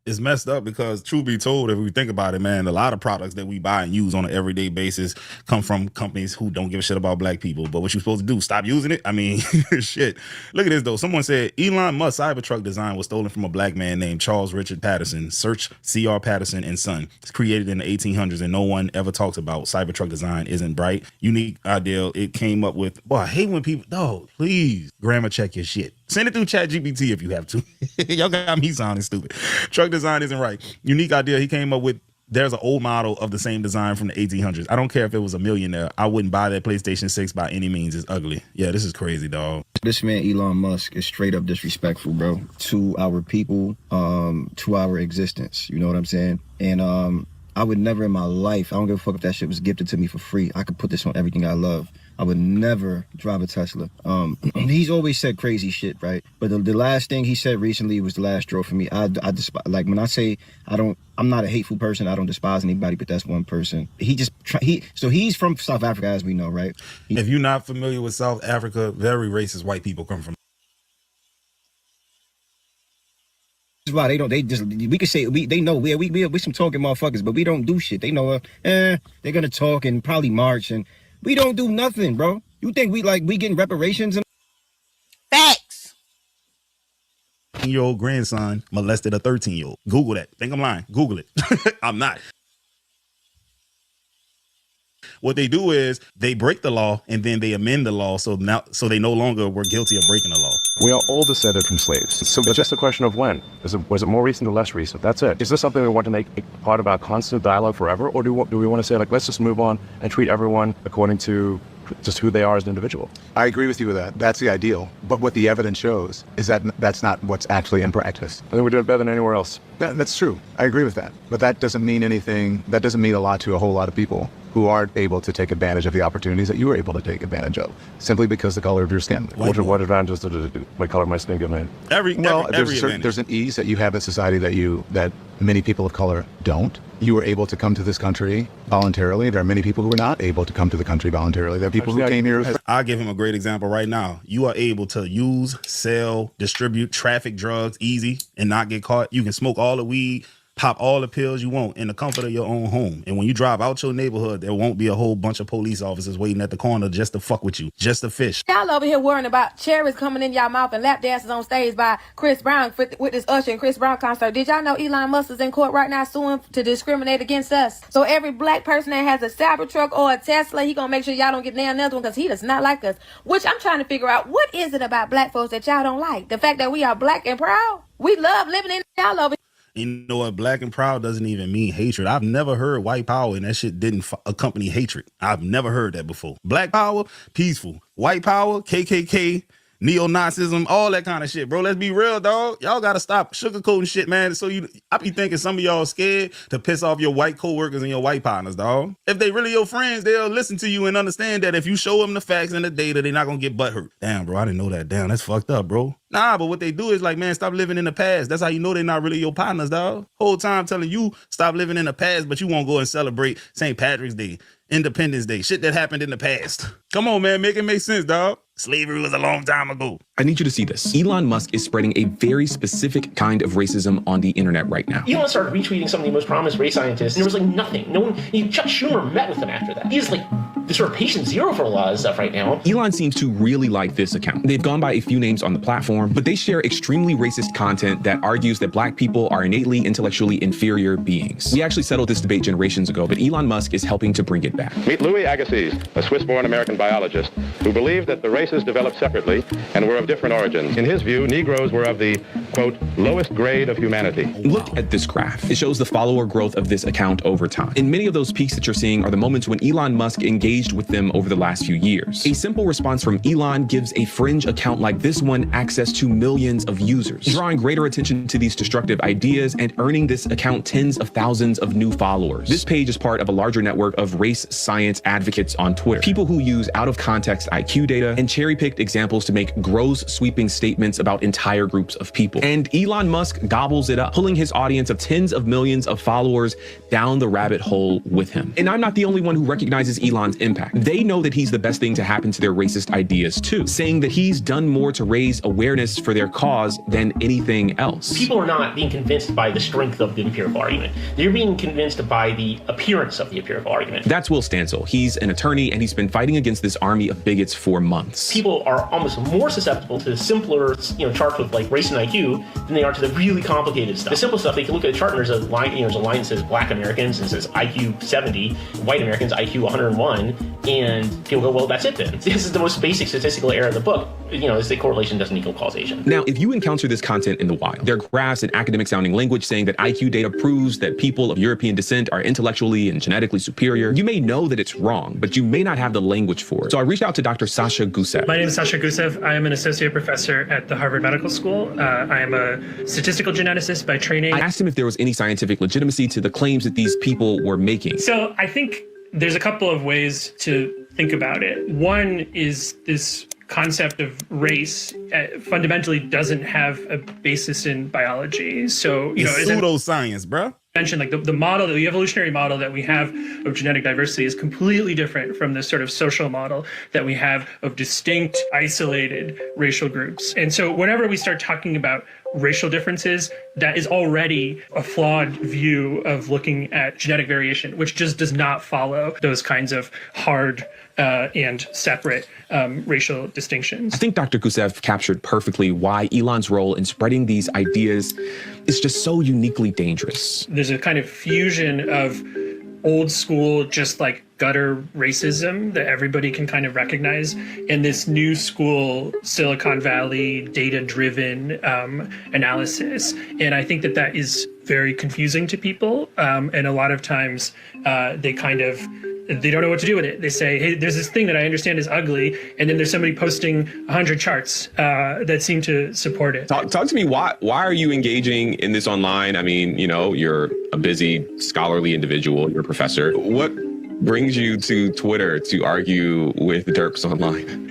It's messed up because, truth be told, if we think about it, man, a lot of products that we buy and use on an everyday basis come from companies who don't give a shit about black people. But what you supposed to do? Stop using it? I mean, shit. Look at this, though. Someone said Elon Musk's Cybertruck design was stolen from a black man named Charles Richard Patterson. Search C.R. Patterson and Son. It's created in the 1800s, and no one ever talks about Cybertruck design. Isn't bright, unique, ideal. It came up with, boy, I hate when people, no, please, grammar check your shit. Send it through ChatGPT if you have to. Y'all got me sounding stupid. Truck design isn't right. Unique idea he came up with. There's an old model of the same design from the 1800s. I don't care if it was a millionaire. I wouldn't buy that PlayStation 6 by any means. It's ugly. Yeah, this is crazy, dog. This man, Elon Musk, is straight up disrespectful, bro, to our people, to our existence. You know what I'm saying? And I would never in my life, I don't give a fuck if that shit was gifted to me for free. I could put this on everything I love. I would never drive a Tesla. He's always said crazy shit, right? But the last thing he said recently was the last straw for me. I despise, like when I say I'm not a hateful person. I don't despise anybody, but that's one person. So he's from South Africa, as we know, right? If you're not familiar with South Africa, very racist white people come from. This is why we could say they know we some talking motherfuckers, but we don't do shit. They know they're gonna talk and probably march and we don't do nothing, bro. You think we getting reparations? Facts. 10-year-old grandson molested a 13-year-old. Google that. Think I'm lying. Google it. I'm not. What they do is they break the law and then they amend the law so they no longer were guilty of breaking the law. We are all descended from slaves. So it's just a question of when. Was it more recent or less recent? That's it. Is this something we want to make part of our constant dialogue forever? Or do we want to say, like, let's just move on and treat everyone according to just who they are as an individual? I agree with you with that. That's the ideal. But what the evidence shows is that that's not what's actually in practice. I think we're doing better than anywhere else. That's true. I agree with that. But that doesn't mean anything. That doesn't mean a lot to a whole lot of people who aren't able to take advantage of the opportunities that you were able to take advantage of, simply because the color of your skin. What advantages did my color of my skin give me? There's an ease that you have in society that many people of color don't. You were able to come to this country voluntarily. There are many people who were not able to come to the country voluntarily. There are people who came here. I'll give him a great example right now. You are able to use, sell, distribute, traffic drugs easy and not get caught. You can smoke all the weed, pop all the pills you want in the comfort of your own home. And when you drive out your neighborhood, there won't be a whole bunch of police officers waiting at the corner just to fuck with you, just to fish. Y'all over here worrying about cherries coming in y'all mouth and lap dances on stage by Chris Brown with this Usher and Chris Brown concert. Did y'all know Elon Musk is in court right now suing to discriminate against us? So every black person that has a Cybertruck or a Tesla, he gonna make sure y'all don't get nailed another one because he does not like us. Which I'm trying to figure out, what is it about black folks that y'all don't like? The fact that we are black and proud? We love living in y'all over. You know what? Black and proud doesn't even mean hatred. I've never heard white power and that shit didn't accompany hatred. I've never heard that before. Black power, peaceful. White power, KKK, neo-Nazism, all that kind of shit, bro. Let's be real, dog. Y'all gotta stop sugarcoating shit, man. So I be thinking some of y'all scared to piss off your white coworkers and your white partners, dog. If they really your friends, they'll listen to you and understand that if you show them the facts and the data, they're not gonna get butthurt. Damn, bro, I didn't know that. Damn, that's fucked up, bro. Nah, but what they do is like, man, stop living in the past. That's how you know they're not really your partners, dog. Whole time telling you stop living in the past, but you won't go and celebrate St. Patrick's Day, Independence Day, shit that happened in the past. Come on, man, make it make sense, dog. Slavery was a long time ago. I need you to see this. Elon Musk is spreading a very specific kind of racism on the internet right now. Elon started retweeting some of the most prominent race scientists, and there was like nothing. No one, Chuck Schumer met with him after that. He's like the sort of patient zero for a lot of stuff right now. Elon seems to really like this account. They've gone by a few names on the platform, but they share extremely racist content that argues that black people are innately intellectually inferior beings. We actually settled this debate generations ago, but Elon Musk is helping to bring it back. Meet Louis Agassiz, a Swiss-born American biologist who believed that the races developed separately and were of different origins. In his view, Negroes were of the, quote, lowest grade of humanity. Look at this graph. It shows the follower growth of this account over time. And many of those peaks that you're seeing are the moments when Elon Musk engaged with them over the last few years. A simple response from Elon gives a fringe account like this one access to millions of users, drawing greater attention to these destructive ideas and earning this account tens of thousands of new followers. This page is part of a larger network of race science advocates on Twitter, people who use out-of-context IQ data and cherry-picked examples to make gross, sweeping statements about entire groups of people. And Elon Musk gobbles it up, pulling his audience of tens of millions of followers down the rabbit hole with him. And I'm not the only one who recognizes Elon's impact. They know that he's the best thing to happen to their racist ideas too, saying that he's done more to raise awareness for their cause than anything else. People are not being convinced by the strength of the empirical argument. They're being convinced by the appearance of the empirical argument. That's Will Stansel. He's an attorney and he's been fighting against this army of bigots for months. People are almost more susceptible to the simpler, charts with like race and IQ than they are to the really complicated stuff. The simple stuff, they can look at the chart and there's a line, there's a line that says black Americans and says IQ 70, white Americans IQ 101, and people go, well, that's it then. This is the most basic statistical error of the book. Is the correlation doesn't equal causation. Now, if you encounter this content in the wild, there are graphs and academic sounding language saying that IQ data proves that people of European descent are intellectually and genetically superior. You may know that it's wrong, but you may not have the language for it. So I reached out to Dr. Sasha Gusev. My name is Sasha Gusev. I am an associate professor at the Harvard Medical School. I am a statistical geneticist by training. I asked him if there was any scientific legitimacy to the claims that these people were making. So I think there's a couple of ways to think about it. One is this concept of race fundamentally doesn't have a basis in biology. So, it's pseudoscience, bro. mentioned, like the model, the evolutionary model that we have of genetic diversity is completely different from the sort of social model that we have of distinct, isolated racial groups. And so whenever we start talking about racial differences, that is already a flawed view of looking at genetic variation, which just does not follow those kinds of hard and separate racial distinctions. I think Dr. Gusev captured perfectly why Elon's role in spreading these ideas is just so uniquely dangerous. There's a kind of fusion of old school, just like gutter racism that everybody can kind of recognize, and this new school Silicon Valley data-driven analysis. And I think that that is very confusing to people. And a lot of times they don't know what to do with it. They say, hey, there's this thing that I understand is ugly, and then there's somebody posting 100 charts that seem to support it. Talk to me, why are you engaging in this online? I mean, you know, you're a busy scholarly individual, you're a professor. What brings you to Twitter to argue with derps online?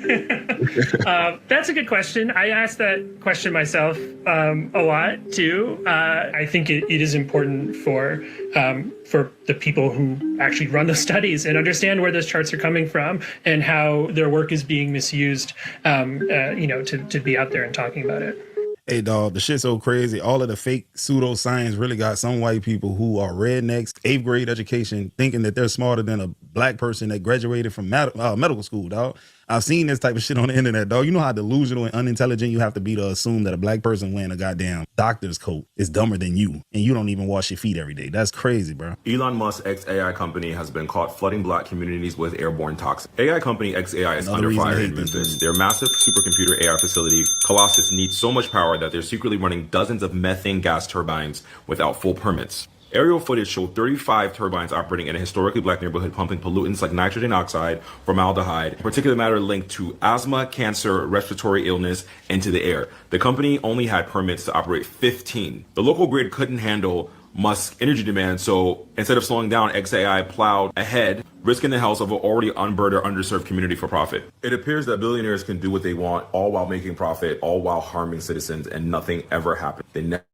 That's a good question. I ask that question myself a lot too. I think it is important for the people who actually run the studies and understand where those charts are coming from and how their work is being misused, to be out there and talking about it. Hey, dog, the shit's so crazy. All of the fake pseudoscience really got some white people who are rednecks, 8th grade education, thinking that they're smarter than a black person that graduated from medical school, dog. I've seen this type of shit on the internet, dog. You know how delusional and unintelligent you have to be to assume that a black person wearing a goddamn doctor's coat is dumber than you, and you don't even wash your feet every day. That's crazy, bro. Elon Musk's XAI company has been caught flooding black communities with airborne toxins. AI company XAI is under fire in Memphis. Their massive supercomputer AI facility, Colossus, needs so much power that they're secretly running dozens of methane gas turbines without full permits. Aerial footage showed 35 turbines operating in a historically black neighborhood, pumping pollutants like nitrogen oxide, formaldehyde, particulate matter linked to asthma, cancer, respiratory illness, into the air. The company only had permits to operate 15. The local grid couldn't handle Musk's energy demand, so instead of slowing down, XAI plowed ahead, risking the health of an already unburdened or underserved community for profit. It appears that billionaires can do what they want, all while making profit, all while harming citizens, and nothing ever happens. They never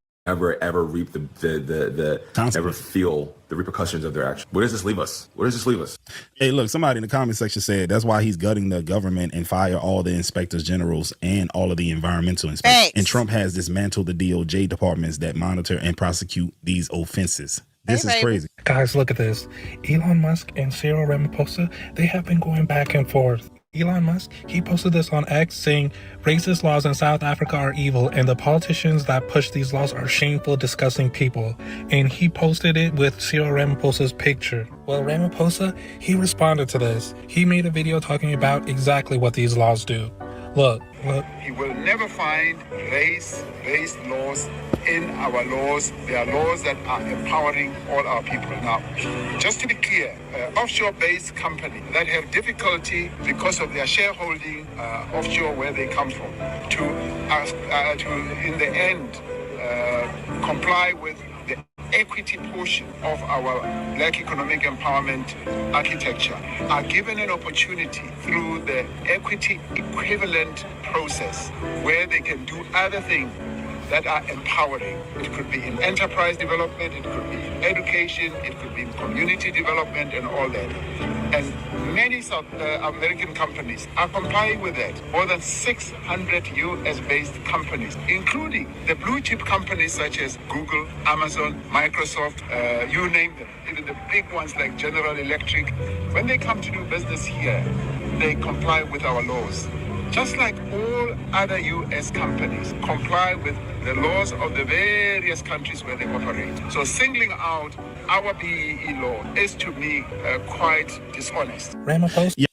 ever reap ever feel the repercussions of their action. Where does this leave us? Where does this leave us? Hey, look, somebody in the comment section said that's why he's gutting the government and fire all the inspectors generals and all of the environmental inspectors. Thanks. And Trump has dismantled the DOJ departments that monitor and prosecute these offenses. This is crazy. Guys, look at this. Elon Musk and Cyril Ramaphosa, they have been going back and forth. Elon Musk, he posted this on X saying racist laws in South Africa are evil and the politicians that push these laws are shameful, disgusting people. And he posted it with Cyril Ramaphosa's picture. Well, Ramaphosa, he responded to this. He made a video talking about exactly what these laws do. Look. You will never find race-based laws in our laws. There are laws that are empowering all our people. Now, just to be clear, offshore-based companies that have difficulty because of their shareholding offshore where they come from to in the end, comply with the equity portion of our Black economic empowerment architecture are given an opportunity through the equity equivalent process where they can do other things that are empowering. It could be in enterprise development, it could be in education, it could be in community development and all that. And many South American companies are complying with that. More than 600 US-based companies, including the blue chip companies such as Google, Amazon, Microsoft, you name them, even the big ones like General Electric. When they come to do business here, they comply with our laws. Just like all other US companies comply with the laws of the various countries where they operate. So singling out our BEE law is to me quite dishonest. Ramaphosa. Yeah.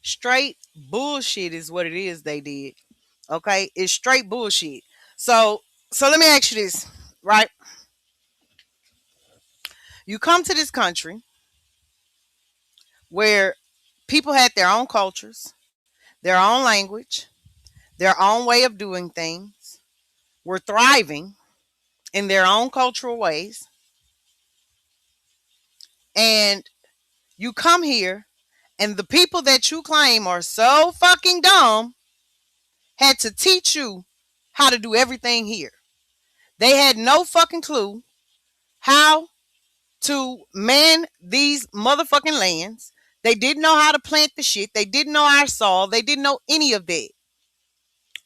Straight bullshit is what it is they did. Okay? It's straight bullshit. So let me ask you this, right? You come to this country where people had their own cultures, their own language, their own way of doing things, were thriving in their own cultural ways. And you come here, and the people that you claim are so fucking dumb had to teach you how to do everything here. They had no fucking clue how to man these motherfucking lands. They didn't know how to plant the shit. They didn't know our soil. They didn't know any of that.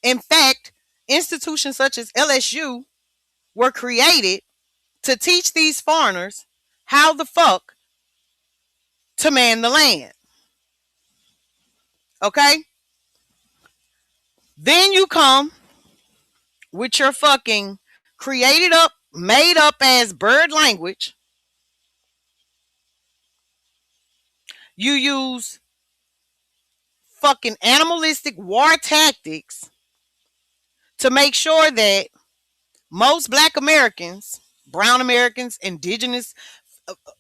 In fact, institutions such as LSU were created to teach these foreigners how the fuck to man the land. Okay? Then you come with your fucking created up, made up as bird language. You use fucking animalistic war tactics to make sure that most Black Americans, brown Americans, indigenous,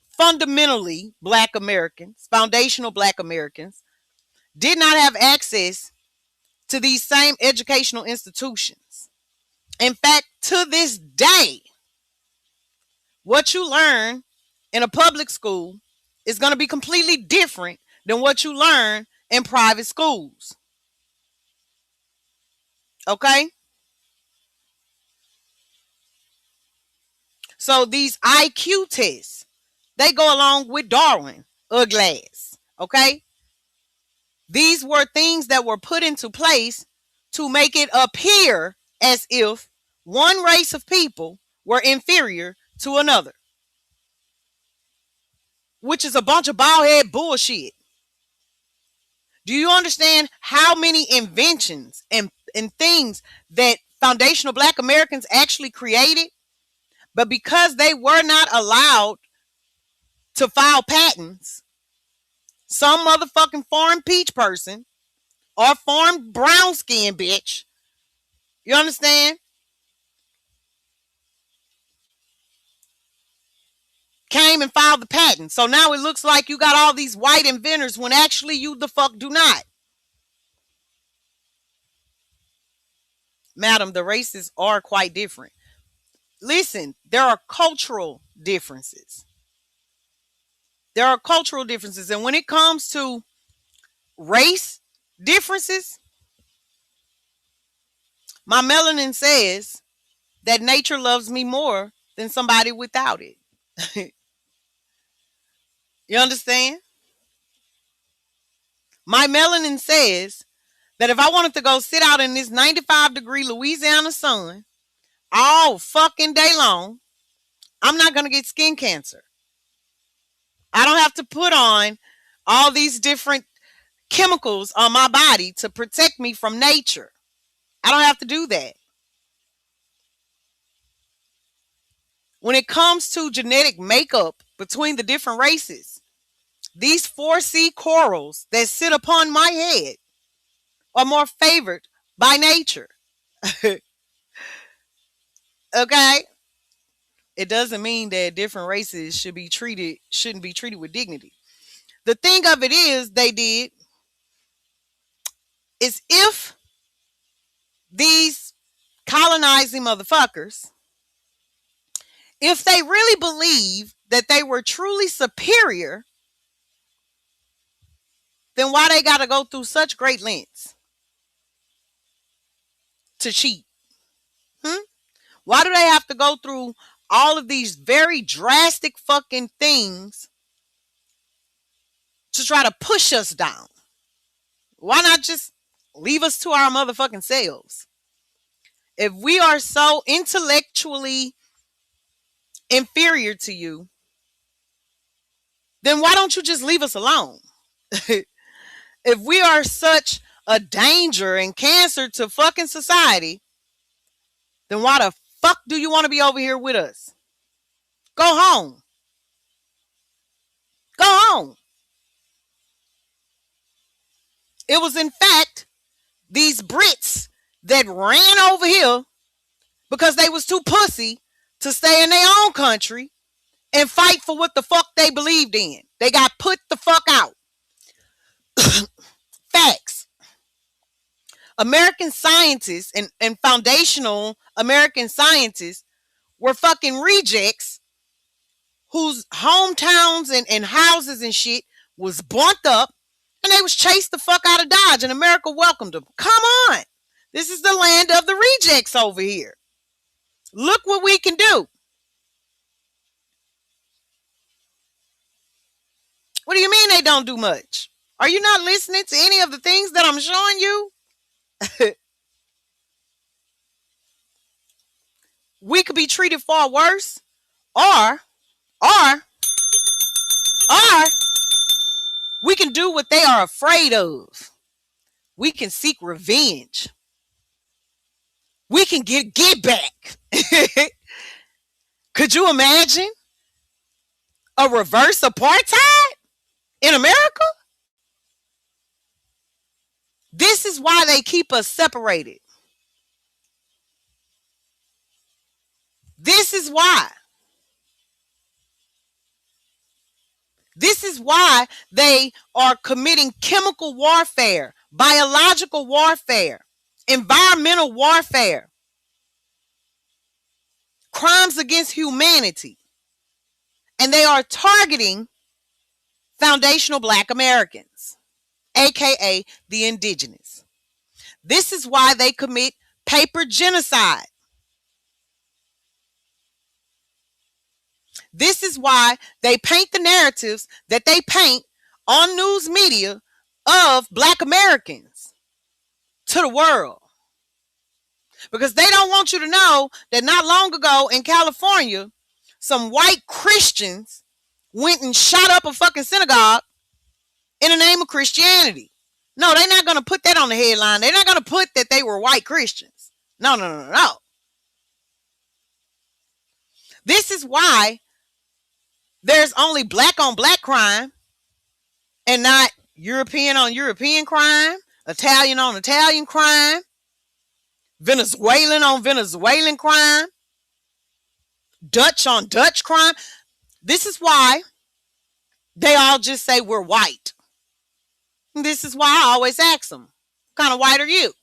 fundamentally Black Americans, foundational Black Americans, did not have access to these same educational institutions. In fact, to this day, what you learn in a public school is going to be completely different than what you learn in private schools. Okay? So these IQ tests, they go along with Darwin, ugly ass. Okay? These were things that were put into place to make it appear as if one race of people were inferior to another, which is a bunch of bald-head bullshit. Do you understand how many inventions and things that foundational Black Americans actually created? But because they were not allowed to file patents, some motherfucking foreign peach person or foreign brown skin bitch, you understand, came and filed the patent. So now it looks like you got all these white inventors when actually you the fuck do not. Madam, the races are quite different. Listen, there are cultural differences. There are cultural differences. And when it comes to race differences, my melanin says that nature loves me more than somebody without it. You understand? My melanin says that if I wanted to go sit out in this 95-degree Louisiana sun all fucking day long, I'm not going to get skin cancer. I don't have to put on all these different chemicals on my body to protect me from nature. I don't have to do that. When it comes to genetic makeup between the different races, these 4C corals that sit upon my head are more favored by nature. Okay? It doesn't mean that different races shouldn't be treated with dignity. The thing of it is, if these colonizing motherfuckers, if they really believe that they were truly superior, then why they got to go through such great lengths to cheat? Why do they have to go through all of these very drastic fucking things to try to push us down? Why not just leave us to our motherfucking selves? If we are so intellectually inferior to you, then why don't you just leave us alone? If we are such a danger and cancer to fucking society, then why the fuck do you want to be over here with us? Go home. Go home. It was, in fact, these Brits that ran over here because they was too pussy to stay in their own country and fight for what the fuck they believed in. They got put the fuck out. Facts. American scientists and foundational American scientists were fucking rejects whose hometowns and houses and shit was burnt up, and they was chased the fuck out of Dodge, and America welcomed them. Come on. This is the land of the rejects over here. Look what we can do. What do you mean they don't do much? Are you not listening to any of the things that I'm showing you? We could be treated far worse, or we can do what they are afraid of. We can seek revenge. We can get back. Could you imagine a reverse apartheid in America? This is why they keep us separated. This is why. This is why they are committing chemical warfare, biological warfare, environmental warfare, crimes against humanity. And they are targeting foundational Black Americans, aka the indigenous. This is why they commit paper genocide. This is why they paint the narratives that they paint on news media of Black Americans to the world. Because they don't want you to know that not long ago in California, some white Christians went and shot up a fucking synagogue in the name of Christianity. No, they're not going to put that on the headline. They're not going to put that they were white Christians. No. This is why there's only Black on Black crime and not European on European crime, Italian on Italian crime, Venezuelan on Venezuelan crime, Dutch on Dutch crime. This is why they all just say we're white. This is why I always ask them, what kind of white are you?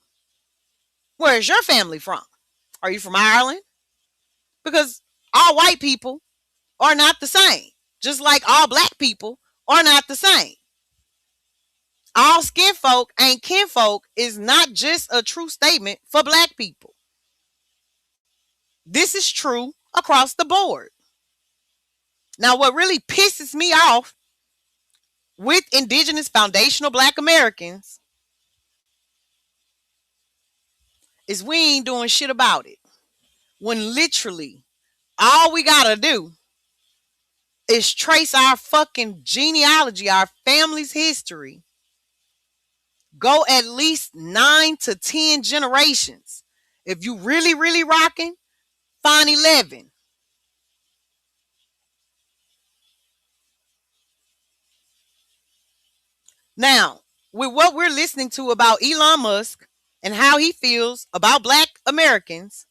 Where is your family from? Are you from Ireland? Because all white people are not the same, just like all Black people are not the same. All skin folk ain't kinfolk is not just a true statement for Black people. This is true across the board. Now, what really pisses me off with indigenous foundational Black Americans is we ain't doing shit about it. When literally all we gotta do is trace our fucking genealogy, our family's history, go at least 9 to 10 generations. If you really, really rocking, find 11. Now, with what we're listening to about Elon Musk and how he feels about Black Americans,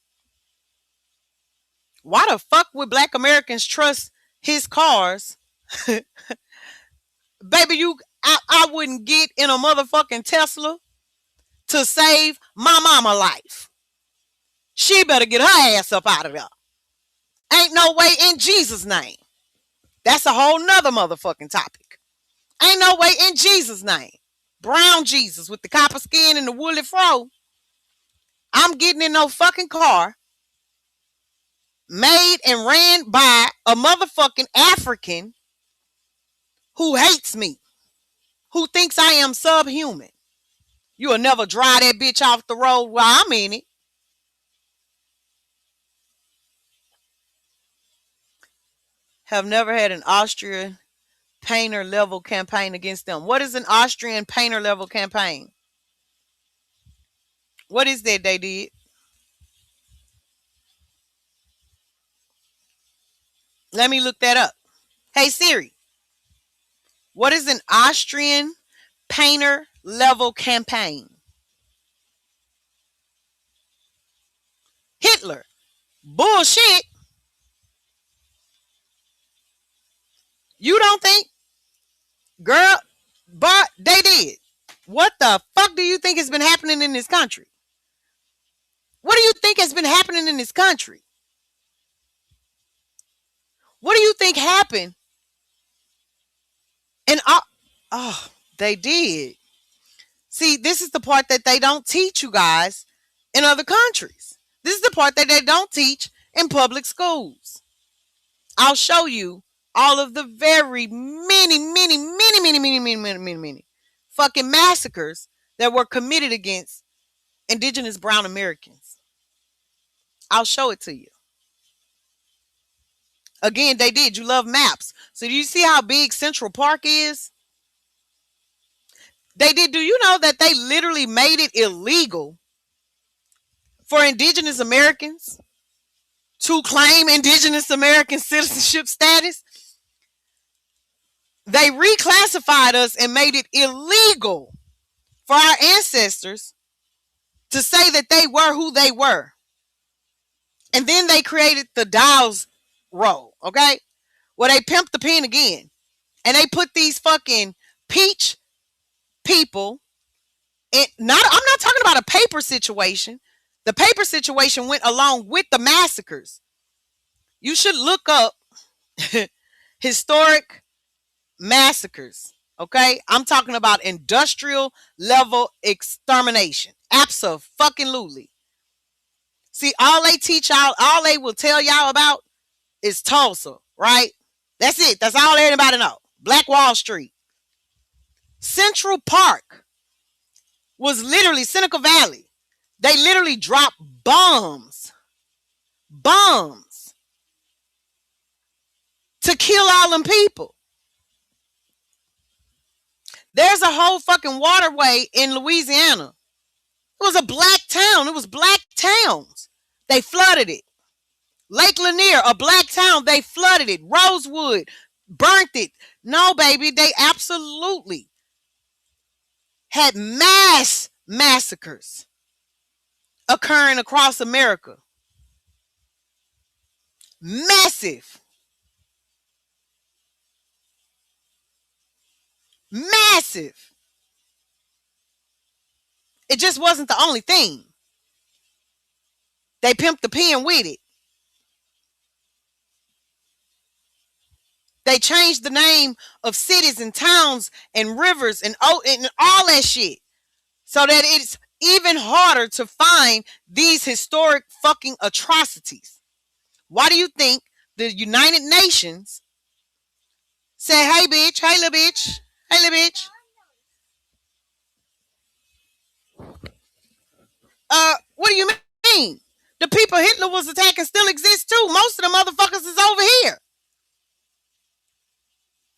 why the fuck would Black Americans trust his cars? Baby, I wouldn't get in a motherfucking Tesla to save my mama life. She better get her ass up out of there. Ain't no way in Jesus' name. That's a whole nother motherfucking topic. Ain't no way in Jesus' name. Brown Jesus with the copper skin and the woolly fro. I'm getting in no fucking car made and ran by a motherfucking African who hates me, who thinks I am subhuman. You'll never drive that bitch off the road while I'm in it. Have never had an Austrian painter level campaign against them. What is an Austrian painter level campaign? What is that they did? Let me look that up. Hey Siri, what is an Austrian painter level campaign? Hitler. Bullshit. You don't think? Girl, but they did. What the fuck do you think has been happening in this country? What do you think has been happening in this country? What do you think happened? And they did. See, this is the part that they don't teach you guys in other countries. This is the part that they don't teach in public schools. I'll show you all of the very many fucking massacres that were committed against indigenous brown Americans. I'll show it to you. Again, they did. You love maps. So do you see how big Central Park is? They did. Do you know that they literally made it illegal for indigenous Americans to claim indigenous American citizenship status? They reclassified us and made it illegal for our ancestors to say that they were who they were. And then they created the Dawes Roll, okay? Well, they pimped the pen again. And they put these fucking peach people in, I'm not talking about a paper situation. The paper situation went along with the massacres. You should look up historic massacres, okay? I'm talking about industrial level extermination. Abso-fucking-lutely. See, all they teach y'all, all they will tell y'all about is Tulsa, right? That's it. That's all everybody know. Black Wall Street. Central Park was literally Seneca Valley. They literally dropped bombs to kill all them people. There's a whole fucking waterway in Louisiana. It was a black town. It was black towns. They flooded it. Lake Lanier, a black town, they flooded it. Rosewood, burnt it. No, baby, they absolutely had mass massacres occurring across America. Massive. Massive. It just wasn't the only thing. They pimped the pen with it. They changed the name of cities and towns and rivers and all that shit so that it's even harder to find these historic fucking atrocities. Why do you think the United Nations said, hey, bitch, hey, little bitch, hey, little bitch? What do you mean? The people Hitler was attacking still exist too. Most of the motherfuckers is over here.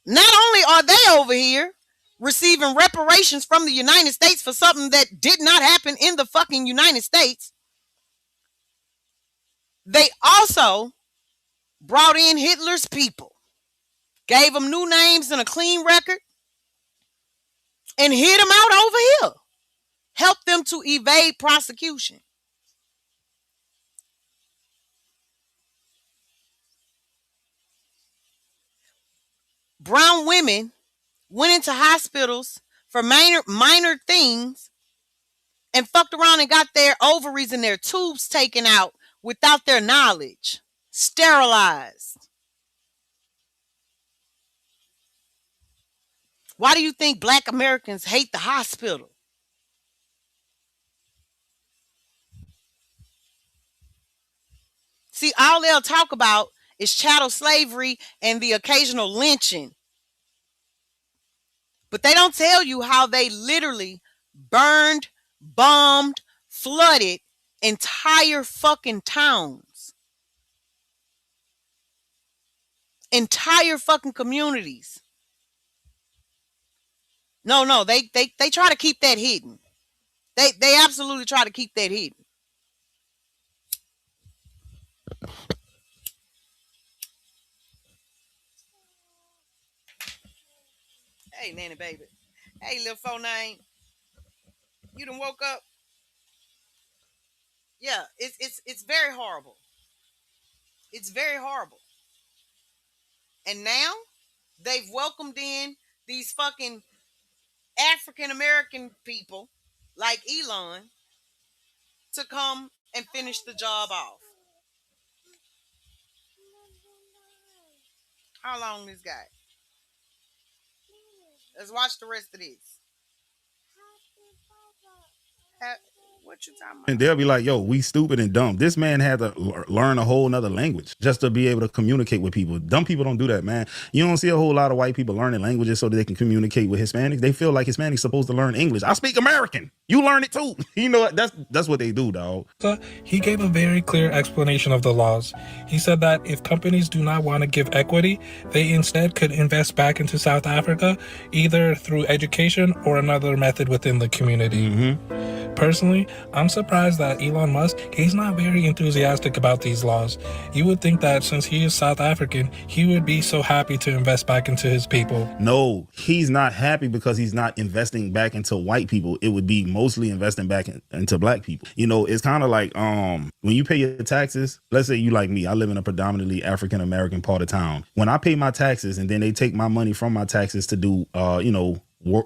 Not only are they over here receiving reparations from the United States for something that did not happen in the fucking United States, they also brought in Hitler's people, gave them new names and a clean record, and hid them out over here. Helped them to evade prosecution. Brown women went into hospitals for minor things and fucked around and got their ovaries and their tubes taken out without their knowledge. Sterilized. Why do you think Black Americans hate the hospital? See, all they'll talk about is chattel slavery and the occasional lynching. But they don't tell you how they literally burned, bombed, flooded entire fucking towns. Entire fucking communities. No, they try to keep that hidden. They absolutely try to keep that hidden. Hey, Nanny baby. Hey, little 49. You done woke up? Yeah, it's very horrible. It's very horrible. And now they've welcomed in these fucking African American people like Elon to come and finish the job off. How long this guy? Let's watch the rest of this. What you talking about? And they'll be like, yo, we stupid and dumb. This man had to learn a whole nother language just to be able to communicate with people. Dumb people don't do that, man. You don't see a whole lot of white people learning languages so that they can communicate with Hispanics. They feel like Hispanics supposed to learn English. I speak American. You learn it too. You know, that's what they do, dog. He gave a very clear explanation of the laws. He said that if companies do not want to give equity, they instead could invest back into South Africa, either through education or another method within the community. Personally, I'm surprised that Elon Musk, he's not very enthusiastic about these laws. You would think that since he is South African, he would be so happy to invest back into his people. No, he's not happy because he's not investing back into white people. It would be mostly investing back into black people. You know, it's kind of like when you pay your taxes, let's say you like me, I live in a predominantly African-American part of town. When I pay my taxes and then they take my money from my taxes to do,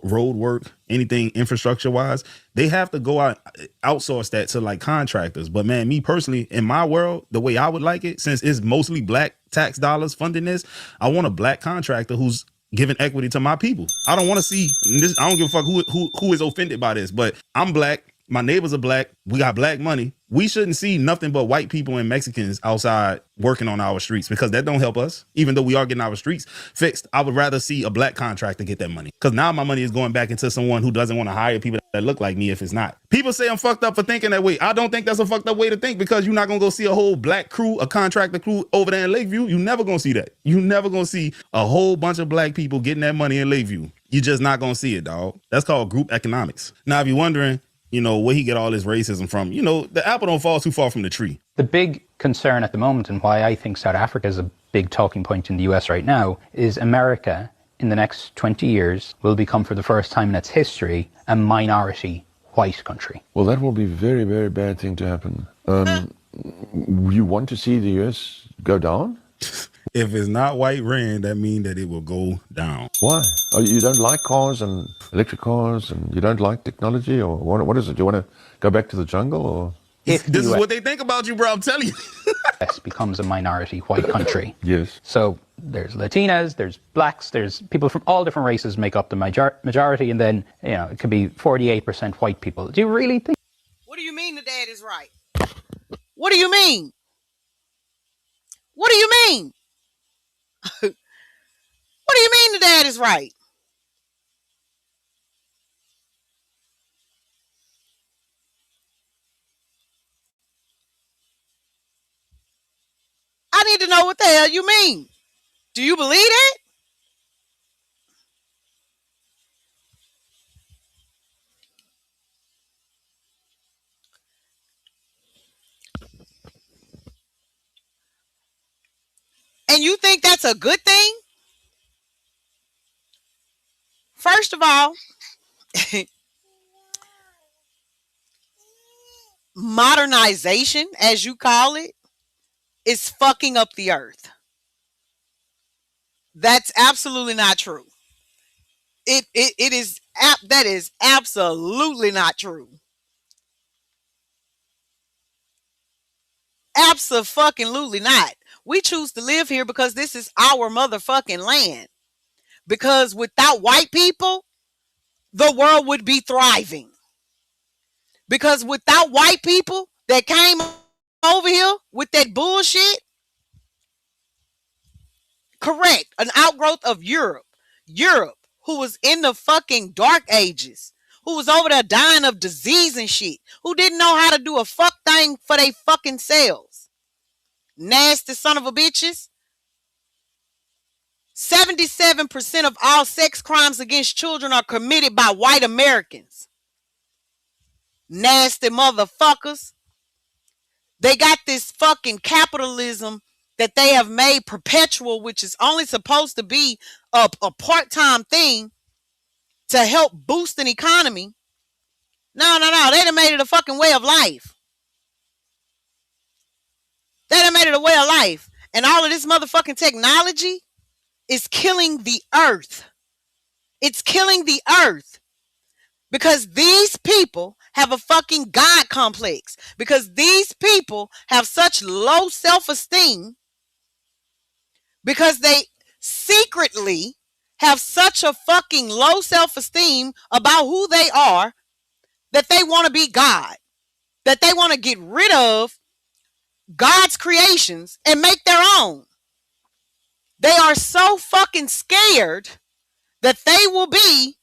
road work, anything infrastructure wise, they have to go out, outsource that to like contractors. But man, me personally, in my world, the way I would like it, since it's mostly black tax dollars funding this, I want a black contractor who's giving equity to my people. I don't want to see this. I don't give a fuck who is offended by this, but I'm black. My neighbors are black. We got black money. We shouldn't see nothing but white people and Mexicans outside working on our streets because that don't help us. Even though we are getting our streets fixed, I would rather see a black contractor get that money because now my money is going back into someone who doesn't want to hire people that look like me if it's not. People say I'm fucked up for thinking that way. I don't think that's a fucked up way to think because you're not going to go see a whole black crew, a contractor crew over there in Lakeview. You're never going to see that. You're never going to see a whole bunch of black people getting that money in Lakeview. You're just not going to see it, dog. That's called group economics. Now, if you're wondering, where he get all this racism from, the apple don't fall too far from the tree. The big concern at the moment and why I think South Africa is a big talking point in the US right now is America in the next 20 years will become for the first time in its history a minority white country. Well, that will be a very, very bad thing to happen. You want to see the US go down? If it's not white rain, that means that it will go down. Why? Oh, you don't like cars and electric cars and you don't like technology, or what is it? Do you want to go back to the jungle, or? If this is what they think about you, bro, I'm telling you. US becomes a minority white country. Yes. So there's Latinas, there's blacks, there's people from all different races make up the majority, and then, it could be 48% white people. Do you really think? What do you mean the dad is right? What do you mean? What do you mean? What do you mean the dad is right? I need to know what the hell you mean. Do you believe it? And you think that's a good thing? First of all, modernization, as you call it, is fucking up the earth. That's absolutely not true. That is absolutely not true. Abso-fucking-lutely not. We choose to live here because this is our motherfucking land. Because without white people, the world would be thriving. Because without white people that came over here with that bullshit, correct, an outgrowth of Europe, who was in the fucking dark ages, who was over there dying of disease and shit, who didn't know how to do a fuck thing for they fucking selves. Nasty son of a bitches. 77% of all sex crimes against children are committed by white Americans. Nasty motherfuckers. They got this fucking capitalism that they have made perpetual, which is only supposed to be a part-time thing to help boost an economy. No. They done made it a fucking way of life. They done made it a way of life. And all of this motherfucking technology is killing the earth. It's killing the earth. Because these people have a fucking God complex. Because these people have such low self-esteem. Because they secretly have such a fucking low self-esteem about who they are that they want to be God. that they want to get rid of God's creations and make their own. They are so fucking scared that they will be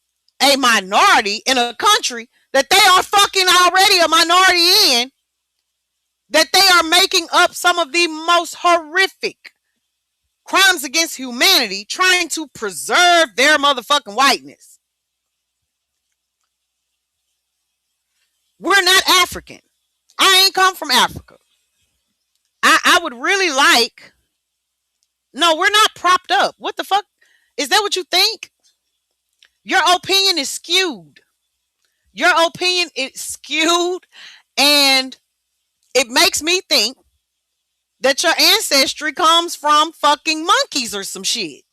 a minority in a country that they are fucking already a minority in, that they are making up some of the most horrific crimes against humanity trying to preserve their motherfucking whiteness. We're not African. I ain't come from Africa. I would really like... No, we're not propped up. What the fuck? Is that what you think? Your opinion is skewed. Your opinion is skewed, and it makes me think that your ancestry comes from fucking monkeys or some shit.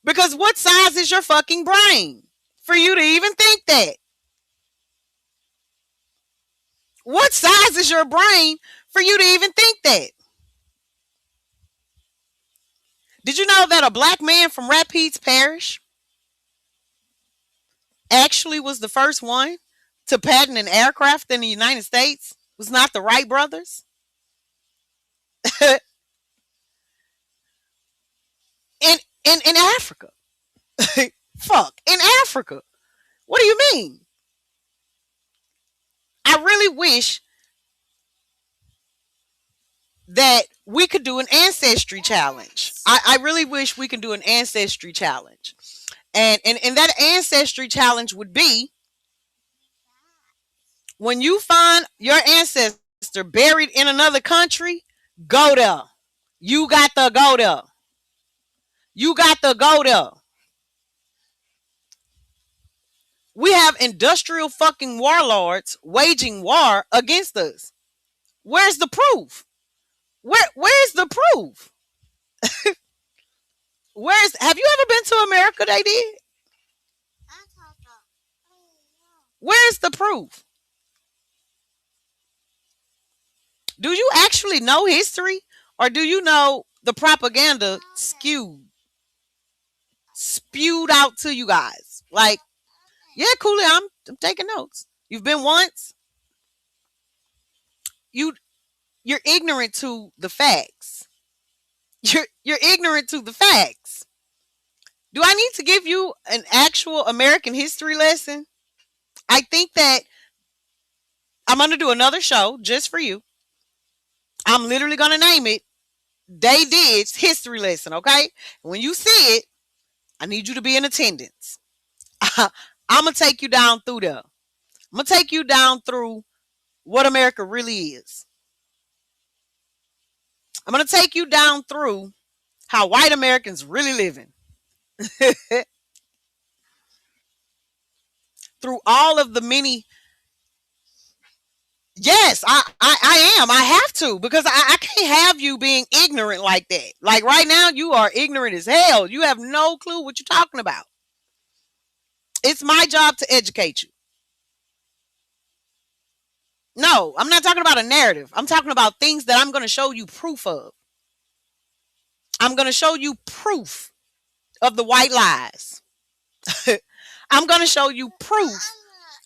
Because what size is your fucking brain for you to even think that? What size is your brain for you to even think that? Did you know that a black man from Rapides Parish actually was the first one to patent an aircraft in the United States? It was not the Wright brothers? in Africa. Fuck, in Africa. What do you mean? I really wish that we could do an ancestry challenge. I really wish we could do an ancestry challenge. And that ancestry challenge would be, when you find your ancestor buried in another country, go there. You got to go there. You got to go there. We have industrial fucking warlords waging war against us. Where's the proof? Where's the proof? Have you ever been to America? They did. Where's the proof? Do you actually know history, or do you know the propaganda spewed out to you guys? Like, yeah, Cooley, I'm taking notes. You've been once. You're ignorant to the facts. You're ignorant to the facts. Do I need to give you an actual American history lesson? I think that I'm going to do another show just for you. I'm literally going to name it They Did's History Lesson, okay? When you see it, I need you to be in attendance. I'm going to take you down through there. I'm going to take you down through what America really is. I'm going to take you down through how white Americans really living. Through all of the many... Yes, I am. I have to, because I can't have you being ignorant like that. Like right now, you are ignorant as hell. You have no clue what you're talking about. It's my job to educate you. No, I'm not talking about a narrative. I'm talking about things that I'm going to show you proof of. I'm going to show you proof of the white lies. I'm going to show you proof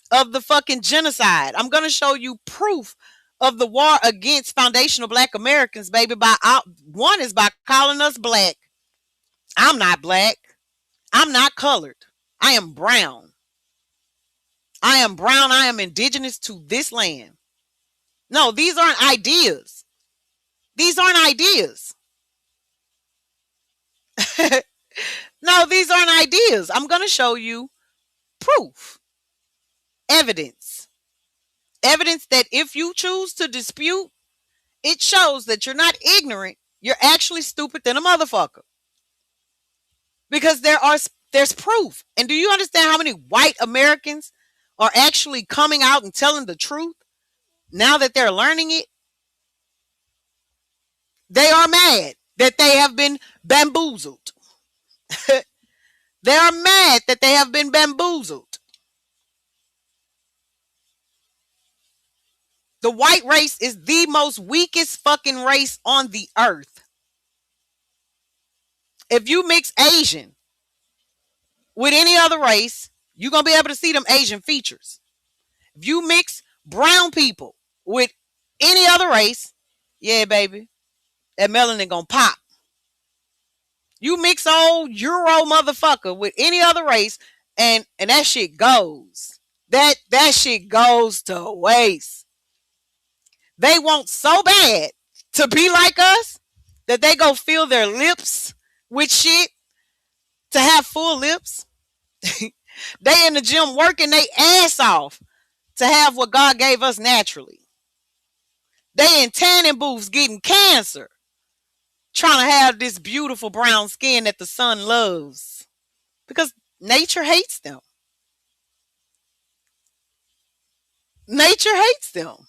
of the fucking genocide. I'm going to show you proof of the war against foundational black Americans, baby. One is by calling us black. I'm not black. I'm not colored. I am brown. I am brown. I am indigenous to this land. No, these aren't ideas. These aren't ideas. No, these aren't ideas. I'm going to show you proof. Evidence. Evidence that if you choose to dispute, it shows that you're not ignorant. You're actually stupid than a motherfucker. Because there's proof. And do you understand how many white Americans are actually coming out and telling the truth now that they're learning it? They are mad that they have been bamboozled. They are mad that they have been bamboozled. The white race is the most weakest fucking race on the earth. If you mix Asian with any other race, you're going to be able to see them Asian features. If you mix race, yeah, baby, that melanin gonna pop. You mix old Euro motherfucker with any other race, and that shit goes. That shit goes to waste. They want so bad to be like us that they go fill their lips with shit to have full lips. They in the gym working their ass off to have what God gave us naturally. They in tanning booths getting cancer, trying to have this beautiful brown skin that the sun loves, because nature hates them. Nature hates them.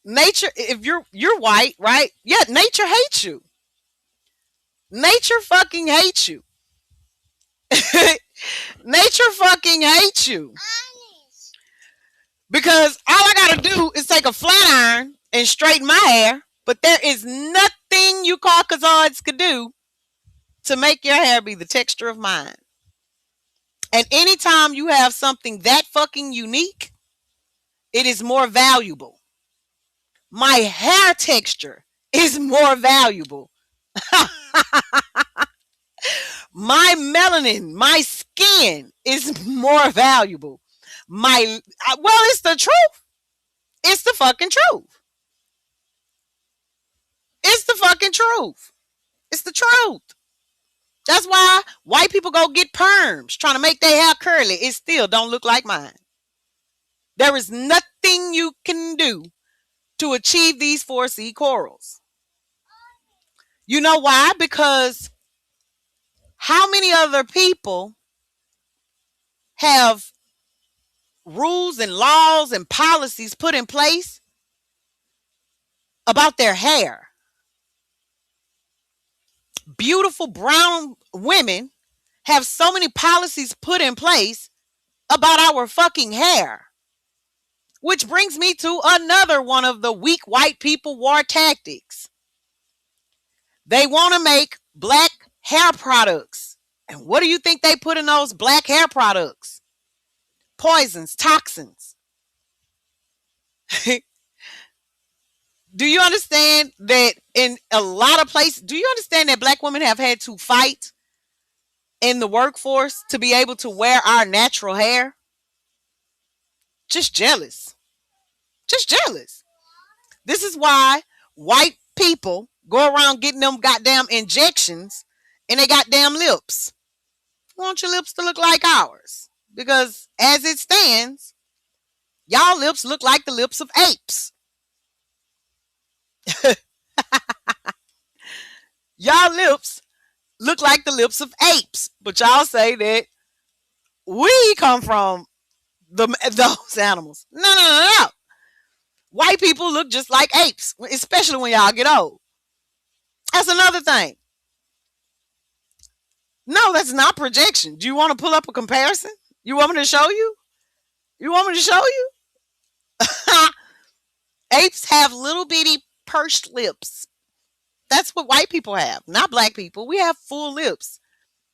Nature, if you're white, right? Yeah, nature hates you. Nature fucking hates you. Nature fucking hates you. Because all I gotta do is take a flat iron and straighten my hair, but there is nothing you Caucasoids could do to make your hair be the texture of mine. And anytime you have something that fucking unique, it is more valuable. My hair texture is more valuable. My melanin, my skin is more valuable. It's the truth. It's the fucking truth. It's the fucking truth. It's the truth. That's why white people go get perms trying to make their hair curly. It still don't look like mine. There is nothing you can do to achieve these 4C corals. You know why? Because how many other people have rules and laws and policies put in place about their hair? Beautiful brown women have so many policies put in place about our fucking hair. Which brings me to another one of the weak white people war tactics. They want to make black hair products. And what do you think they put in those black hair products? Poisons, toxins. Do you understand that in a lot of places, do you understand that black women have had to fight in the workforce to be able to wear our natural hair? Just jealous. Just jealous. This is why white people go around getting them goddamn injections in their goddamn lips. You want your lips to look like ours. Because as it stands, y'all lips look like the lips of apes. Y'all lips look like the lips of apes. But y'all say that we come from those animals. No. White people look just like apes, especially when y'all get old. That's another thing. No, that's not projection. Do you want to pull up a comparison? You want me to show you? You want me to show you? Apes have little bitty pursed lips. That's what white people have, not black people. We have full lips.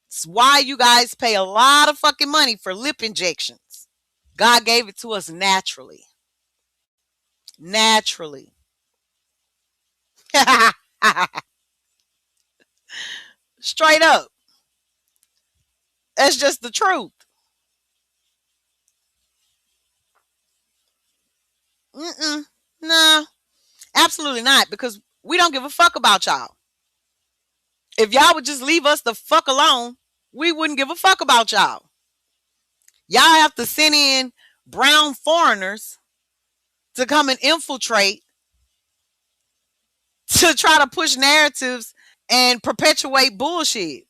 It's why you guys pay a lot of fucking money for lip injections. God gave it to us naturally. Naturally. Straight up. That's just the truth. No, absolutely not, because we don't give a fuck about y'all. If y'all would just leave us the fuck alone, we wouldn't give a fuck about y'all. Y'all have to send in brown foreigners to come and infiltrate, to try to push narratives and perpetuate bullshit.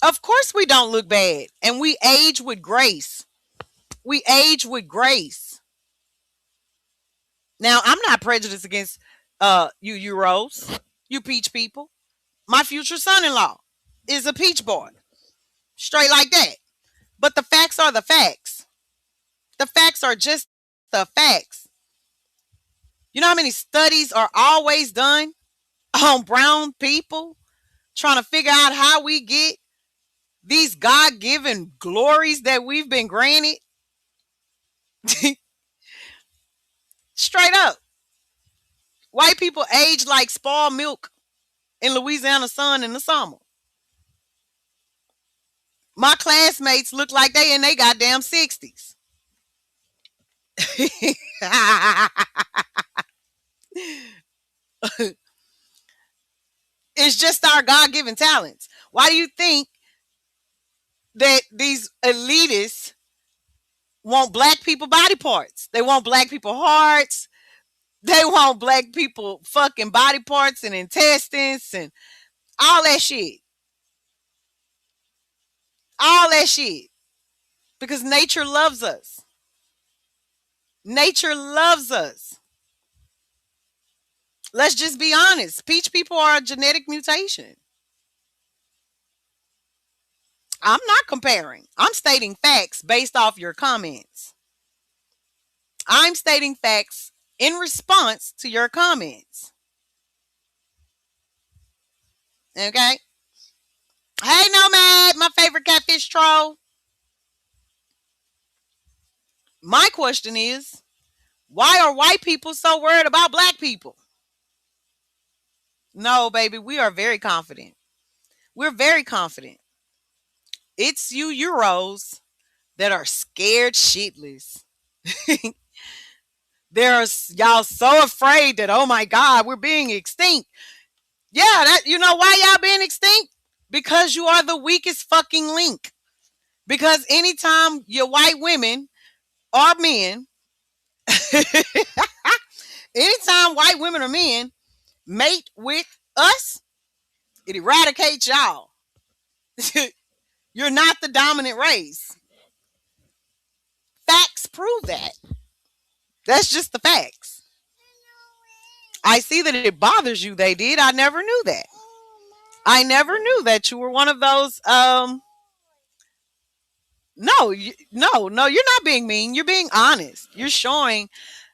Of course we don't look bad, and we age with grace. We age with grace. Now, I'm not prejudiced against you Euros, you peach people. My future son-in-law is a peach boy. Straight like that. But the facts are the facts. The facts are just the facts. You know how many studies are always done on brown people trying to figure out how we get these God-given glories that we've been granted? Straight up. White people age like spoiled milk in Louisiana sun in the summer. My classmates look like they in their goddamn 60s. It's just our God-given talents. Why do you think that these elitists want black people body parts? They want black people hearts. They want black people fucking body parts and intestines and all that shit. All that shit. Because nature loves us. Nature loves us. Let's just be honest. Peach people are a genetic mutation. I'm not comparing. I'm stating facts based off your comments. I'm stating facts in response to your comments. Okay? Hey, Nomad, my favorite catfish troll. My question is, why are white people so worried about black people? No, baby, we are very confident. We're very confident. It's you Euros that are scared shitless. Y'all so afraid that, oh my God, we're being extinct. Yeah, that you know why y'all being extinct? Because you are the weakest fucking link. Because anytime your white women or men, anytime white women or men mate with us, it eradicates y'all. You're not the dominant race. Facts prove that. That's just the facts. I see that it bothers you. They did. I never knew that. I never knew that you were one of those. No, you're not being mean. You're being honest. You're showing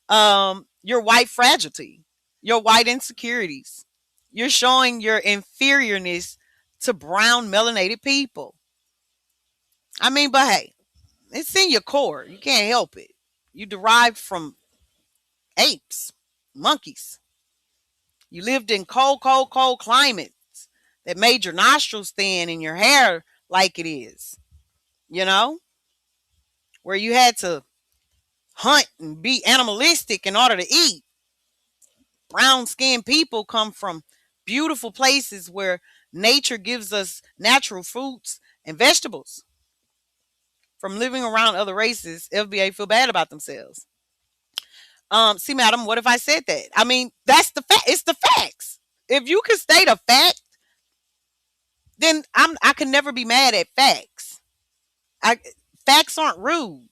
your white fragility, your white insecurities. You're showing your inferiorness to brown melanated people. I mean, but hey, it's in your core. You can't help it. You derived from apes, monkeys. You lived in cold climates that made your nostrils thin and your hair like it is. You know? Where you had to hunt and be animalistic in order to eat. Brown-skinned people come from beautiful places where nature gives us natural fruits and vegetables. From living around other races, FBA feel bad about themselves. See, madam, what if I said that? I mean, that's the fact. It's the facts. If you can state a fact, then I can never be mad at facts. Facts aren't rude.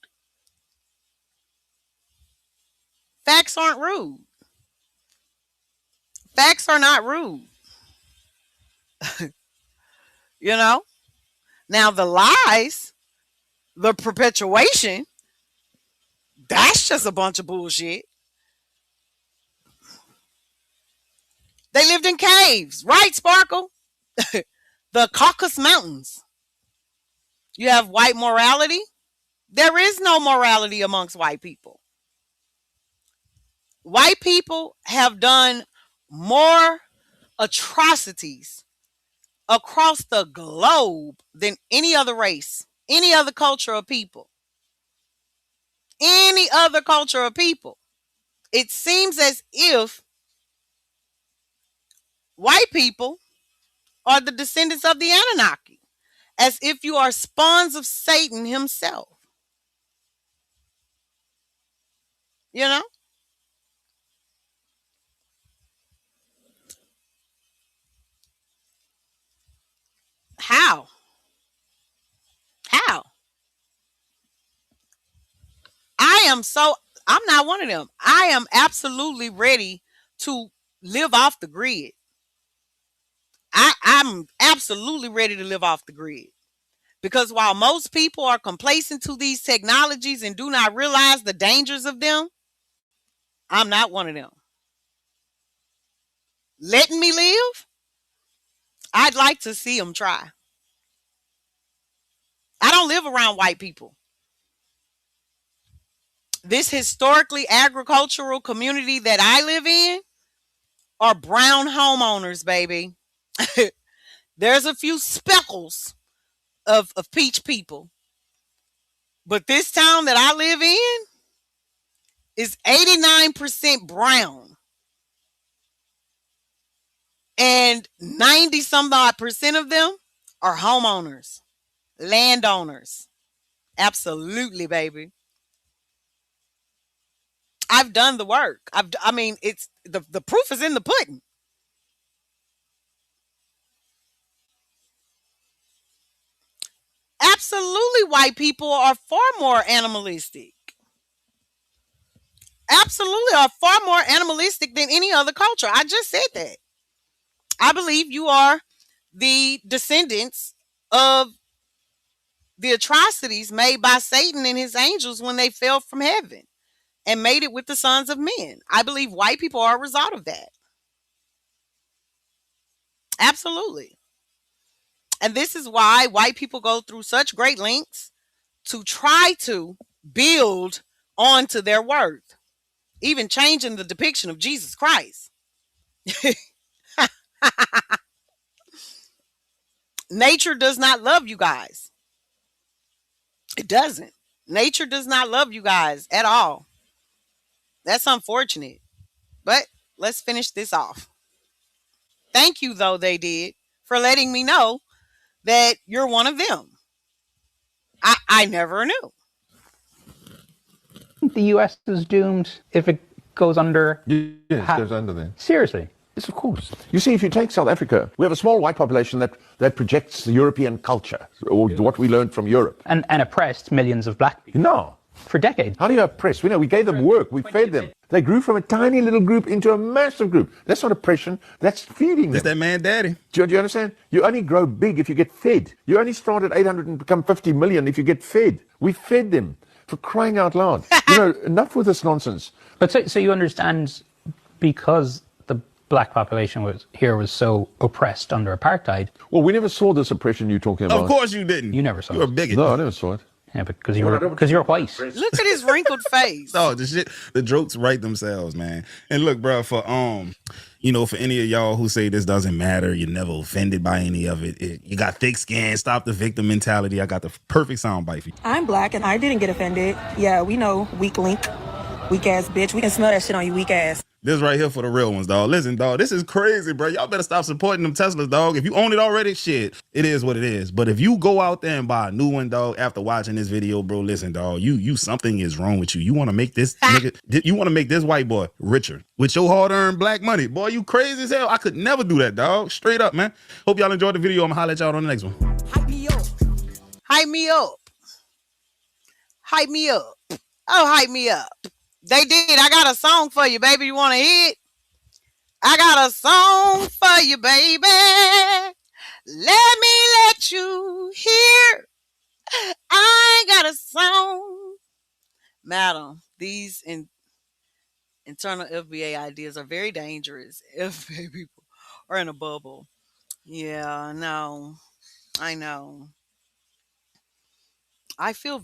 Facts aren't rude. Facts are not rude. You know? Now, the lies, the perpetuation, that's just a bunch of bullshit. They lived in caves, right, Sparkle? The Caucasus Mountains. You have white morality. There is no morality amongst white people. White people have done more atrocities across the globe than any other race, any other culture of people. Any other culture of people. It seems as if white people are the descendants of the Anunnaki, as if you are spawns of Satan himself. You know? How? How? I'm not one of them. I am absolutely ready to live off the grid. I'm absolutely ready to live off the grid. Because while most people are complacent to these technologies and do not realize the dangers of them, I'm not one of them. Letting me live? I'd like to see them try. I don't live around white people. This historically agricultural community that I live in are brown homeowners, baby. There's a few speckles of peach people. But this town that I live in is 89% brown. And 90 some odd percent of them are homeowners, landowners. Absolutely, baby. I've done the work. I mean, it's the proof is in the pudding. Absolutely, white people are far more animalistic. Absolutely, are far more animalistic than any other culture. I just said that. I believe you are the descendants of the atrocities made by Satan and his angels when they fell from heaven and made it with the sons of men. I believe white people are a result of that. Absolutely. And this is why white people go through such great lengths to try to build onto their worth, even changing the depiction of Jesus Christ. Nature does not love you guys. It doesn't. Nature does not love you guys at all. That's unfortunate. But let's finish this off. Thank you, though, they did, for letting me know that you're one of them. I never knew. The US is doomed if it goes under. Yes, it goes under there. Seriously. Yes, of course. You see, if you take South Africa, we have a small white population that projects the European culture, or what we learned from Europe. And oppressed millions of black people. No. For decades. How do you oppress? We gave them work. We fed them. They grew from a tiny little group into a massive group. That's not oppression. That's feeding them. That's that man daddy. Do you understand? You only grow big if you get fed. You only start at 800 and become 50 million if you get fed. We fed them. For crying out loud. Enough with this nonsense. But so you understand, because the black population was so oppressed under apartheid. Well, we never saw this oppression you're talking about. Of course you didn't. You never saw it. You're a bigot. No, I never saw it. Yeah, because you're white. Look at his wrinkled face. Oh, the jokes write themselves, man. And look, bro, for for any of y'all who say this doesn't matter, you're never offended by any of it. You got thick skin, stop the victim mentality. I got the perfect soundbite for you. I'm black and I didn't get offended. Yeah, we know, weak link, weak ass bitch. We can smell that shit on you, weak ass. This right here for the real ones, dog. Listen, dog, this is crazy, bro. Y'all better stop supporting them Teslas, dog. If you own it already, shit, it is what it is. But if you go out there and buy a new one, dog, after watching this video, bro, listen, dog, you something is wrong with you. You want to make this nigga, you want to make this white boy richer with your hard-earned black money. Boy, you crazy as hell. I could never do that, dog. Straight up, man. Hope y'all enjoyed the video. I'm gonna holler at y'all on the next one. Hype me up. Hype me up. Hype me up. Oh, hype me up. They did. I got a song for you, baby. You want to hear it? I got a song for you, baby. Let me let you hear. I got a song. Madam, these internal FBA ideas are very dangerous. FBA people are in a bubble. Yeah, no, I know. I feel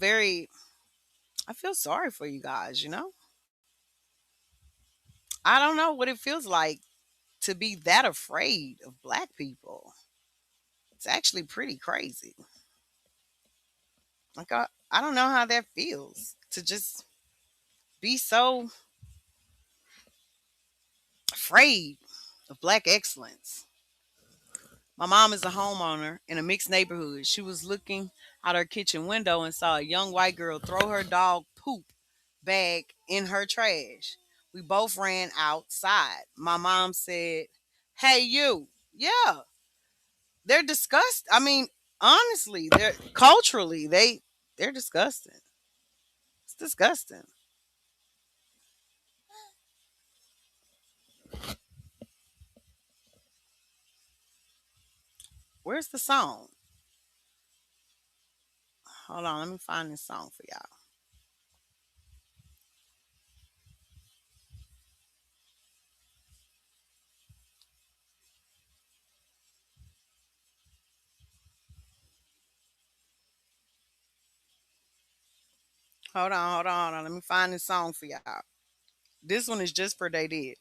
sorry for you guys, I don't know what it feels like to be that afraid of black people. It's actually pretty crazy. Like, I don't know how that feels to just be so afraid of black excellence. My mom is a homeowner in a mixed neighborhood. She was looking out her kitchen window and saw a young white girl throw her dog poop bag in her trash. We both ran outside. My mom said, "Hey, you." Yeah. They're disgusting. I mean, honestly, they're culturally, they're disgusting. It's disgusting. Where's the song? Hold on, let me find this song for y'all. Hold on. Let me find this song for y'all. This one is just for they did.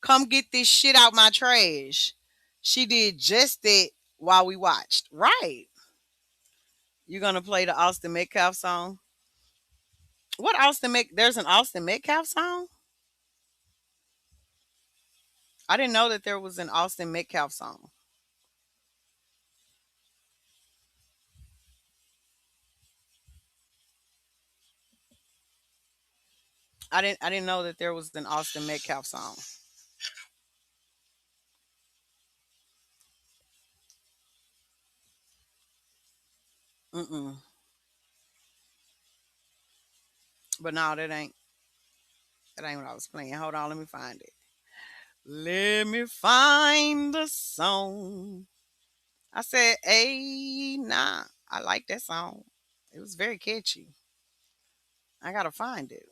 Come get this shit out my trash. She did just that while we watched. Right. You're gonna play the Austin Metcalf song? What there's an Austin Metcalf song? I didn't know that there was an Austin Metcalf song. I didn't know that there was an Austin Metcalf song. Mm-mm. But no, that ain't what I was playing. Hold on, let me find it. Let me find the song. I said, hey, nah. I like that song. It was very catchy. I gotta find it.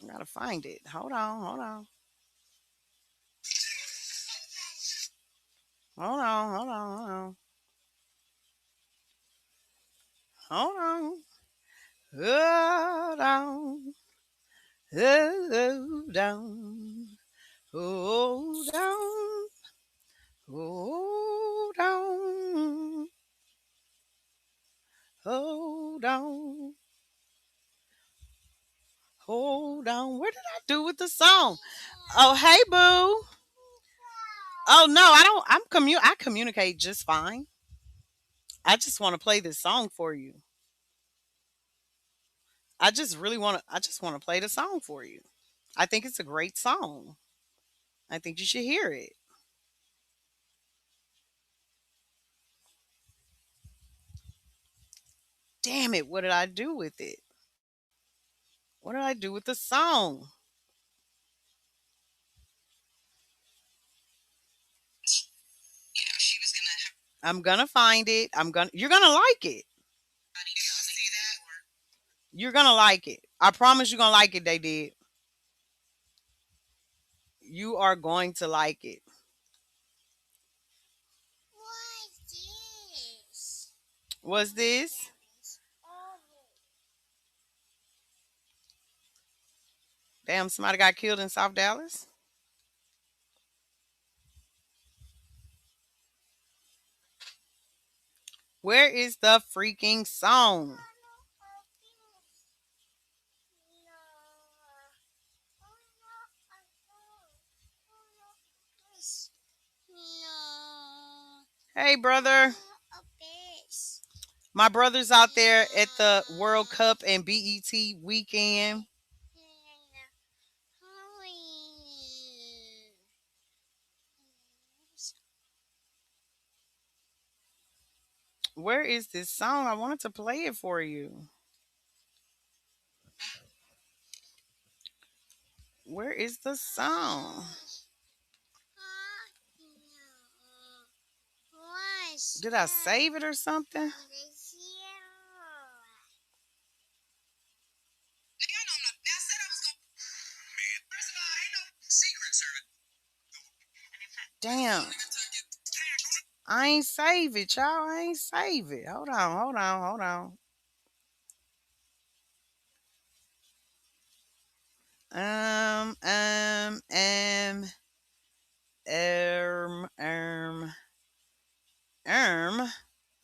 I gotta find it. Hold on, hold on. Hold on, hold on, hold on. Hold on. Hold on. Hold on. Hold on. Hold on. Hold on. Hold on. Where did I do with the song? Oh, hey, boo. Oh no, I don't. I communicate just fine. I just want to play this song for you. I just want to play the song for you. I think it's a great song. I think you should hear it. Damn it, what did I do with it? What did I do with the song? I'm gonna find it. You're gonna like it. You're gonna like it. I promise you're gonna like it, they did. You are going to like it. What's this? Damn, somebody got killed in South Dallas. Where is the freaking song? Hey, brother. My brother's out there at the World Cup and BET weekend. Where is this song? I wanted to play it for you. Where is the song? Did I save it or something? Damn. I ain't save it, y'all. I ain't save it. Hold on, hold on, hold on. Um, um, um, um, um,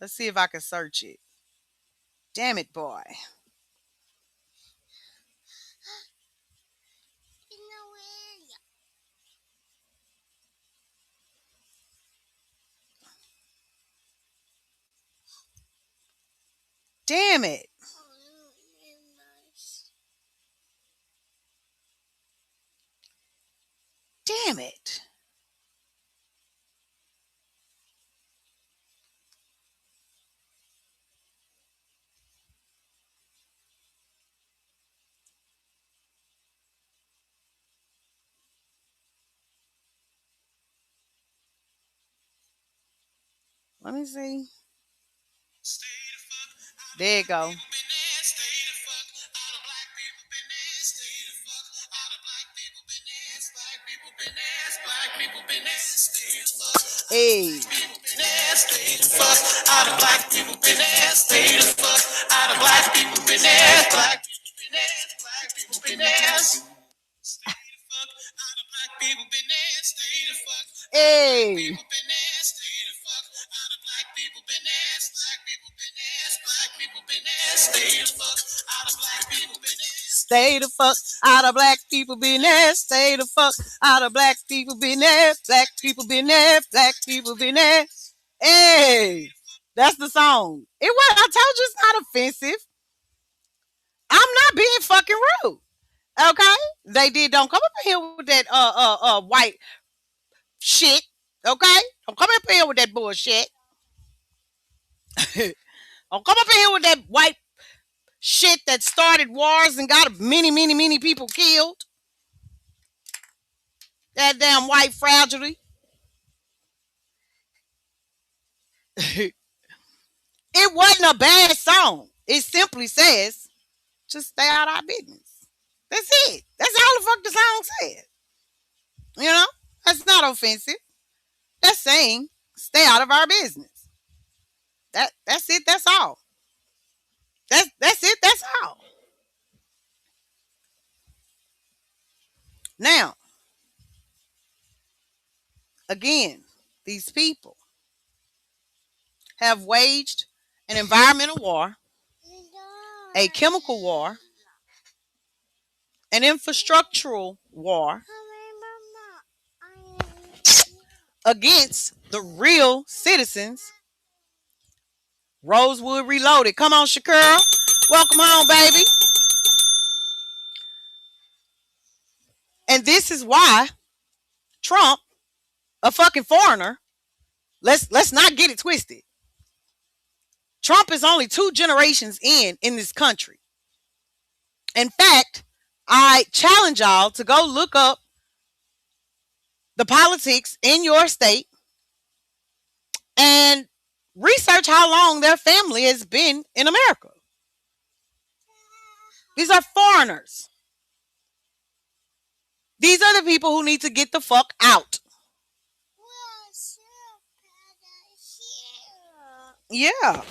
Let's see if I can search it. Damn it, boy. Damn it. Damn it. Let me see. There you go. Hey. business. Stay the fuck out of black people business. Black people business. Black people business. Stay the fuck out of black people business. Stay the fuck out of black people business. Stay the fuck out of black people business. Black people business. Black people business. Stay the fuck out of black people business. Stay the fuck out of black people business. Stay the fuck out of black people business. Black people business. Black people business. Hey, that's the song. It was. I told you it's not offensive. I'm not being fucking rude. Okay, they did. Don't come up here with that white shit. Okay, don't come up here with that bullshit. Don't come up here with that white shit that started wars and got many people killed. That damn white fragility. It wasn't a bad song. It simply says, just stay out of our business. That's it. That's all the fuck the song said. You know? That's not offensive. That's saying, stay out of our business. That's it. That's all. That's it. That's all. Now, again, these people have waged an environmental war, a chemical war, an infrastructural war against the real citizens. Rosewood Reloaded. Come on, Shakira. Welcome home, baby. And this is why Trump, a fucking foreigner, let's not get it twisted. Trump is only 2 generations in this country. In fact, I challenge y'all to go look up the politics in your state and research how long their family has been in America. These are foreigners. These are the people who need to get the fuck out. Yeah.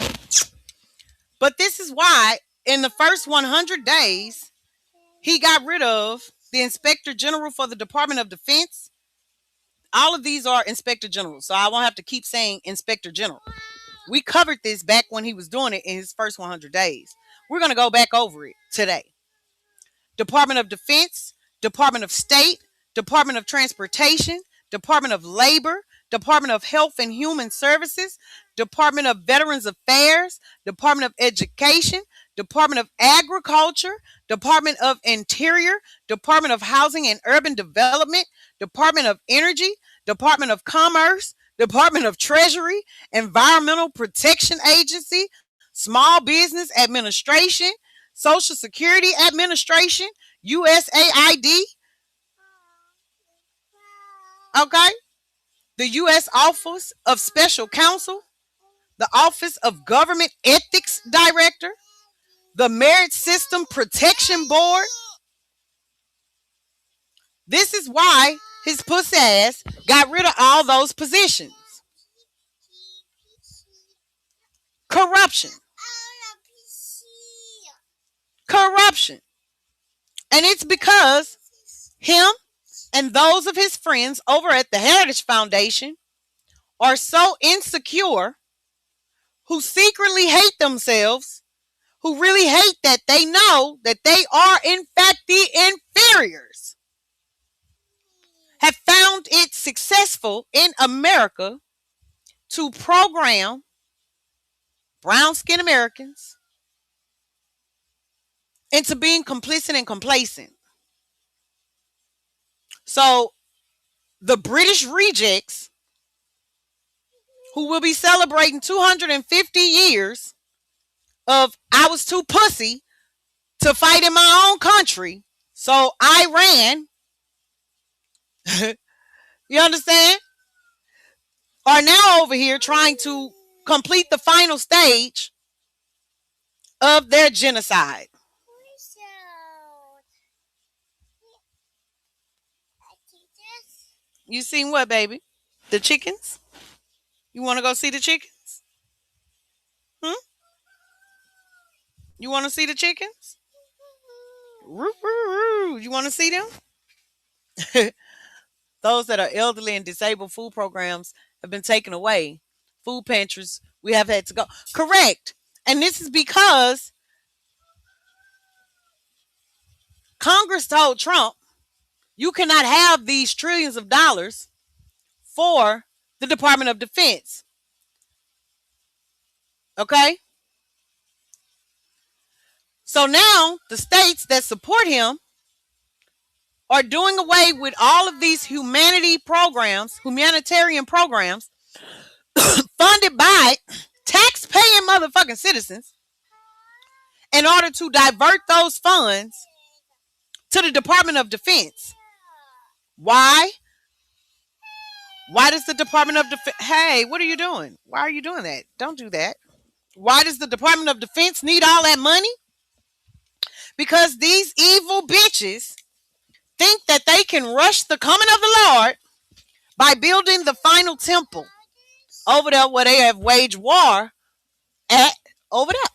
But this is why in the first 100 days, he got rid of the Inspector General for the Department of Defense. All of these are Inspector General, so I won't have to keep saying Inspector General. We covered this back when he was doing it in his first 100 days. We're going to go back over it today. Department of Defense, Department of State, Department of Transportation, Department of Labor, Department of Health and Human Services, Department of Veterans Affairs, Department of Education, Department of Agriculture, Department of Interior, Department of Housing and Urban Development, Department of Energy, Department of Commerce, Department of Treasury, Environmental Protection Agency, Small Business Administration, Social Security Administration, USAID. Okay? The U.S. Office of Special Counsel, the Office of Government Ethics Director, the Merit System Protection Board. This is why his pussy ass got rid of all those positions. Corruption. Corruption. And it's because him and those of his friends over at the Heritage Foundation are so insecure, who secretly hate themselves, who really hate that they know that they are in fact the inferiors, have found it successful in America to program brown-skinned Americans into being complicit and complacent. So the British rejects, who will be celebrating 250 years of I was too pussy to fight in my own country, so I ran. You understand? Are now over here trying to complete the final stage of their genocide. You seen what, baby? The chickens? You want to go see the chickens? Hmm? You want to see the chickens? Roo, roo, roo. You want to see them? Those that are elderly and disabled, food programs have been taken away. Food pantries, we have had to go. Correct. And this is because Congress told Trump, you cannot have these trillions of dollars for the Department of Defense. Okay? So now the states that support him are doing away with all of these humanitarian programs funded by tax-paying motherfucking citizens in order to divert those funds to the Department of Defense. Why? Why does the Department of Defense... Hey, what are you doing? Why are you doing that? Don't do that. Why does the Department of Defense need all that money? Because these evil bitches think that they can rush the coming of the Lord by building the final temple over there where they have waged war at over there.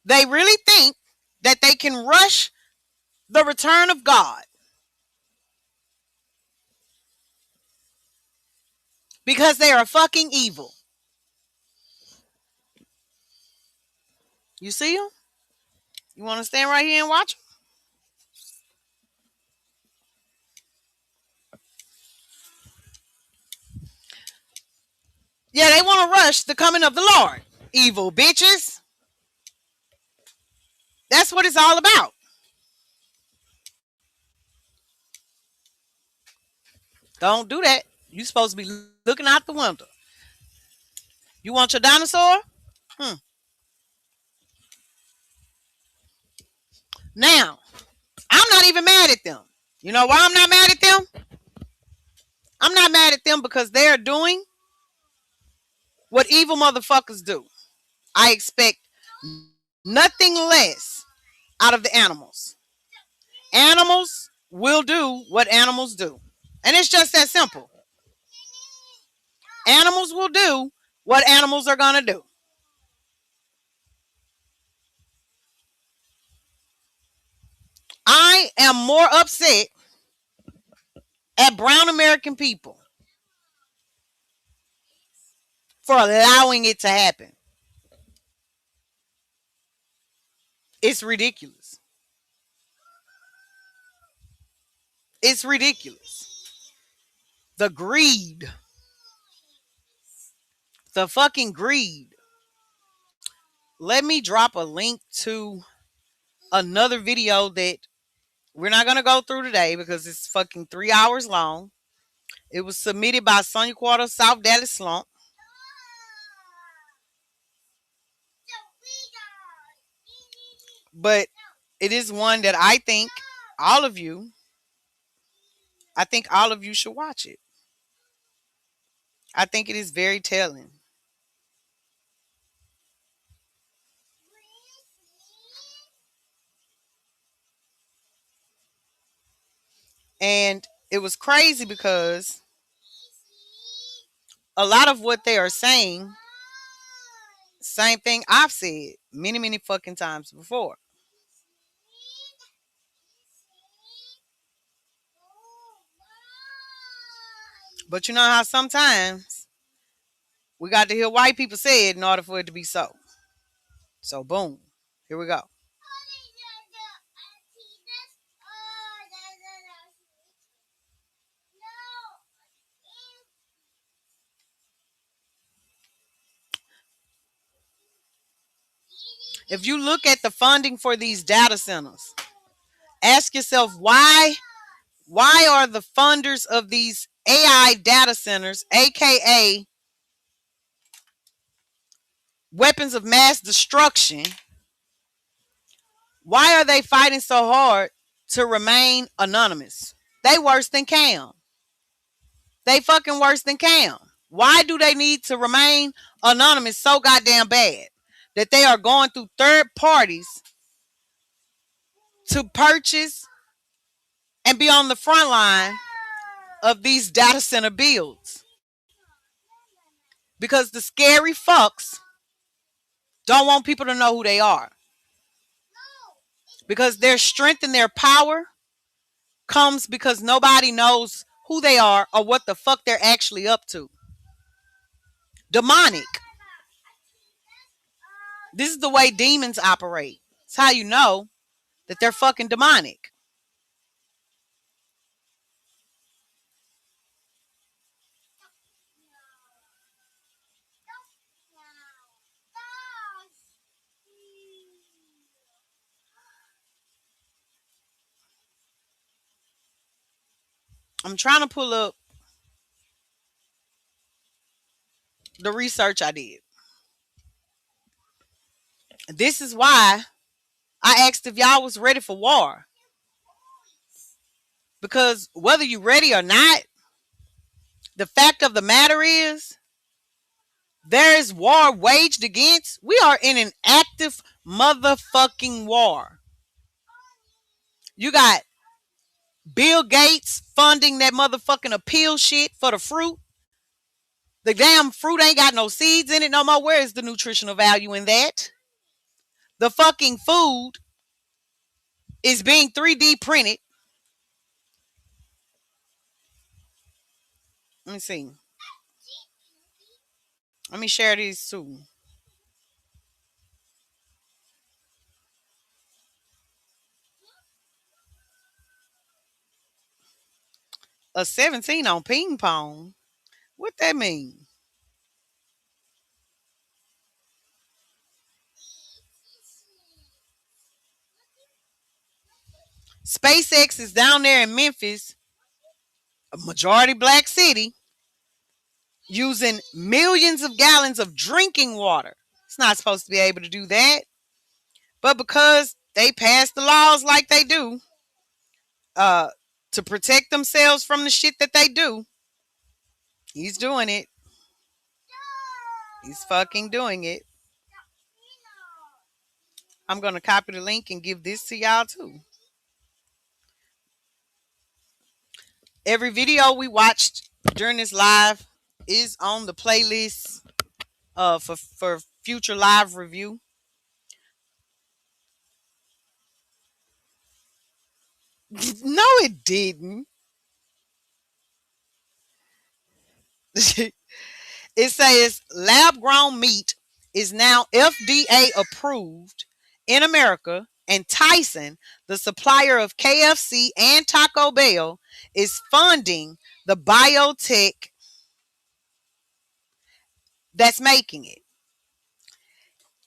They really think that they can rush the return of God because they are fucking evil. You see them? You want to stand right here and watch them? Yeah, they want to rush the coming of the Lord. Evil bitches. That's what it's all about. Don't do that. You're supposed to be looking out the window. You want your dinosaur? Now, I'm not even mad at them. You know why I'm not mad at them? I'm not mad at them because they're doing what evil motherfuckers do. I expect nothing less out of the animals. Animals will do what animals do. And it's just that simple. Animals will do what animals are going to do. I am more upset at brown American people for allowing it to happen. It's ridiculous. It's ridiculous. The greed. The fucking greed. Let me drop a link to another video that we're not going to go through today because it's fucking 3 hours long. It was submitted by Sonia Quarter, South Dallas Slump. But it is one that I think all of you should watch it. I think it is very telling. And it was crazy because a lot of what they are saying, same thing I've said many, many fucking times before. But you know how sometimes we got to hear white people say it in order for it to be so. So boom, here we go. If you look at the funding for these data centers, ask yourself why are the funders of these AI data centers, aka weapons of mass destruction, why are they fighting so hard to remain anonymous? They worse than Cam. They fucking worse than Cam. Why do they need to remain anonymous so goddamn bad that they are going through third parties to purchase and be on the front line of these data center builds? Because the scary fucks don't want people to know who they are. Because their strength and their power comes because nobody knows who they are or what the fuck they're actually up to. Demonic. This is the way demons operate. It's how you know that they're fucking demonic. I'm trying to pull up the research I did. This is why I asked if y'all was ready for war. Because whether you're ready or not, the fact of the matter is, there is war waged against. We are in an active motherfucking war. You got Bill Gates funding that motherfucking appeal shit for the fruit. The damn fruit ain't got no seeds in it no more. Where is the nutritional value in that? The fucking food is being 3D printed. Let me see. Let me share these too. A 17 on ping pong. What that mean? SpaceX is down there in Memphis, a majority black city, using millions of gallons of drinking water. It's not supposed to be able to do that. But because they pass the laws like they do, to protect themselves from the shit that they do, he's doing it. He's fucking doing it. I'm going to copy the link and give this to y'all too. Every video we watched during this live is on the playlist for future live review. No, it didn't. It says lab-grown meat is now FDA approved in America, and Tyson, the supplier of KFC and Taco Bell, is funding the biotech that's making it.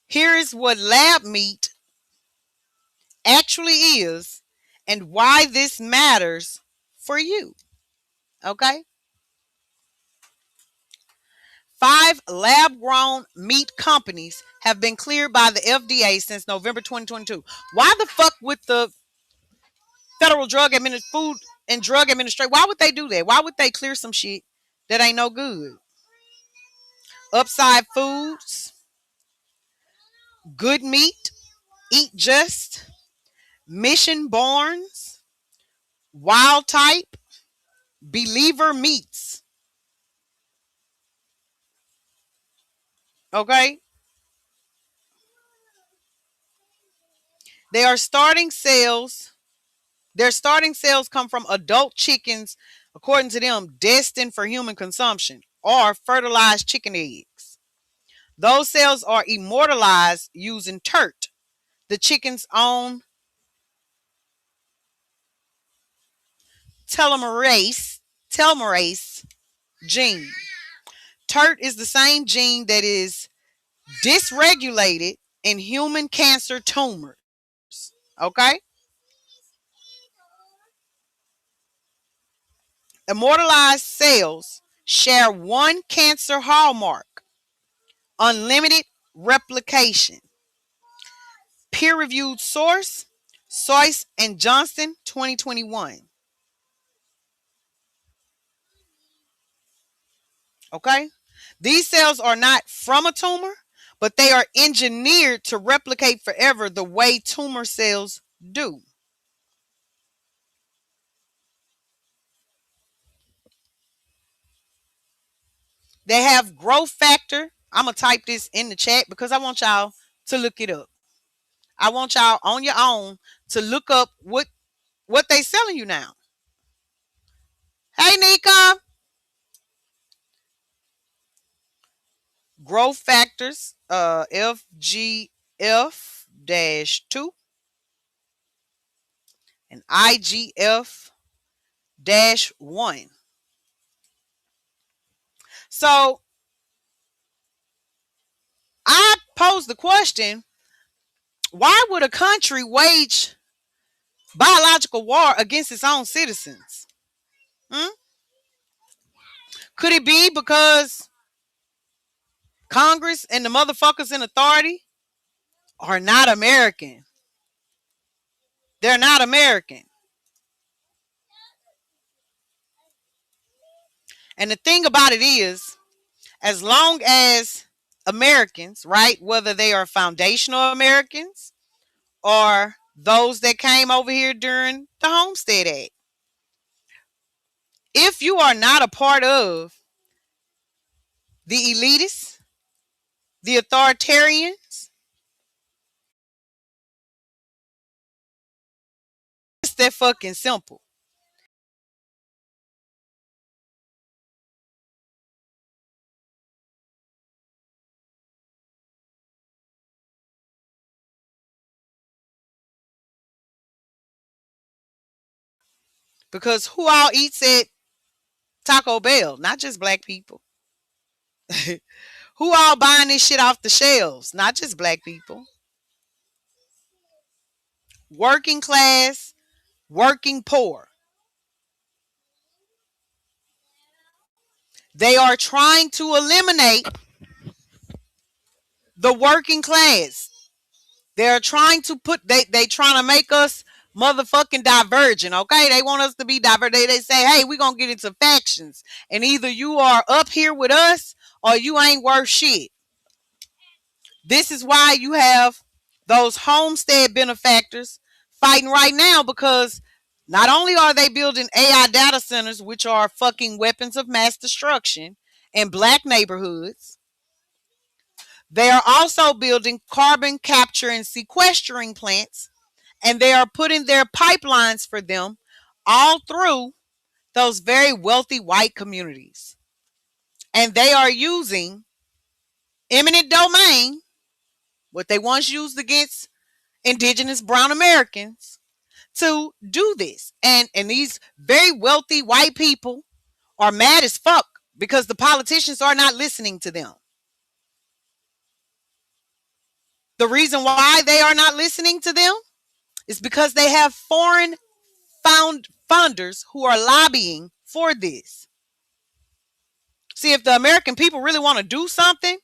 Here is what lab meat actually is and why this matters for you. Okay? 5 lab-grown meat companies have been cleared by the FDA since November 2022. Why the fuck would the Federal Food and Drug Administration, why would they do that? Why would they clear some shit that ain't no good? Upside Foods, Good Meat, Eat Just, Mission Barns, Wild Type, Believer Meats. Okay? They are starting sales. Their starting sales come from adult chickens, according to them, destined for human consumption, or fertilized chicken eggs. Those cells are immortalized using TERT, the chicken's own telomerase gene. TERT is the same gene that is dysregulated in human cancer tumors. Okay? Immortalized cells share one cancer hallmark: unlimited replication. Peer-reviewed source, Soyce and Johnson, 2021. Okay? These cells are not from a tumor, but they are engineered to replicate forever the way tumor cells do. They have growth factor. I'm going to type this in the chat because I want y'all to look it up. I want y'all on your own to look up what they selling you now. Hey, Nika. Growth factors, FGF-2 and IGF-1. So I pose the question, why would a country wage biological war against its own citizens? Could it be because Congress and the motherfuckers in authority are not American? They're not American. And the thing about it is, as long as Americans, right, whether they are foundational Americans or those that came over here during the Homestead Act, if you are not a part of the elitists, the authoritarians, it's that fucking simple. Because who all eats at Taco Bell? Not just black people. Who all buying this shit off the shelves? Not just black people. Working class, working poor. They are trying to eliminate the working class. They're trying to they trying to make us motherfucking divergent, okay? They want us to be divergent. They say, hey, we're going to get into factions. And either you are up here with us or you ain't worth shit. This is why you have those homestead benefactors fighting right now, because not only are they building AI data centers, which are fucking weapons of mass destruction in black neighborhoods, they are also building carbon capture and sequestering plants, and they are putting their pipelines for them all through those very wealthy white communities. And they are using eminent domain, what they once used against indigenous brown Americans, to do this. And these very wealthy white people are mad as fuck because the politicians are not listening to them. The reason why they are not listening to them is because they have foreign funders who are lobbying for this. See, if the American people really want to do something,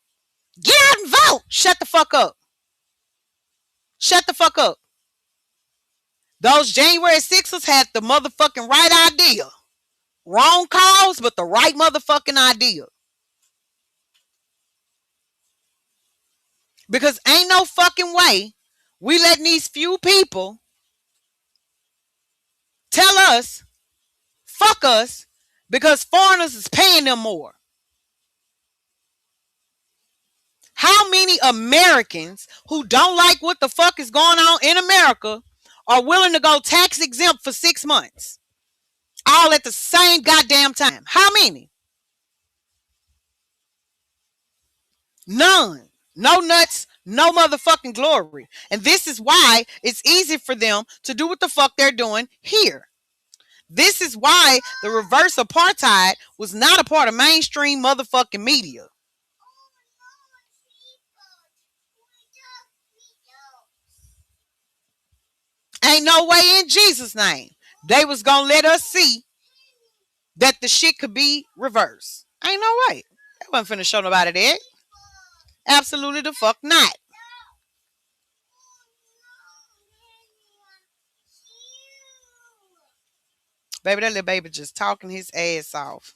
get out and vote. Shut the fuck up. Shut the fuck up. Those January 6ers had the motherfucking right idea. Wrong cause, but the right motherfucking idea. Because ain't no fucking way we letting these few people tell us, fuck us, because foreigners is paying them more. How many Americans who don't like what the fuck is going on in America are willing to go tax exempt for 6 months? All at the same goddamn time. How many? None. No nuts, no motherfucking glory. And this is why it's easy for them to do what the fuck they're doing here. This is why the reverse apartheid was not a part of mainstream motherfucking media. Ain't no way in Jesus' name they was gonna let us see that the shit could be reversed. Ain't no way. They wasn't finna show nobody that. Absolutely the fuck not. Baby, that little baby just talking his ass off.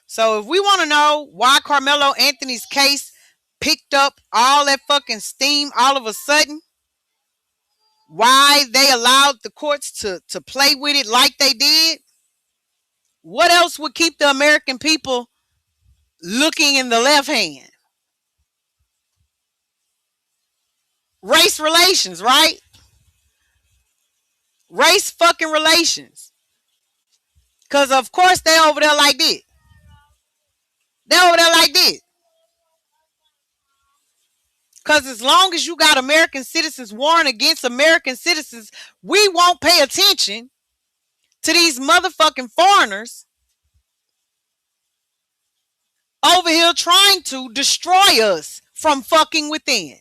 So if we want to know why Carmelo Anthony's case picked up all that fucking steam all of a sudden, why they allowed the courts to play with it like they did, what else would keep the American people looking in the left hand. Race relations, right? Race fucking relations. Because, of course, they over there like this. They over there like this. Because as long as you got American citizens warring against American citizens, we won't pay attention to these motherfucking foreigners over here trying to destroy us from fucking within.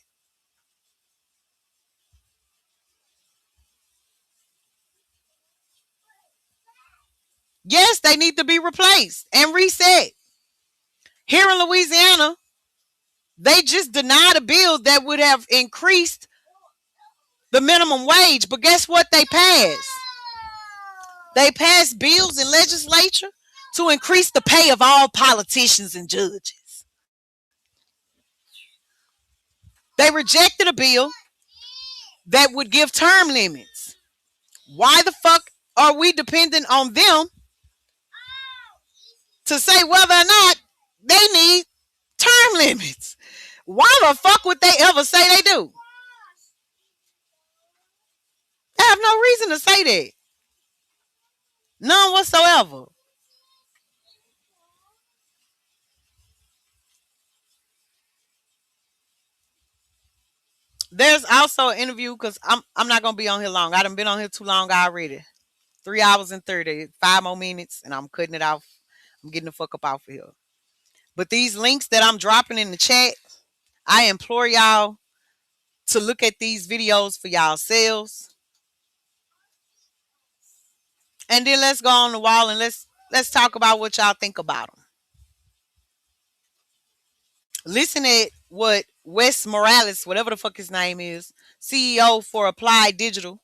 Yes, they need to be replaced and reset. Here in Louisiana, they just denied a bill that would have increased the minimum wage. But guess what they passed? They passed bills in legislature to increase the pay of all politicians and judges. They rejected a bill that would give term limits. Why the fuck are we dependent on them to say whether or not they need term limits? Why the fuck would they ever say they do? They have no reason to say that. None whatsoever. There's also an interview, because I'm not gonna be on here long. I done been on here too long already. 3 hours and 30, 5 more minutes, and I'm cutting it off. I'm getting the fuck up off of here. But these links that I'm dropping in the chat, I implore y'all to look at these videos for y'allselves. And then let's go on the wall and let's talk about what y'all think about them. Listen at what Wes Morales, whatever the fuck his name is, CEO for Applied Digital.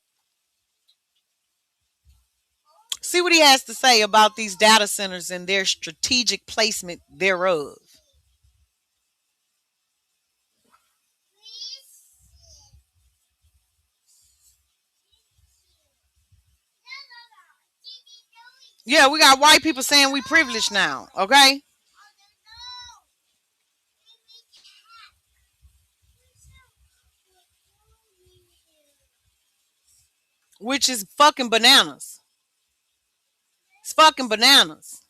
See what he has to say about these data centers and their strategic placement thereof. Yeah, we got white people saying we privileged now, okay? Which is fucking bananas. It's fucking bananas.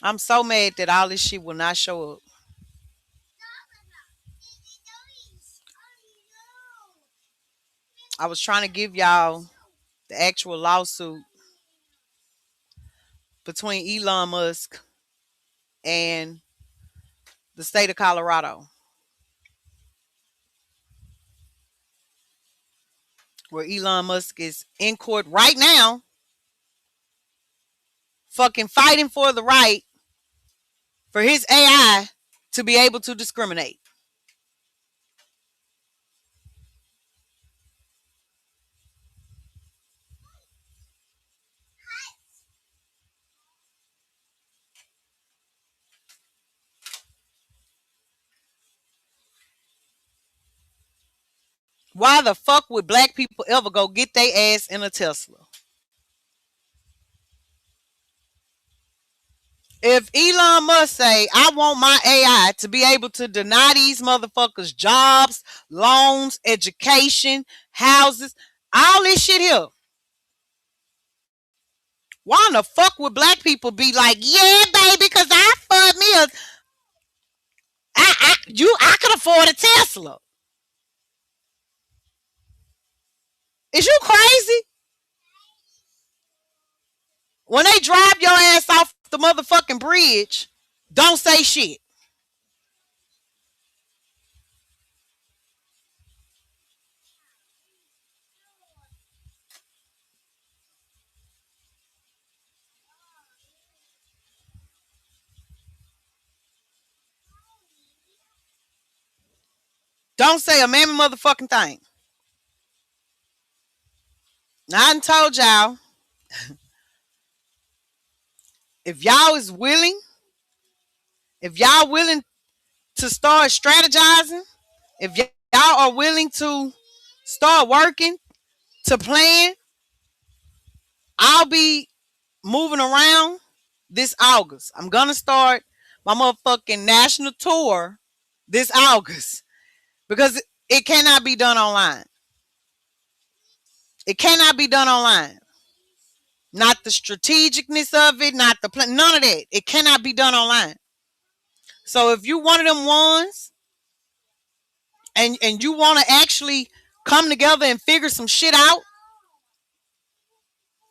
I'm so mad that all this shit will not show up. I was trying to give y'all the actual lawsuit between Elon Musk and the state of Colorado, where Elon Musk is in court right now, fucking fighting for the right for his AI to be able to discriminate. Why the fuck would black people ever go get their ass in a Tesla? If Elon Musk say, I want my AI to be able to deny these motherfuckers jobs, loans, education, houses, all this shit here, why in the fuck would black people be like, yeah, baby, because I afford me I could afford a Tesla. Is you crazy? When they drive your ass off the motherfucking bridge, don't say shit. Don't say a mammy motherfucking thing. Now, I done told y'all, if y'all is willing, if y'all willing to start strategizing, if y'all are willing to start working, to plan, I'll be moving around this August. I'm gonna start my motherfucking national tour this August because it cannot be done online. It cannot be done online. Not the strategicness of it, not the plan, none of that. It cannot be done online. So if you one of them ones and you want to actually come together and figure some shit out,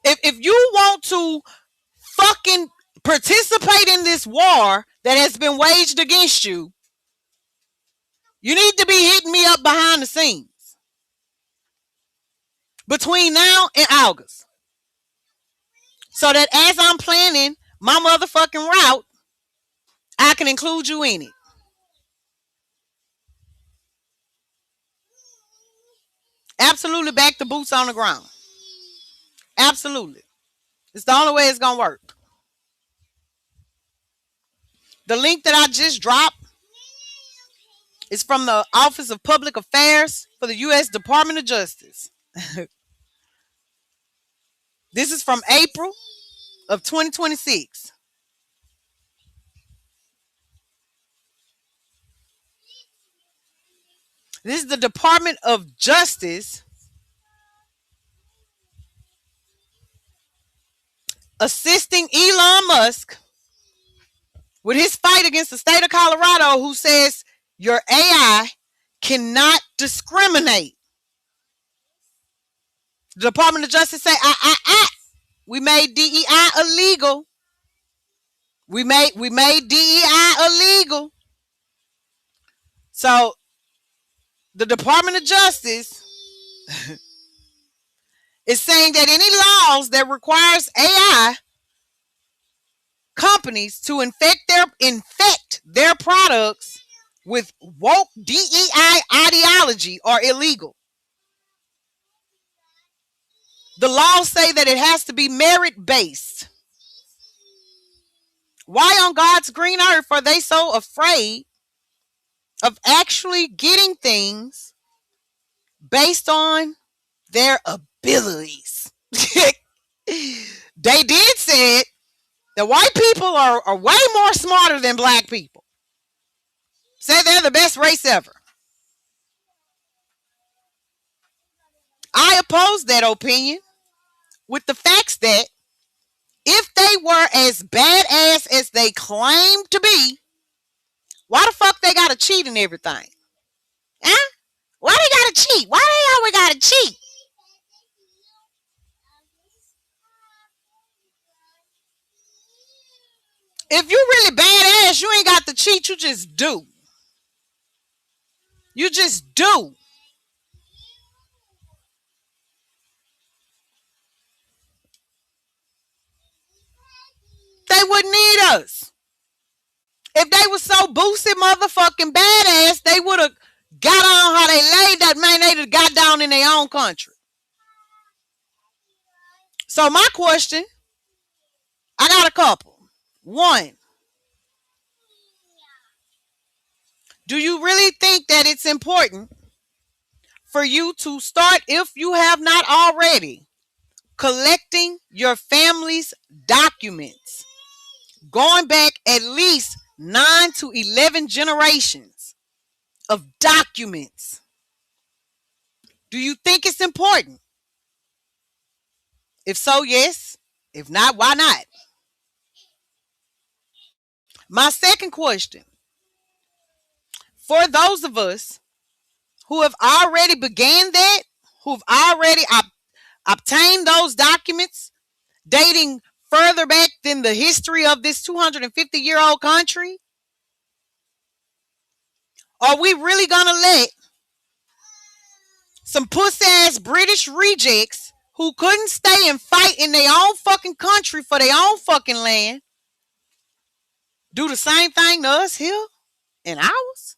if you want to fucking participate in this war that has been waged against you, you need to be hitting me up behind the scenes between now and August, so that as I'm planning my motherfucking route, I can include you in it. Absolutely, back the boots on the ground. Absolutely. It's the only way it's going to work. The link that I just dropped is from the Office of Public Affairs for the U.S. Department of Justice. This is from April of 2026. This is the Department of Justice assisting Elon Musk with his fight against the state of Colorado, who says your AI cannot discriminate. The Department of Justice say, we made DEI illegal. We made DEI illegal. So the Department of Justice is saying that any laws that requires AI companies to infect their products with woke DEI ideology are illegal. The laws say that it has to be merit-based. Why on God's green earth are they so afraid of actually getting things based on their abilities? They did say it, that white people are way more smarter than black people. Say they're the best race ever. I oppose that opinion with the facts that if they were as badass as they claim to be, why the fuck they gotta cheat and everything? Huh? Why they gotta cheat? Why they always gotta cheat? If you really badass, you ain't got to cheat. You just do. You just do. They wouldn't need us. If they were so boosted motherfucking badass, they would have got on how they laid that, man. They'd have got down in their own country. So my question, I got a couple. One, do you really think that it's important for you to start, if you have not already, collecting your family's documents, going back at least 9 to 11 generations of documents? Do you think it's important? If so, yes. If not, why not? My second question, for those of us who have already began that, who've already obtained those documents dating further back than the history of this 250-year-old country, are we really gonna let some pussy-ass British rejects who couldn't stay and fight in their own fucking country for their own fucking land do the same thing to us here in ours?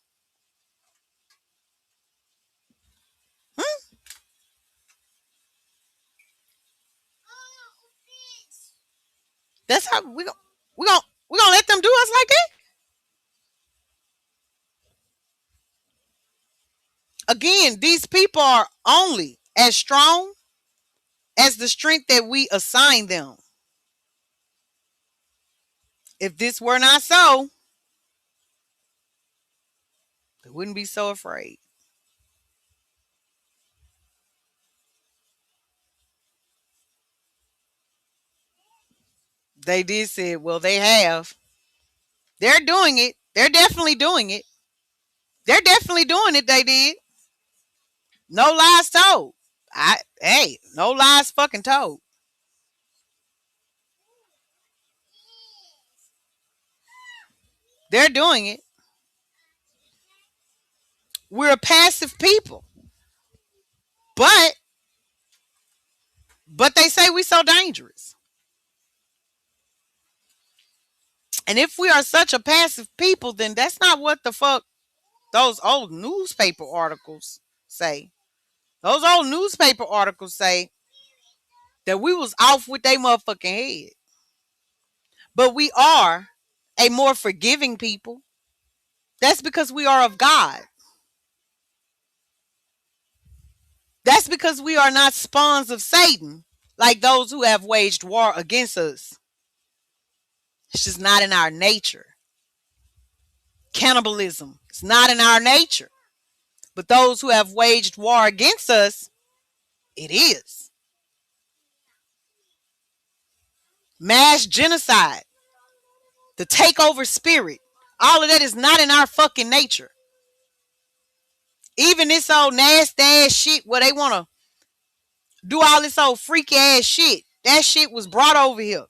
That's how we gonna let them do us like that? Again, these people are only as strong as the strength that we assign them. If this were not so, they wouldn't be so afraid. They did say, well, they have. They're doing it. They're definitely doing it. They're definitely doing it. They did. No lies told. No lies fucking told. They're doing it. We're a passive people. But they say we so dangerous. And if we are such a passive people, then that's not what the fuck those old newspaper articles say. Those old newspaper articles say that we was off with their motherfucking head. But we are a more forgiving people. That's because we are of God. That's because we are not spawns of Satan, like those who have waged war against us. It's just not in our nature. Cannibalism is not in our nature. But those who have waged war against us, it is. Mass genocide, the takeover spirit, all of that is not in our fucking nature. Even this old nasty ass shit where they want to do all this old freaky ass shit, that shit was brought over here.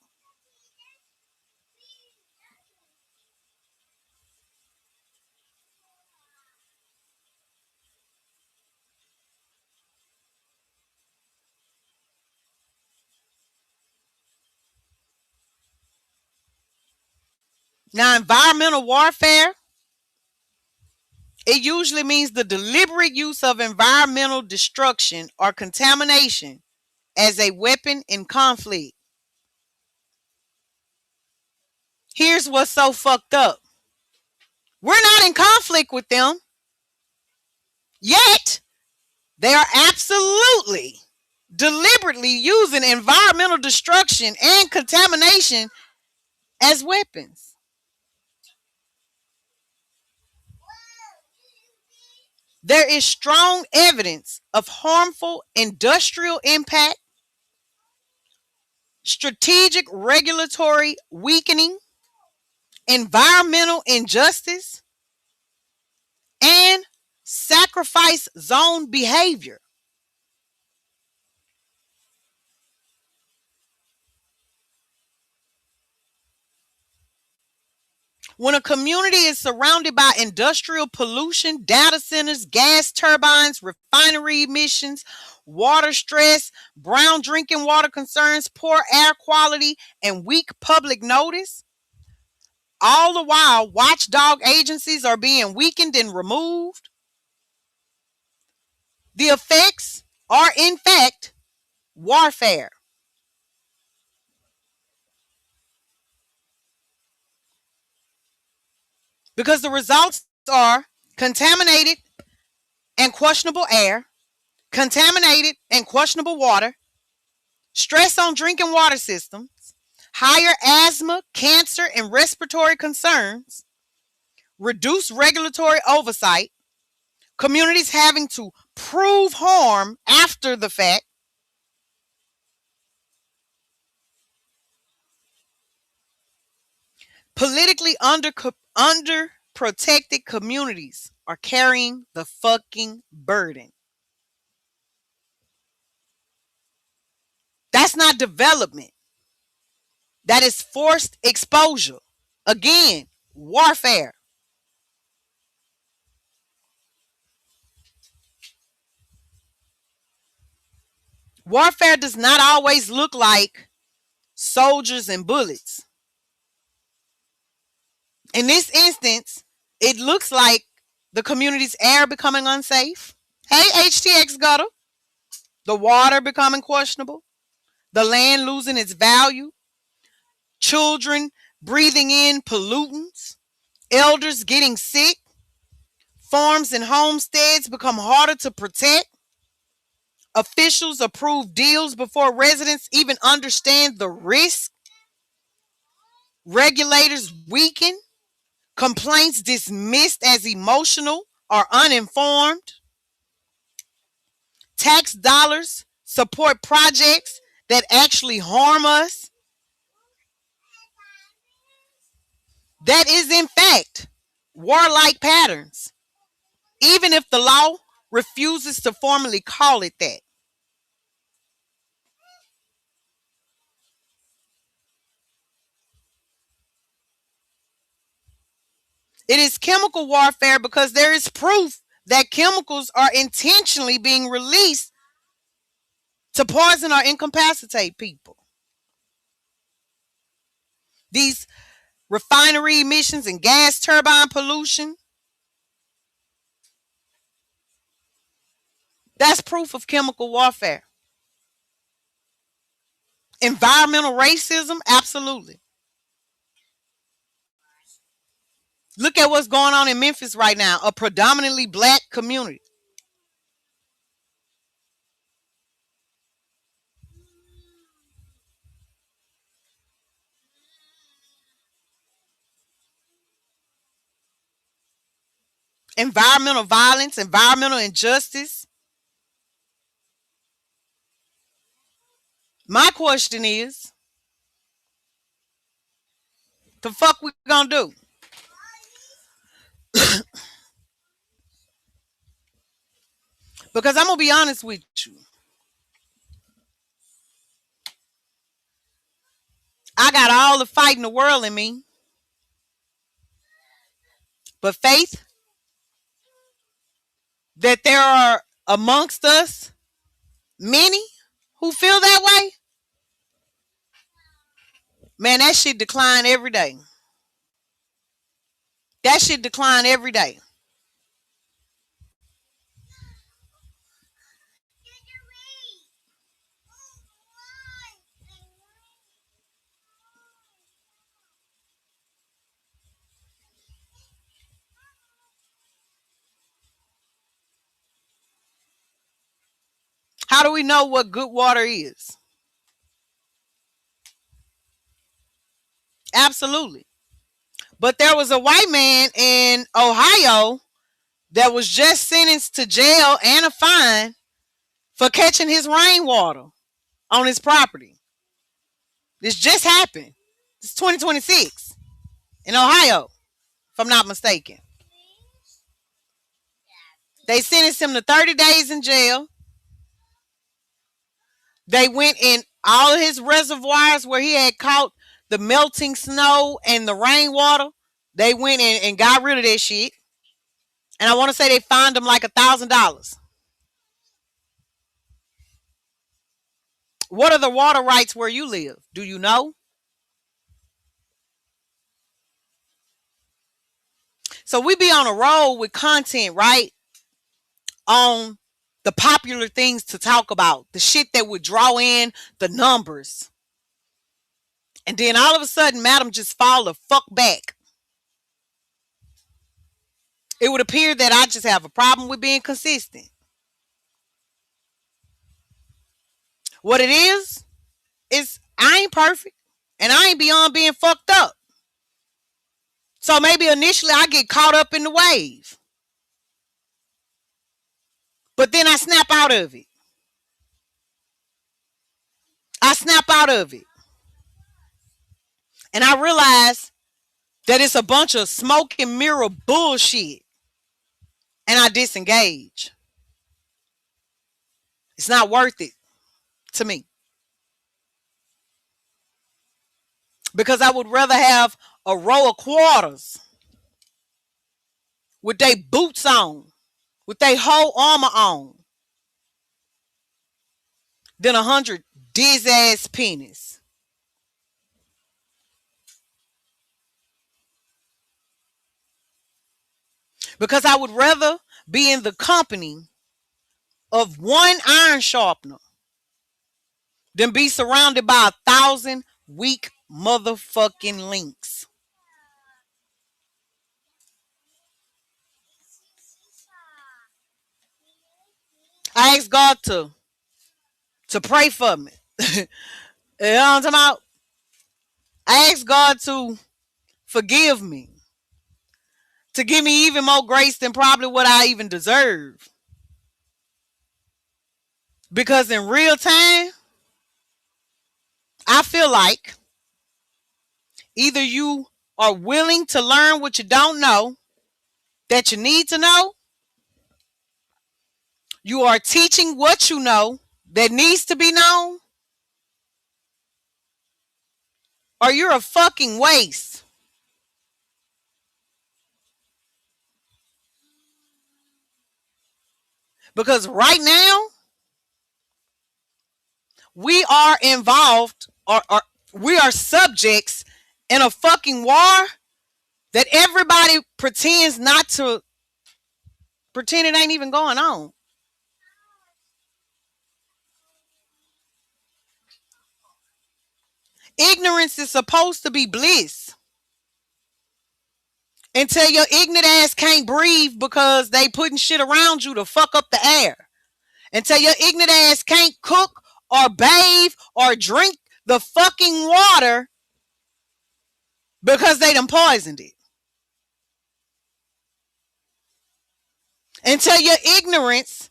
Now, environmental warfare, it usually means the deliberate use of environmental destruction or contamination as a weapon in conflict. Here's what's so fucked up. We're not in conflict with them. Yet, they are absolutely, deliberately using environmental destruction and contamination as weapons. There is strong evidence of harmful industrial impact, strategic regulatory weakening, environmental injustice, and sacrifice zone behavior. When a community is surrounded by industrial pollution, data centers, gas turbines, refinery emissions, water stress, brown drinking water concerns, poor air quality, and weak public notice, all the while watchdog agencies are being weakened and removed, the effects are, in fact, warfare. Because the results are contaminated and questionable air, contaminated and questionable water, stress on drinking water systems, higher asthma, cancer, and respiratory concerns, reduced regulatory oversight, communities having to prove harm after the fact, politically underprotected communities are carrying the fucking burden. That's not development. That is forced exposure. Again, warfare. Warfare does not always look like soldiers and bullets. In this instance, it looks like the community's air becoming unsafe. Hey, HTX Gutter. The water becoming questionable. The land losing its value. Children breathing in pollutants. Elders getting sick. Farms and homesteads become harder to protect. Officials approve deals before residents even understand the risk. regulators weakened, complaints dismissed as emotional or uninformed, tax dollars support projects that actually harm us. That is, in fact, warlike patterns, even if the law refuses to formally call it that. It is chemical warfare because there is proof that chemicals are intentionally being released to poison or incapacitate people. These refinery emissions and gas turbine pollution, that's proof of chemical warfare. Environmental racism, absolutely. Look at what's going on in Memphis right now, a predominantly black community. Environmental violence, environmental injustice. My question is, the fuck we gonna do? Because I'm gonna be honest with you. I got all the fight in the world in me. But faith that there are amongst us many who feel that way, man, that shit decline every day. That shit decline every day. How do we know what good water is? Absolutely. But there was a white man in Ohio that was just sentenced to jail and a fine for catching his rainwater on his property. This just happened. It's 2026 in Ohio, if I'm not mistaken. They sentenced him to 30 days in jail. They went in all of his reservoirs where he had caught the melting snow and the rainwater. They went in and got rid of that shit. And I want to say they fined him like $1,000. What are the water rights where you live? Do you know? So we be on a roll with content, right? On the popular things to talk about, the shit that would draw in the numbers. And then all of a sudden, madam just fall the fuck back. It would appear that I just have a problem with being consistent. What it is I ain't perfect and I ain't beyond being fucked up. So maybe initially I get caught up in the wave. But then I snap out of it. I snap out of it. And I realize that it's a bunch of smoke and mirror bullshit. And I disengage. It's not worth it to me. Because I would rather have a row of quarters with their boots on, with their whole armor on, than 100 diz ass pennies. Because I would rather be in the company of one iron sharpener than be surrounded by 1,000 weak motherfucking links. I asked God to pray for me. You know what I'm talking about? I ask God to forgive me, to give me even more grace than probably what I even deserve. Because in real time, I feel like either you are willing to learn what you don't know that you need to know, you are teaching what you know that needs to be known, or you're a fucking waste. Because right now, we are involved, or we are subjects in a fucking war that everybody pretends not to, pretend it ain't even going on. Ignorance is supposed to be bliss. Until your ignorant ass can't breathe because they putting shit around you to fuck up the air. Until your ignorant ass can't cook or bathe or drink the fucking water because they done poisoned it. Until your ignorance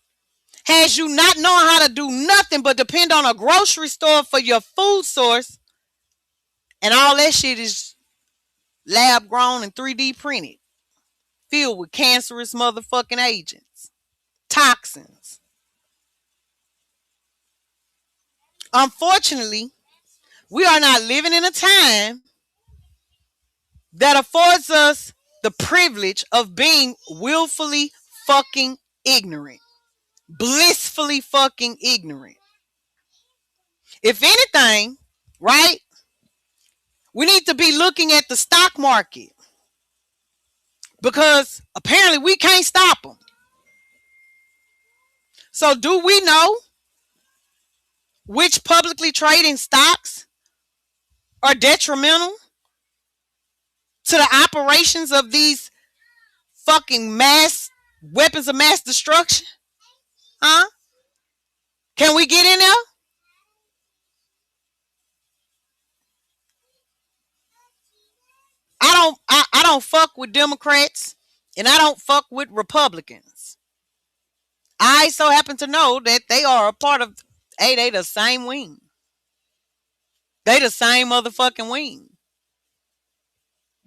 has you not knowing how to do nothing but depend on a grocery store for your food source, and all that shit is lab grown and 3D printed, filled with cancerous motherfucking agents, toxins. Unfortunately, we are not living in a time that affords us the privilege of being willfully fucking ignorant, blissfully fucking ignorant. If anything, right, we need to be looking at the stock market, because apparently we can't stop them. So do we know which publicly trading stocks are detrimental to the operations of these fucking mass weapons of mass destruction? Huh? Can we get in there? I don't fuck with Democrats, and I don't fuck with Republicans. I so happen to know that they are a part of, hey, they the same wing. They the same motherfucking wing.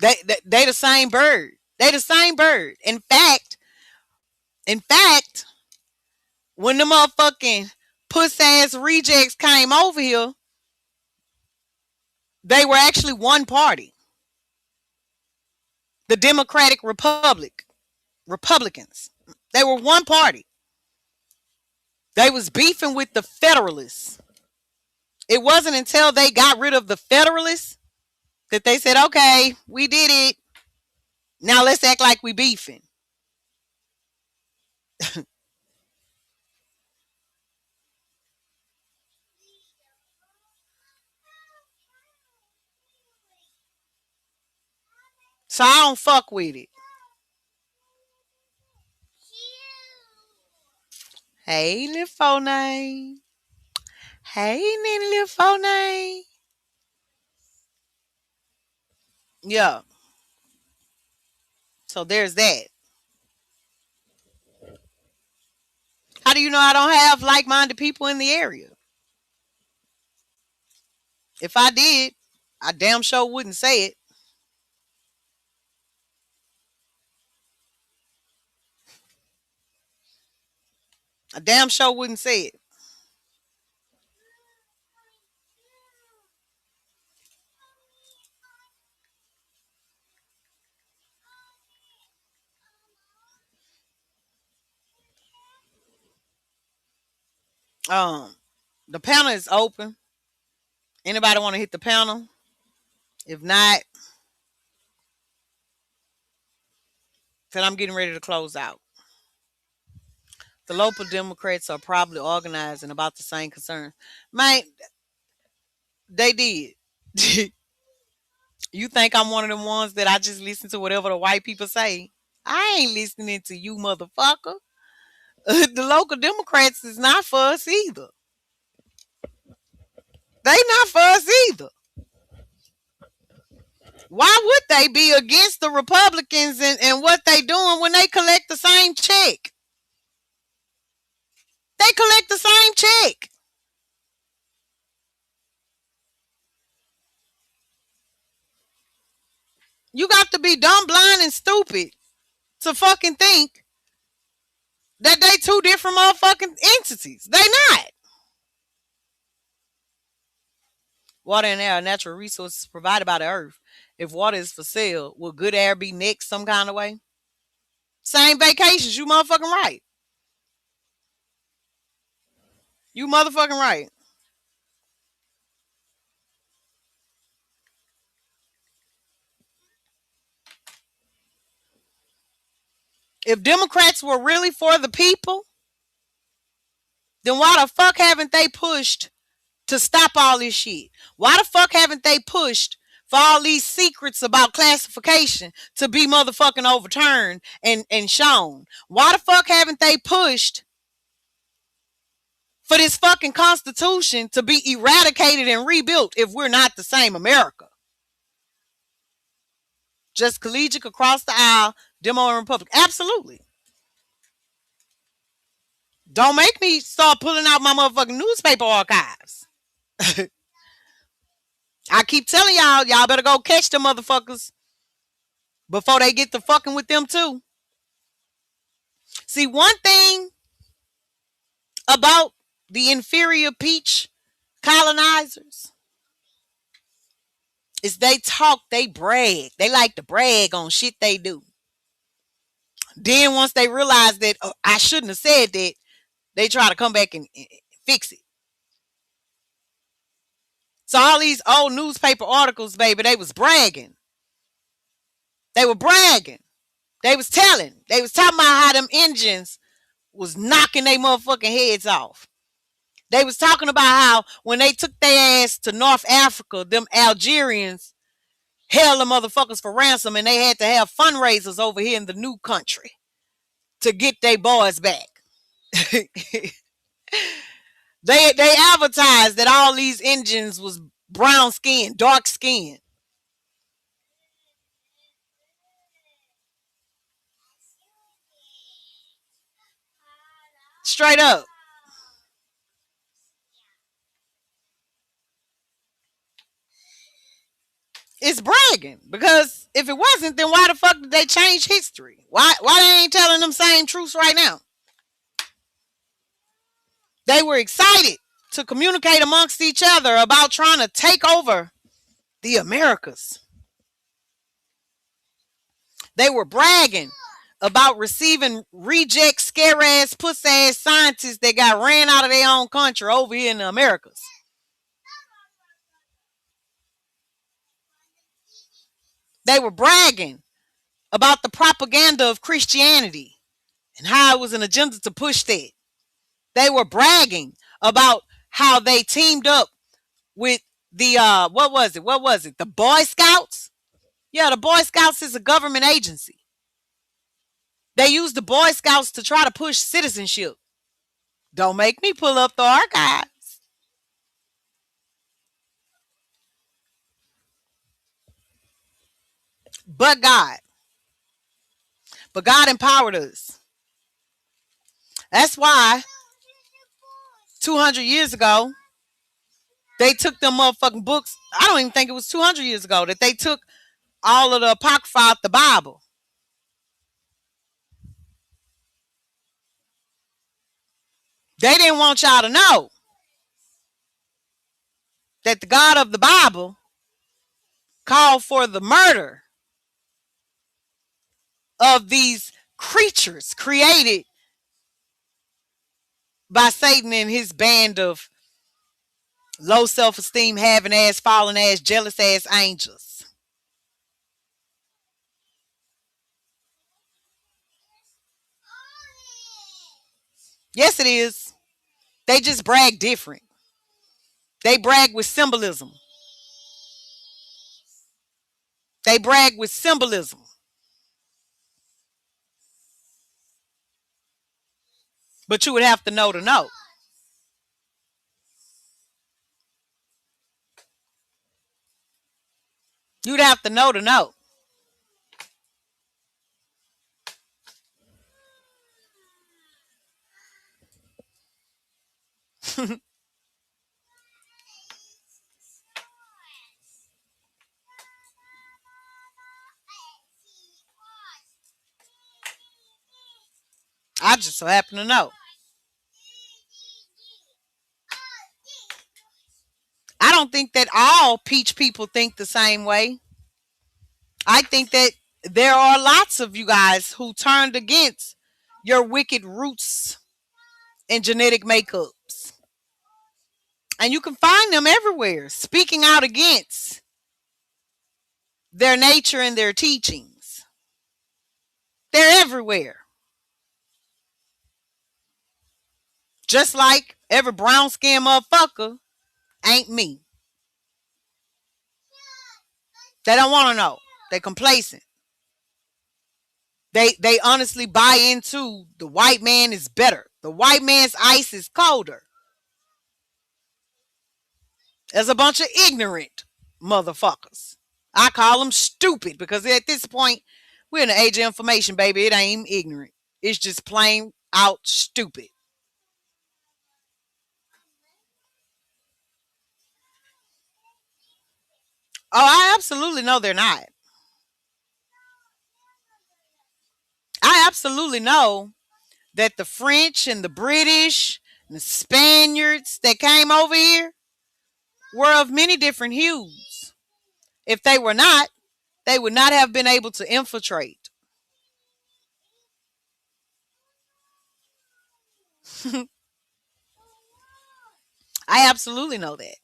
They the same bird. They the same bird. In fact, when the motherfucking puss ass rejects came over here, they were actually one party. The Democratic Republicans. They were one party. They was beefing with the Federalists. It wasn't until they got rid of the Federalists that they said, okay, we did it. Now let's act like we beefing. So I don't fuck with it. Hey, little phone. Hey, Nene, little phone. Yeah. So there's that. How do you know I don't have like-minded people in the area? If I did, I damn sure wouldn't say it. I damn sure wouldn't say it. The panel is open. Anybody want to hit the panel? If not, then I'm getting ready to close out. The local Democrats are probably organizing about the same concerns. Man, they did. You think I'm one of them ones that I just listen to whatever the white people say? I ain't listening to you, motherfucker. The local Democrats is not for us either. They not for us either. Why would they be against the Republicans and what they doing when they collect the same check? They collect the same check. You got to be dumb, blind, and stupid to fucking think that they two different motherfucking entities. They not. Water and air are natural resources provided by the earth. If water is for sale, will good air be next some kind of way? Same vacations, you motherfucking right. You motherfucking right. If Democrats were really for the people, then why the fuck haven't they pushed to stop all this shit? Why the fuck haven't they pushed for all these secrets about classification to be motherfucking overturned and shown? Why the fuck haven't they pushed for this fucking Constitution to be eradicated and rebuilt if we're not the same America? Just collegiate across the aisle, Demo and Republic. Absolutely. Don't make me start pulling out my motherfucking newspaper archives. I keep telling y'all better go catch them motherfuckers before they get to fucking with them too. See, one thing about the inferior peach colonizers is they talk, they brag. They like to brag on shit they do. Then once they realize that I shouldn't have said that, they try to come back and fix it. So all these old newspaper articles, baby, they was bragging. They were bragging. They was telling. They was talking about how them engines was knocking their motherfucking heads off. They was talking about how when they took their ass to North Africa, them Algerians held the motherfuckers for ransom and they had to have fundraisers over here in the new country to get their boys back. They advertised that all these engines was brown skin, dark skin. Straight up. It's bragging, because if it wasn't, then why the fuck did they change history? Why they ain't telling them same truths right now? They were excited to communicate amongst each other about trying to take over the Americas. They were bragging about receiving reject, scare ass, puss ass scientists that got ran out of their own country over here in the Americas. They were bragging about the propaganda of Christianity and how it was an agenda to push that. They were bragging about how they teamed up with the, what was it? The Boy Scouts? Yeah, the Boy Scouts is a government agency. They used the Boy Scouts to try to push citizenship. Don't make me pull up the archives. But God empowered us. That's why 200 years ago, they took them motherfucking books. I don't even think it was 200 years ago that they took all of the Apocrypha out the Bible. They didn't want y'all to know that the God of the Bible called for the murder of these creatures created by Satan and his band of low self-esteem, having ass, fallen ass, jealous ass angels. Yes, it is. They just brag different. They brag with symbolism. They brag with symbolism. But you would have to know to know. You'd have to know to know. I just so happen to know. I don't think that all peach people think the same way. I think that there are lots of you guys who turned against your wicked roots and genetic makeups. And you can find them everywhere, speaking out against their nature and their teachings. They're everywhere. Just like every brown skinned motherfucker ain't me. They don't want to know. They complacent. They honestly buy into the white man is better. The white man's ice is colder. There's a bunch of ignorant motherfuckers. I call them stupid because at this point, we're in the age of information, baby. It ain't even ignorant. It's just plain out stupid. Oh, I absolutely know they're not. I absolutely know that the French and the British and the Spaniards that came over here were of many different hues. If they were not, they would not have been able to infiltrate. I absolutely know that.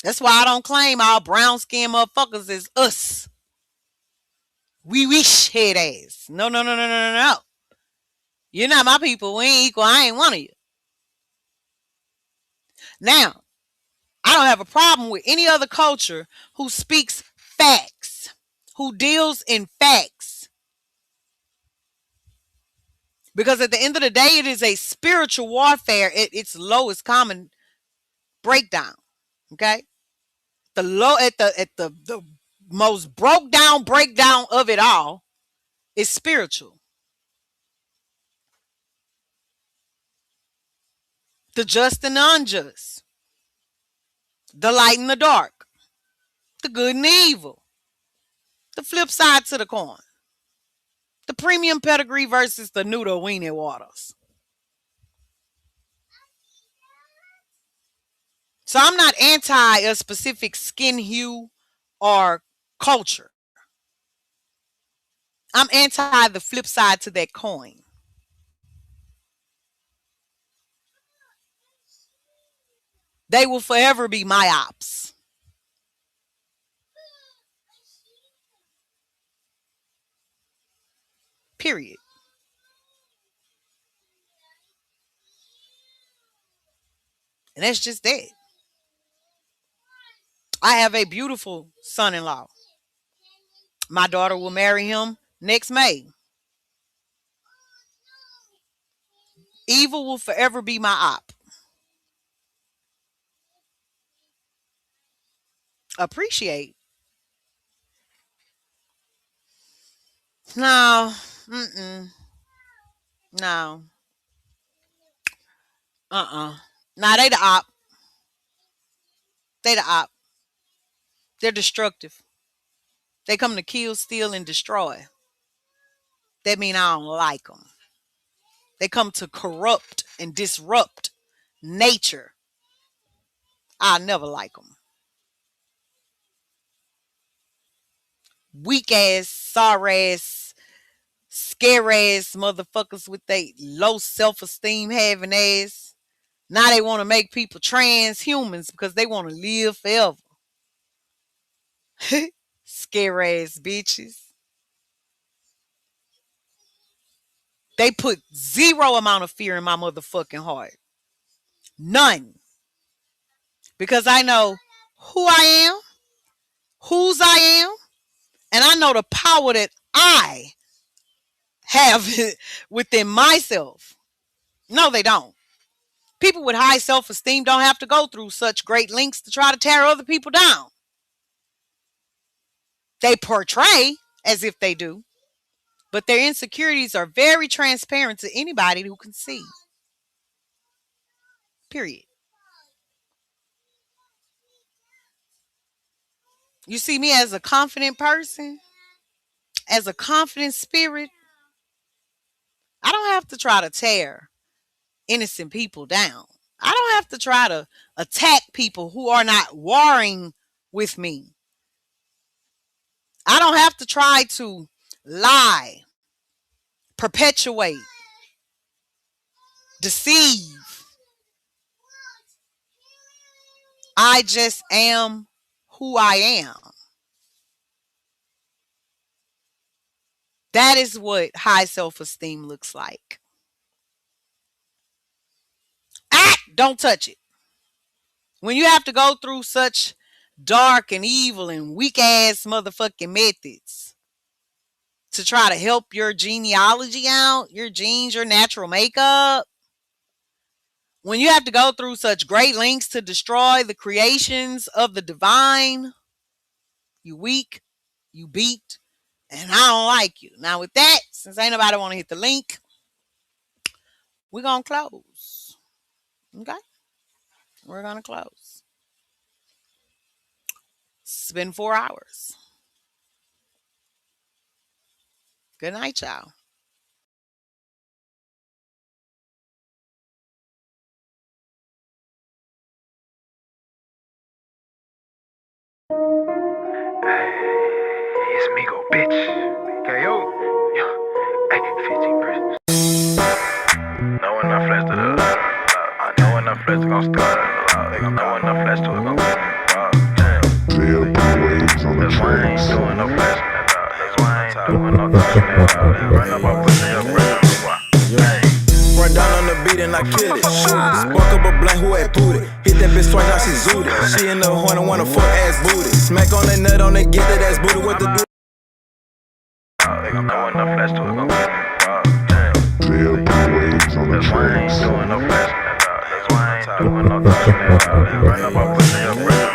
That's why I don't claim all brown skinned motherfuckers is us. We wish head ass. No. You're not my people. We ain't equal. I ain't one of you. Now, I don't have a problem with any other culture who speaks facts, who deals in facts. Because at the end of the day, it is a spiritual warfare at its lowest common breakdown. Okay? The most broke down breakdown of it all is spiritual. The just and the unjust. The light and the dark. The good and the evil. The flip side to the coin. The premium pedigree versus the noodle weenie waters. So I'm not anti a specific skin hue or culture. I'm anti the flip side to that coin. They will forever be my ops. Period. And that's just that. I have a beautiful son-in-law. My daughter will marry him next May. Evil will forever be my op. Appreciate. No. No. Nah, they the op. They the op. They're destructive. They come to kill, steal, and destroy. That mean I don't like them. They come to corrupt and disrupt nature. I never like them. Weak ass, sorry ass, scary ass motherfuckers with they low self-esteem having ass. Now they want to make people transhumans because they want to live forever. Scary ass bitches. They put zero amount of fear in my motherfucking heart. None. Because I know who I am, whose I am, and I know the power that I have within myself. No, they don't. People with high self-esteem don't have to go through such great lengths to try to tear other people down. They portray as if they do, but their insecurities are very transparent to anybody who can see. Period. You see me as a confident person, as a confident spirit. I don't have to try to tear innocent people down. I don't have to try to attack people who are not warring with me. I don't have to try to lie, perpetuate, deceive. I just am who I am. That is what high self-esteem looks like. Don't touch it. When you have to go through such dark and evil and weak ass motherfucking methods to try to help your genealogy out, your genes, your natural makeup, when you have to go through such great lengths to destroy the creations of the divine, you weak, you beat, and I don't like you. Now with that, since ain't nobody want to hit the link, we're going to close. Okay? We're going to close. It's been 4 hours. Good night, y'all. It's Migo, bitch. KO. Hey, 15 prisons. Know enough flesh to the. I know enough flesh to gon' start. They gon' know enough flesh to it gon' get me. That's why I ain't doing no flesh. That's why I ain't doing no talking. Run up, I put in your breath. Run down on the beat and I kill it. Shoot it. Spark up a blank who had booted. Hit that bitch twice, now she zooted. She in the horn and wanna fuck ass booty. Smack on that nut on that get that ass booty. What the do? They gon' know enough flesh to it gon' get me. That's why I ain't doing no flesh. That's why I ain't doing no talking. Run up, I put in your breath.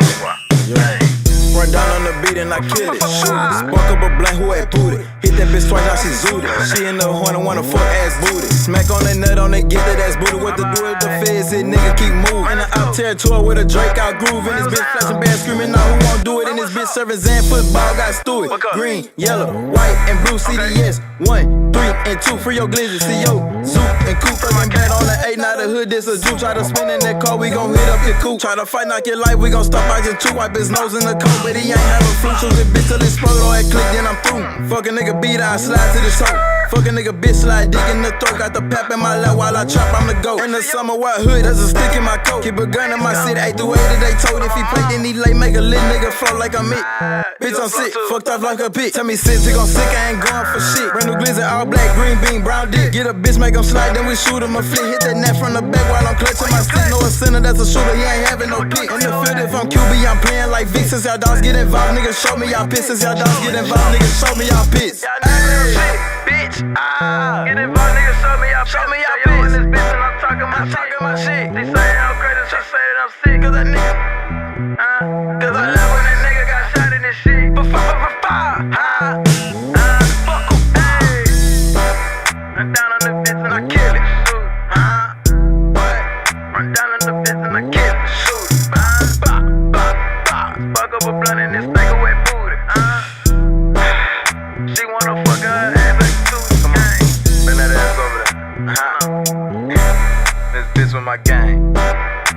Run down on the beat and I kill it. Shoot it. Spark up a blank who had booted. Hit that bitch twice, now she zooted. She in the horn and wanna fuck ass booty. Smack on that nut on that get that ass booty. What to do with the feds? It nigga keep moving. In the out territory with a Drake out grooving. This bitch flashing bad screaming out who won't do it. And this bitch serving Zan football got Stewart. Green, yellow, white, and blue CDS. 1, 3, and 2 for your glizzy. CO, Zoop, and Coop. Fucking bad on the 8, now the hood, this a Jew. Try to spin in that car, we gon' hit up your coupe. Try to fight, knock your life, we gon' stop by just 2. Wipe his nose in the coat, but he ain't having flu. Shoot this bitch till it explode, all that click, then I'm through. Fuck a nigga beat, I slide to the toe. Fuck a nigga bitch, slide dick in the throat. Got the pep in my lap while I chop, I'm the goat. In the summer, white hood, there's a stick in my coat. Keep a gun in my city, 8 through 80, they told. If he play, then he late, make a lit nigga float like I'm it. Bitch, I'm sick, fucked up like a pig. Tell me since he gon' sick, I ain't going for shit. Brand new glizzy, all black, green bean, brown dick. Get a bitch, make him slide, then we shoot him a flick. Hit that net from the back while I'm clutching my stick. Know a sinner that's a shooter, he ain't having no pick. In the field, if I'm QB, I'm playing like Vic. Since y'all dogs get involved, niggas show me y'all piss. Since y'all dogs get involved, niggas show me y'all piss. Bitch, get involved, niggas, show me y'all bitch. In this bitch and I'm talking my shit. They say I'm crazy, she say that I'm sick. Cause that nigga, cause I love when that nigga got shot in this shit. Fuck em, hey. Run down on the bitch and I kill it. Run down on the bitch and I kill it. Spark up a blunt in this nigga wet booty. She wanna fuck her ass like two. Come on, bend that ass over there. This bitch with my gang,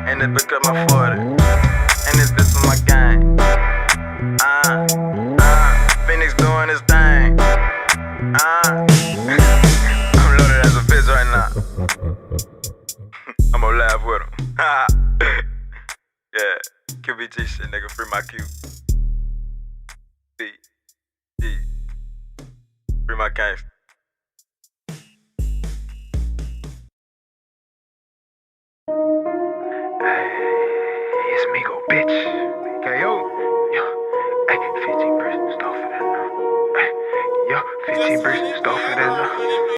and this bitch cut my 40, and this bitch with my gang. Phoenix doing his thing. I'm loaded as a bitch right now. I'm gonna laugh with him. Yeah, QBT shit, nigga, free my Q. B. Free my gangsta. Hey, it's Migo, bitch. KO. Hey, 15 prisons, go for that now. Hey, 15 prisons, go for that now.